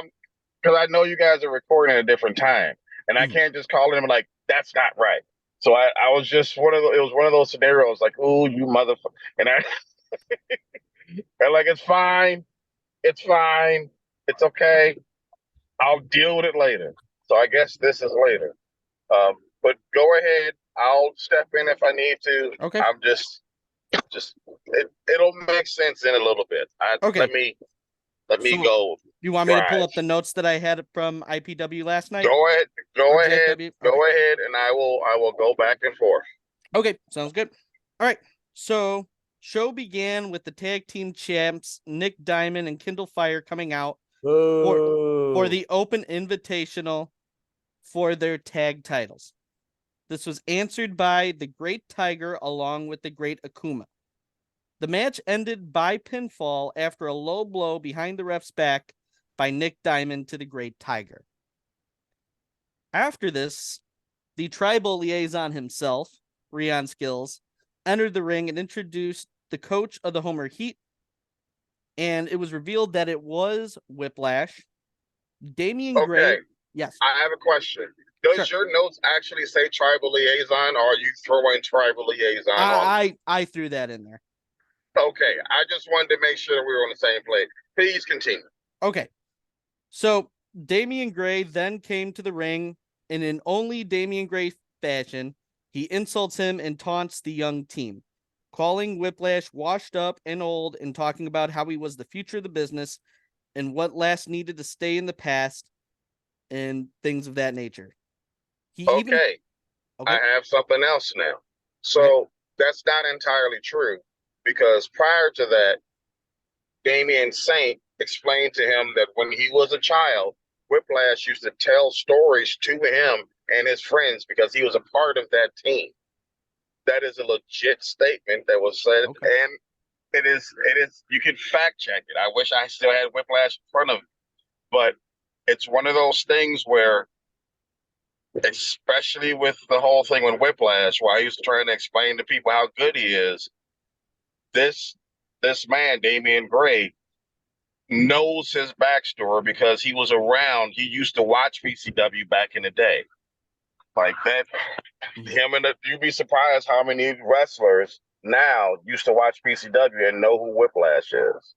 I know you guys are recording at a different time. And I can't just call him like, that's not right. So I was just it was one of those scenarios like, oh, you motherfucker. And I'm like, it's fine. It's fine. It's okay. I'll deal with it later. So I guess this is later. But go ahead. I'll step in if I need to. Okay. I'm just it'll make sense in a little bit. Okay. Let me So, go. You want me to pull drive. up the notes that I had from IPW last night? Go ahead. Or Go ahead. JFW? Go Okay. ahead, and I will go back and forth. Okay, sounds good. All right. So, show began with the tag team champs Nick Diamond and Kindle Fire coming out for the Open Invitational for their tag titles. This was answered by the Great Tiger along with the Great Akuma. The match ended by pinfall after a low blow behind the ref's back by Nick Diamond to the Great Tiger. After this, the tribal liaison himself, Rion Skills, entered the ring and introduced the coach of the Homer Heat, and it was revealed that it was Whiplash. Damian Gray. Yes. I have a question. Does your notes actually say tribal liaison, or are you throwing tribal liaison on? I threw that in there. Okay, I just wanted to make sure we were on the same page. Please continue. Okay. So Damian Gray then came to the ring, and in only Damian Gray fashion, he insults him and taunts the young team, calling Whiplash washed up and old and talking about how he was the future of the business and what last needed to stay in the past and things of that nature. I have something else now. So that's not entirely true, because prior to that, Damian Saint explained to him that when he was a child, Whiplash used to tell stories to him and his friends because he was a part of that team. That is a legit statement that was said, and it is. You can fact check it. I wish I still had Whiplash in front of me, but it's one of those things where, especially with the whole thing with Whiplash, where I used to try to explain to people how good he is, this man, Damian Gray, knows his backstory because he was around. He used to watch PCW back in the day. Like that, you'd be surprised how many wrestlers now used to watch PCW and know who Whiplash is.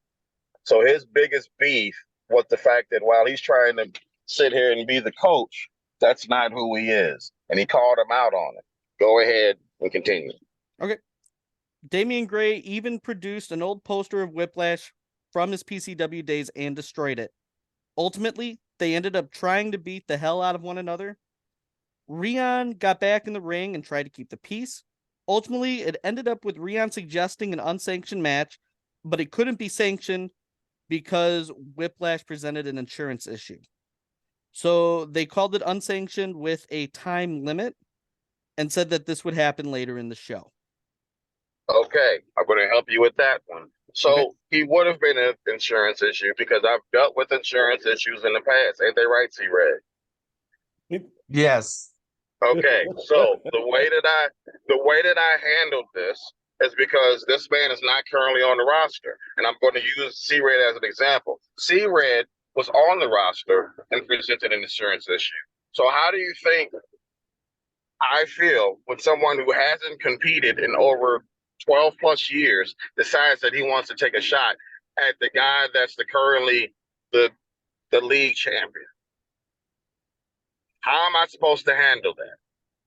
So his biggest beef was the fact that while he's trying to sit here and be the coach, that's not who he is. And he called him out on it. Go ahead and continue. Okay. Damian Gray even produced an old poster of Whiplash from his PCW days and destroyed it. Ultimately, they ended up trying to beat the hell out of one another. Rion got back in the ring and tried to keep the peace. Ultimately, it ended up with Rion suggesting an unsanctioned match, but it couldn't be sanctioned because Whiplash presented an insurance issue. So they called it unsanctioned with a time limit and said that this would happen later in the show. Okay, I'm going to help you with that one. So Okay. he would have been an insurance issue because I've dealt with insurance issues in the past. Ain't they right, C-Red? Yes. Okay, so the way that I handled this is because this man is not currently on the roster, and I'm going to use C-Red as an example. C-Red was on the roster and presented an insurance issue. So how do you think I feel when someone who hasn't competed in over 12 plus years decides that he wants to take a shot at the guy that's currently the league champion? How am I supposed to handle that?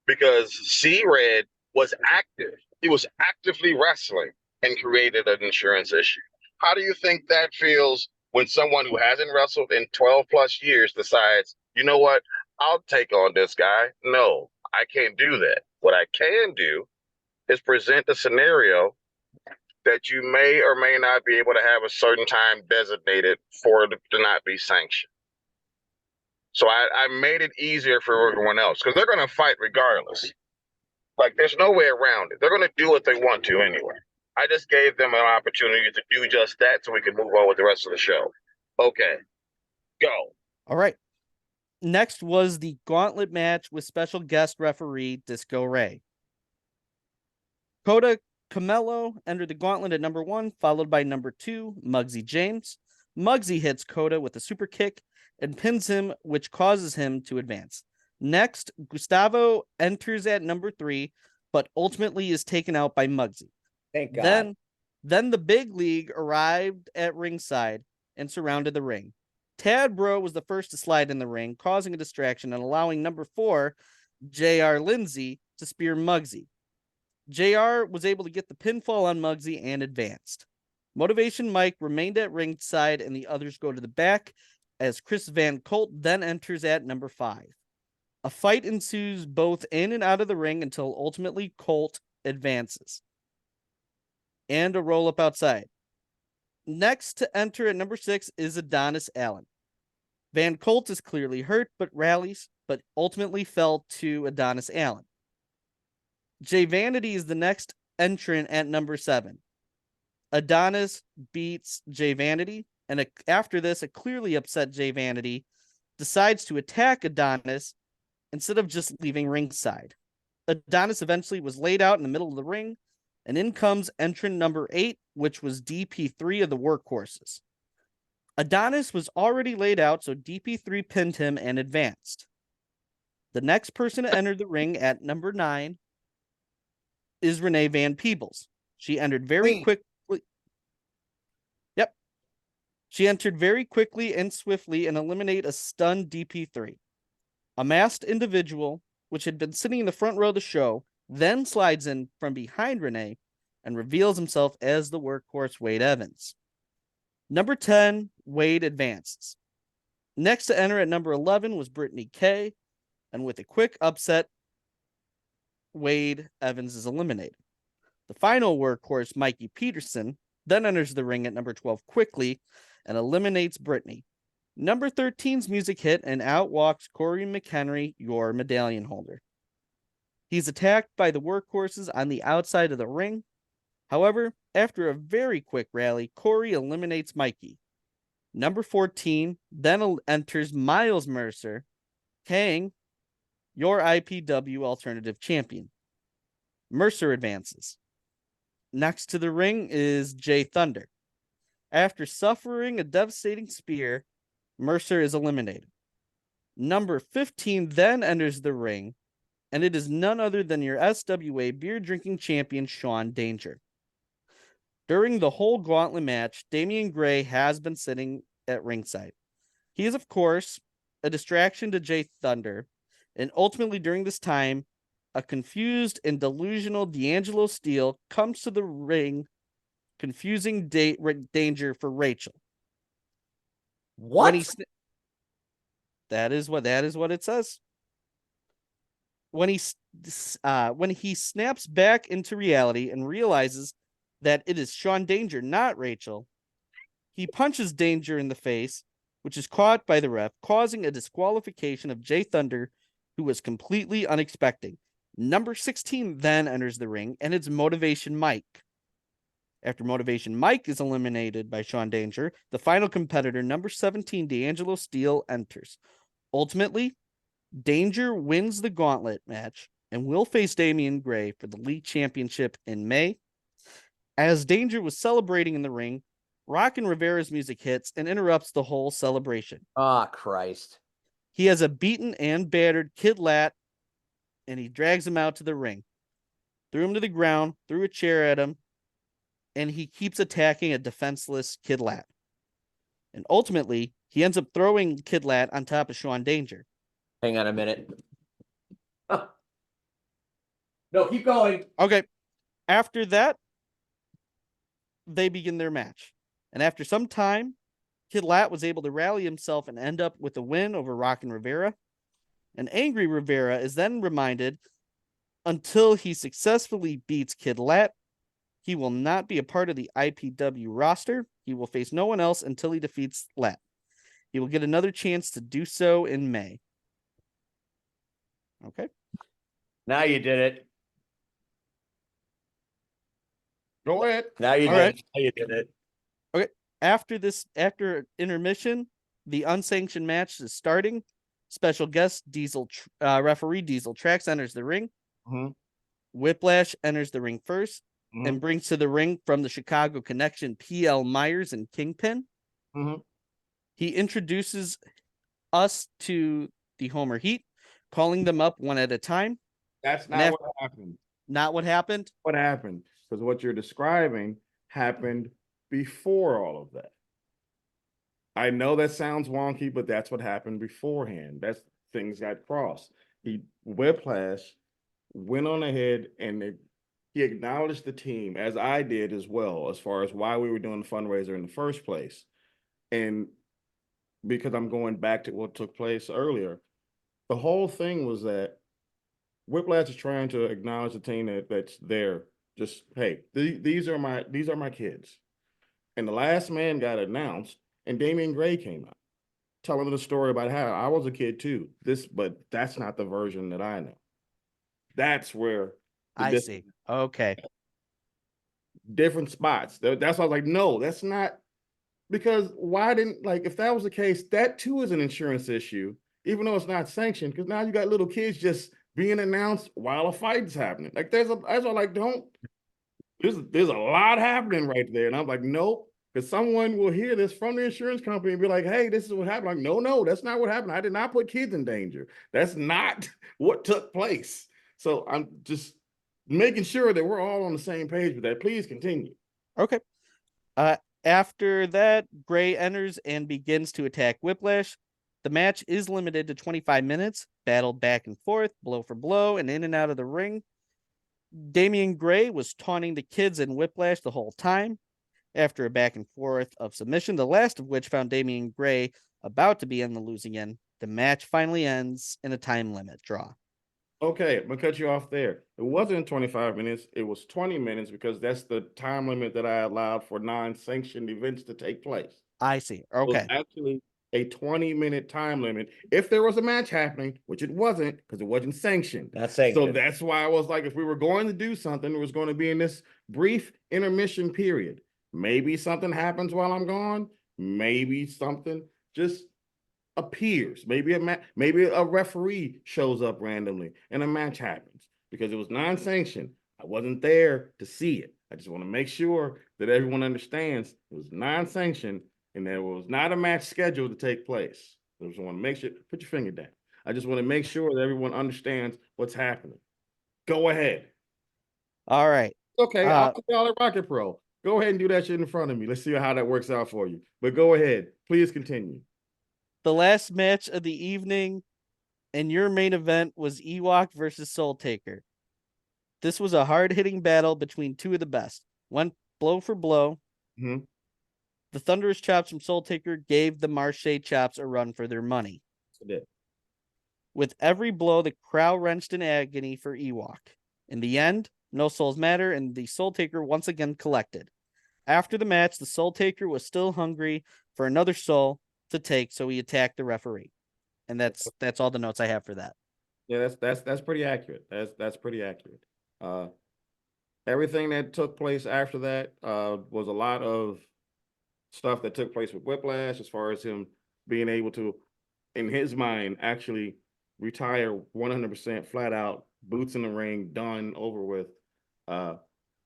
Because C-Red was active. He was actively wrestling and created an insurance issue. How do you think that feels when someone who hasn't wrestled in 12 plus years decides, you know what, I'll take on this guy? No, I can't do that. What I can do is present a scenario that you may or may not be able to have a certain time designated for it to not be sanctioned. So I made it easier for everyone else because they're going to fight regardless. Like, there's no way around it. They're going to do what they want to anyway. I just gave them an opportunity to do just that so we can move on with the rest of the show. Okay, go. All right. Next was the gauntlet match with special guest referee Disco Ray. Kota Camelo entered the gauntlet at number 1, followed by number 2, Muggsy James. Muggsy hits Kota with a super kick and pins him, which causes him to advance. Next, Gustavo enters at number 3, but ultimately is taken out by Muggsy. Thank God. Then the big league arrived at ringside and surrounded the ring. Tad Bro was the first to slide in the ring, causing a distraction and allowing number 4, J.R. Lindsay, to spear Muggsy. JR was able to get the pinfall on Muggsy and advanced. Motivation Mike remained at ringside and the others go to the back as Chris Van Colt then enters at number 5. A fight ensues both in and out of the ring until ultimately Colt advances. And a roll up outside. Next to enter at number 6 is Adonis Allen. Van Colt is clearly hurt but rallies, but ultimately fell to Adonis Allen. Jay Vanity is the next entrant at number 7. Adonis beats Jay Vanity, and after this, a clearly upset Jay Vanity decides to attack Adonis instead of just leaving ringside. Adonis eventually was laid out in the middle of the ring, and in comes entrant number 8, which was DP3 of the Workhorses. Adonis was already laid out, so DP3 pinned him and advanced. The next person to enter the ring at number 9 is Renee Van Peebles. She entered very quickly. Yep. She entered very quickly and swiftly and eliminated a stunned DP3. A masked individual, which had been sitting in the front row of the show, then slides in from behind Renee and reveals himself as the workhorse Wade Evans. Number 10, Wade advances. Next to enter at number 11 was Brittany Kay, and with a quick upset, Wade Evans is eliminated. The final workhorse, Mikey Peterson, then enters the ring at number 12 quickly and eliminates Brittany. Number 13's music hit, and out walks Corey McHenry, your medallion holder. He's attacked by the workhorses on the outside of the ring. However, after a very quick rally, Corey eliminates Mikey. Number 14 then enters Miles Mercer, Kang, your IPW alternative champion. Mercer advances. Next to the ring is Jay Thunder. After suffering a devastating spear, Mercer is eliminated. Number 15 then enters the ring, and it is none other than your SWA beer drinking champion, Sean Danger. During the whole gauntlet match, Damian Gray has been sitting at ringside. He is, of course, a distraction to Jay Thunder, and ultimately during this time, a confused and delusional D'Angelo Steele comes to the ring, confusing Danger for Rachel. What? That is what it says. When he snaps back into reality and realizes that it is Sean Danger, not Rachel, He punches Danger in the face, which is caught by the ref, causing a disqualification of Jay Thunder, who was completely unexpected. Number 16 then enters the ring, and it's Motivation Mike. After Motivation Mike is eliminated by Sean Danger, the final competitor, number 17, D'Angelo Steele, enters. Ultimately, Danger wins the gauntlet match and will face Damian Gray for the league championship in May. As Danger was celebrating in the ring, Rockin' Rivera's music hits and interrupts the whole celebration. Ah, Christ. He has a beaten and battered Kid Lat, and he drags him out to the ring. Threw him to the ground, threw a chair at him, and he keeps attacking a defenseless Kid Lat. And ultimately, he ends up throwing Kid Lat on top of Sean Danger. Hang on a minute. No, keep going. Okay. After that, they begin their match. And after some time, Kid Lat was able to rally himself and end up with a win over Rockin' Rivera. An angry Rivera is then reminded until he successfully beats Kid Lat, he will not be a part of the IPW roster. He will face no one else until he defeats Lat. He will get another chance to do so in May. Okay. Now you did it. Go ahead. Now you All did right. it. Now you did it. After intermission, the unsanctioned match is starting. Special guest referee Diesel Trax enters the ring. Mhm. Whiplash enters the ring 1st Mhm. and brings to the ring from the Chicago Connection PL Myers and Kingpin. Mhm. He introduces us to the Homer Heat, calling them up one at a time. That's And not what happened. Not what happened. What happened? Because what you're describing happened before all of that. I know that sounds wonky, but that's what happened beforehand. That's things got crossed. Whiplash went on ahead and he acknowledged the team, as I did as well, as far as why we were doing the fundraiser in the first place. And because I'm going back to what took place earlier, the whole thing was that Whiplash is trying to acknowledge the team that's there. Just, hey, these are my kids. And the last man got announced, and Damian Gray came out, telling the story about how I was a kid too. But that's not the version that I know. That's where I see. Okay. different spots. That's why I was like, no, that's not, because why didn't, like, if that was the case, that too is an insurance issue, even though it's not sanctioned, because now you got little kids just being announced while a fight is happening. Like there's a lot happening right there. And I'm like, nope, because someone will hear this from the insurance company and be like, hey, this is what happened. Like, no, that's not what happened. I did not put kids in danger. That's not what took place. So I'm just making sure that we're all on the same page with that. Please continue. Okay. After that, Gray enters and begins to attack Whiplash. The match is limited to 25 minutes, battled back and forth, blow for blow, and in and out of the ring. Damian Gray was taunting the kids and Whiplash the whole time. After a back and forth of submission, the last of which found Damian Gray about to be on the losing end, the match finally ends in a time limit draw. Okay, I'm gonna cut you off there. It wasn't 25 minutes, it was 20 minutes because that's the time limit that I allowed for non-sanctioned events to take place. I see. It was Okay. actually a 20-minute time limit if there was a match happening, which it wasn't because it wasn't sanctioned. That's sanctioned. So that's why I was like, if we were going to do something, it was going to be in this brief intermission period. Maybe something happens while I'm gone. Maybe something just appears. Maybe a referee shows up randomly and a match happens because it was non-sanctioned. I wasn't there to see it. I just want to make sure that everyone understands it was non-sanctioned and there was not a match scheduled to take place. I just want to make sure, put your finger down. I just want to make sure that everyone understands what's happening. Go ahead. All right. Okay, I'll put y'all at Rocket Pro. Go ahead and do that shit in front of me. Let's see how that works out for you. But go ahead. Please continue. The last match of the evening and your main event was Ewok versus Soul Taker. This was a hard-hitting battle between two of the best. Went blow for blow. Mm-hmm. The thunderous chops from Soul Taker gave the Marche chops a run for their money. It did. With every blow, the crowd wrenched in agony for Ewok. In the end, no souls matter, and the Soul Taker once again collected. After the match, the Soul Taker was still hungry for another soul to take, so he attacked the referee. And that's all the notes I have for that. Yeah, that's pretty accurate. That's pretty accurate. Everything that took place after that was a lot of stuff that took place with Whiplash, as far as him being able to, in his mind, actually retire 100% flat out, boots in the ring, done, over with,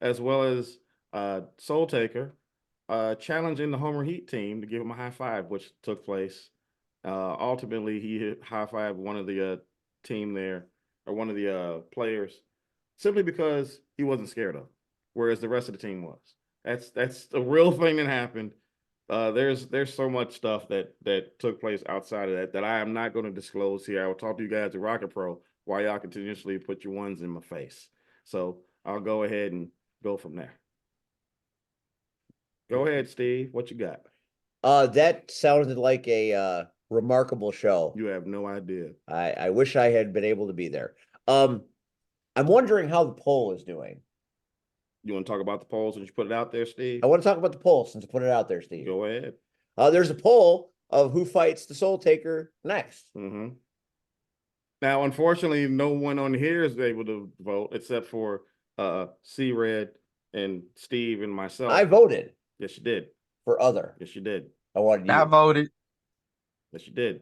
as well as Soul Taker challenging the Homer Heat team to give him a high five, which took place. Ultimately, he high fived one of the team there, or one of the players, simply because he wasn't scared of, whereas the rest of the team was. That's a real thing that happened. There's so much stuff that took place outside of that I am not going to disclose here. I will talk to you guys at Rocket Pro while y'all continuously put your ones in my face. So I'll go ahead and go from there. Go ahead, Steve. What you got? That sounded like a remarkable show. You have no idea. I wish I had been able to be there. I'm wondering how the poll is doing. You want to talk about the polls since you put it out there, Steve? I want to talk about the poll since I put it out there, Steve. Go ahead. There's a poll of who fights the Soul Taker next. Mm-hmm. Now, unfortunately, no one on here is able to vote except for C-Red and Steve and myself. I voted. Yes, you did. For other. Yes, you did. I wanted you. I voted. Yes, you did.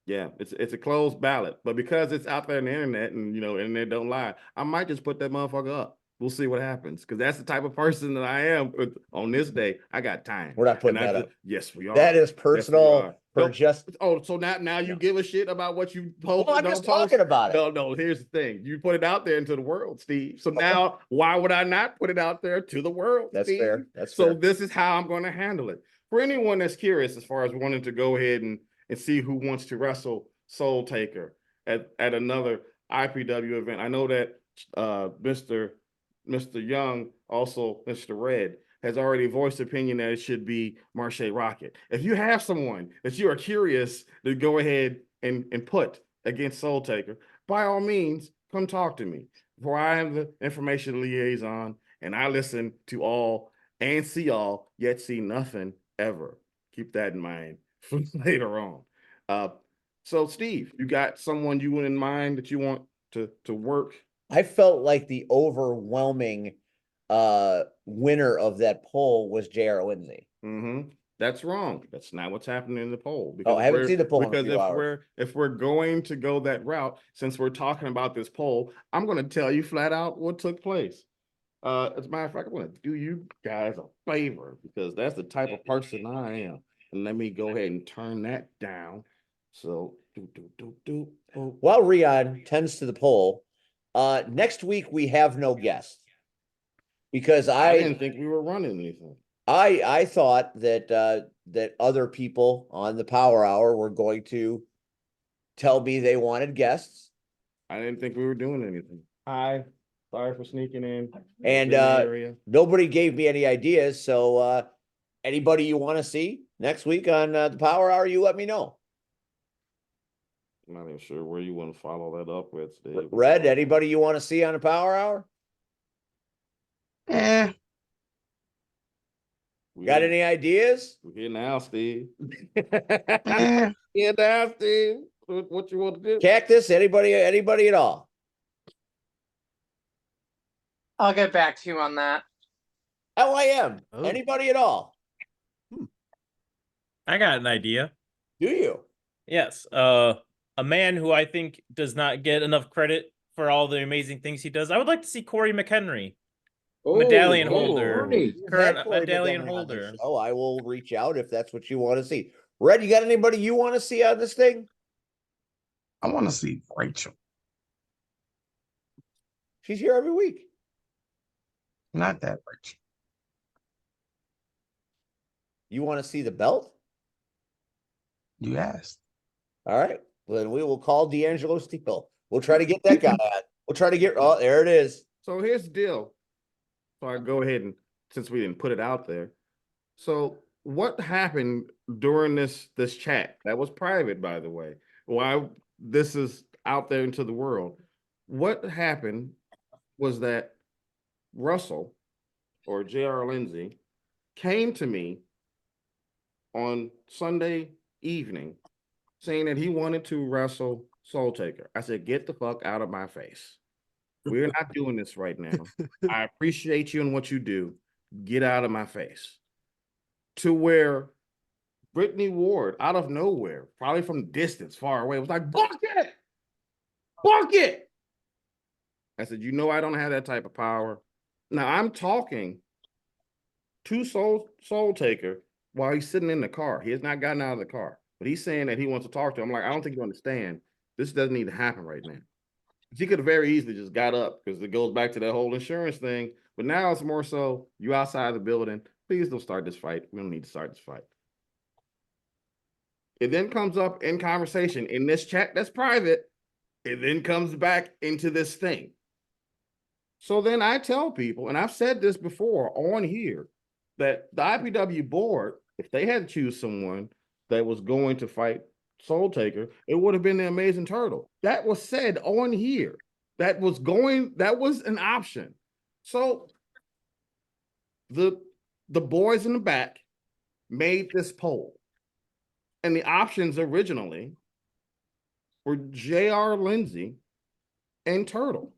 Yeah, it's a closed ballot, but because it's out there on the internet, and internet don't lie, I might just put that motherfucker up. We'll see what happens, because that's the type of person that I am. On this day, I got time. We're not putting that up. Yes, we are. That is personal. Yes, for no, just. So now you give a shit about what you post? Well, I'm just talking about it. No. Here's the thing: you put it out there into the world, Steve. So now, why would I not put it out there to the world? That's Steve? fair. That's so fair. This is how I'm going to handle it. For anyone that's curious, as far as wanting to go ahead and see who wants to wrestle Soul Taker at another IPW event, I know that Mr. Young, also Mr. Red, has already voiced opinion that it should be Marche Rocket. If you have someone that you are curious to go ahead and put against Soul Taker, by all means, come talk to me. For I am the information liaison, and I listen to all and see all, yet see nothing ever. Keep that in mind for later on. So Steve, you got someone you in mind that you want to work? I felt like the overwhelming winner of that poll was J.R. Lindsay. Mm-hmm. That's wrong. That's not what's happening in the poll. I haven't seen the poll because if we're going to go that route, since we're talking about this poll, I'm going to tell you flat out what took place. As a matter of fact, I'm going to do you guys a favor, because that's the type of person I am. And let me go ahead and turn that down. So While Rion tends to the poll, next week we have no guest, because I didn't think we were running anything. I thought that that other people on the Power Hour were going to tell me they wanted guests. I didn't think we were doing anything. Sorry for sneaking in. And nobody gave me any ideas. So anybody you want to see next week on the Power Hour, you let me know. I'm not even sure where you want to follow that up with, Steve. Red, anybody you want to see on the Power Hour? Got any ideas? We're here now, Steve. Eh. Here now, Steve. What you want to do? Cactus, anybody at all? I'll get back to you on that. LIM, Oh. anybody at all? I got an idea. Do you? Yes. A man who I think does not get enough credit for all the amazing things he does. I would like to see Corey McHenry. Medallion holder. Current medallion holder. Oh, I will reach out if that's what you want to see. Red, you got anybody you want to see on this thing? I want to see Rachel. She's here every week. Not that Rachel. You want to see the belt? You asked. All right. Well, then we will call D'Angelo Steele. We'll try to get that guy on. We'll try to get. Oh, there it is. So here's the deal. So I go ahead and, since we didn't put it out there. So what happened during this chat? That was private, by the way. Why this is out there into the world. What happened was that Russell, or J.R. Lindsay, came to me on Sunday evening saying that he wanted to wrestle Soul Taker. I said, get the fuck out of my face. We're not doing this right now. I appreciate you and what you do. Get out of my face. To where Brittany Ward, out of nowhere, probably from distance, far away, was like, book it! Book it! I said, you know I don't have that type of power. Now I'm talking to Soul Taker while he's sitting in the car. He has not gotten out of the car, but he's saying that he wants to talk to him. I'm like, I don't think you understand. This doesn't need to happen right now. He could have very easily just got up because it goes back to that whole insurance thing. But now it's more so you outside the building. Please don't start this fight. We don't need to start this fight. It then comes up in conversation in this chat that's private. It then comes back into this thing. So then I tell people, and I've said this before on here, that the IPW board, if they had to choose someone that was going to fight Soul Taker, it would have been the Amazing Turtle. That was said on here. That was an option. So the boys in the back made this poll. And the options originally were J.R. Lindsay and Turtle.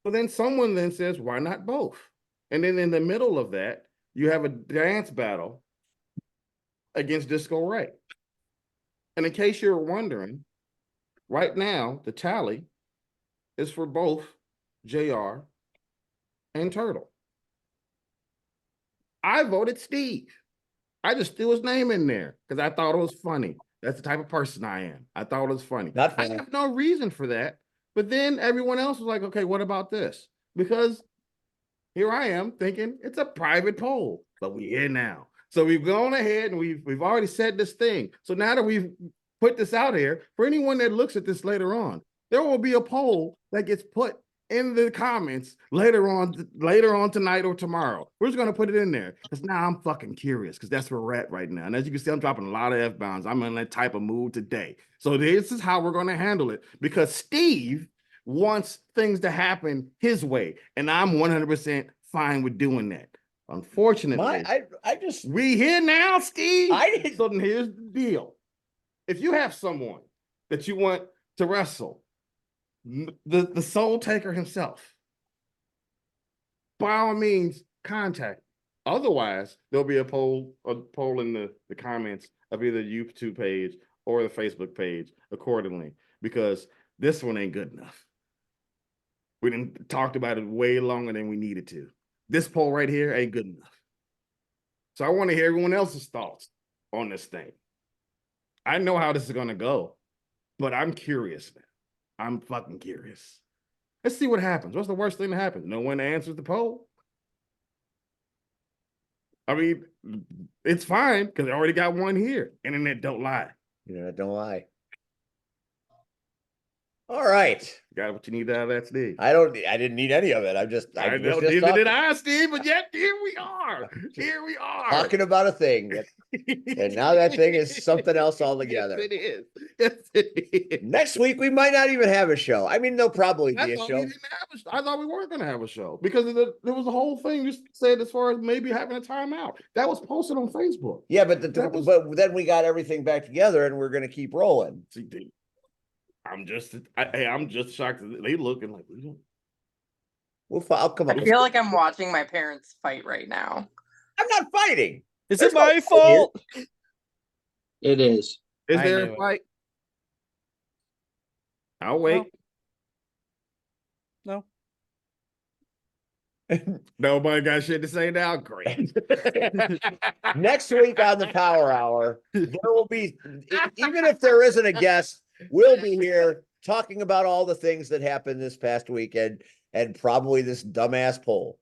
So then someone then says, why not both? And then in the middle of that, you have a dance battle against Disco Ray. And in case you're wondering, right now, the tally is for both JR and Turtle. I voted Steve. I just threw his name in there because I thought it was funny. That's the type of person I am. I thought it was funny. Not funny. I have no reason for that. But then everyone else was like, okay, what about this? Because here I am thinking it's a private poll, but we're here now. So we've gone ahead and we've already said this thing. So now that we've put this out here, for anyone that looks at this later on, there will be a poll that gets put in the comments later on tonight or tomorrow. We're just gonna put it in there because now I'm fucking curious because that's where we're at right now. And as you can see, I'm dropping a lot of F-bombs. I'm in that type of mood today. So this is how we're gonna handle it because Steve wants things to happen his way, and I'm 100% fine with doing that. Unfortunately, we here now, Steve. So then here's the deal. If you have someone that you want to wrestle, the Soul Taker himself, by all means, contact. Otherwise, there'll be a poll in the comments of either the YouTube page or the Facebook page accordingly, because this one ain't good enough. We didn't talked about it way longer than we needed to. This poll right here ain't good enough. So I want to hear everyone else's thoughts on this thing. I know how this is going to go, but I'm curious now. I'm fucking curious. Let's see what happens. What's the worst thing that happens? No one answers the poll. I mean, it's fine because I already got one here. Internet don't lie. Internet don't lie. All right. Got what you need out of that, Steve. I didn't need any of it. I know, neither did I, Steve, but yet here we are. Here we are. Talking about a thing. And now that thing is something else altogether. Yes, it is. Yes, it is. Next week, we might not even have a show. I mean, there'll probably be a show. I thought we weren't going to have a show because there was a whole thing you said as far as maybe having a timeout. That was posted on Facebook. Yeah, but then we got everything back together and we're going to keep rolling. See, I'm just shocked that they looking like we don't. I'll come up. I feel like I'm watching my parents fight right now. I'm not fighting. Is it my fault? It is. Is there a fight? I'll wait. No. Nobody got shit to say now. Great. Next week on the Power Hour, there will be, even if there isn't a guest, we'll be here talking about all the things that happened this past weekend and probably this dumbass poll.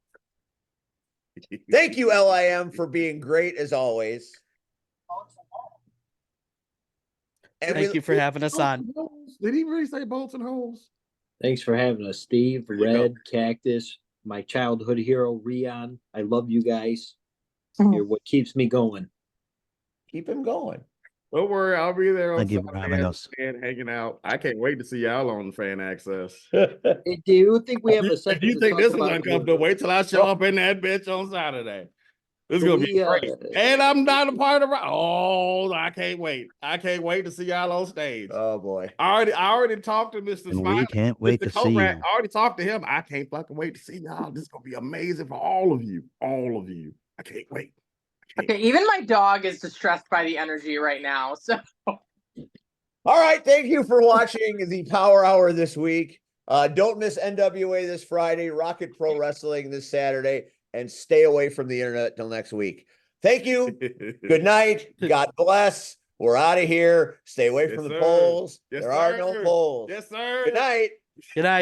Thank you, LIM, for being great as always. And Thank you for having us on. Did he really say bolts and holes? Thanks for having us, Steve, Red, Cactus, my childhood hero, Rion. I love you guys. You're what keeps me going. Keep him going. Don't worry, I'll be there on Thank you for having us. and hanging out. I can't wait to see y'all on Fan Access. Hey, do you think we have a If second? you to think talk this is about uncomfortable, wait till I show up in that bitch on Saturday. It's So gonna be we, great. And I'm not a part of it. Oh, I can't wait. I can't wait to see y'all on stage. Oh boy. I already talked to Mr. And Smiley. we can't wait Mr. to see Cobra, you. I already talked to him. I can't fucking wait to see y'all. This is gonna be amazing for all of you. All of you. I can't wait. Okay, even my dog is distressed by the energy right now. So All right. Thank you for watching the Power Hour this week. Don't miss NWA this Friday, Rocket Pro Wrestling this Saturday, and stay away from the internet till next week. Thank you. Good night. God bless. We're out of here. Stay away Yes, from the sir. polls. Yes, There are no sir. polls. Yes, sir. Good night. Good night.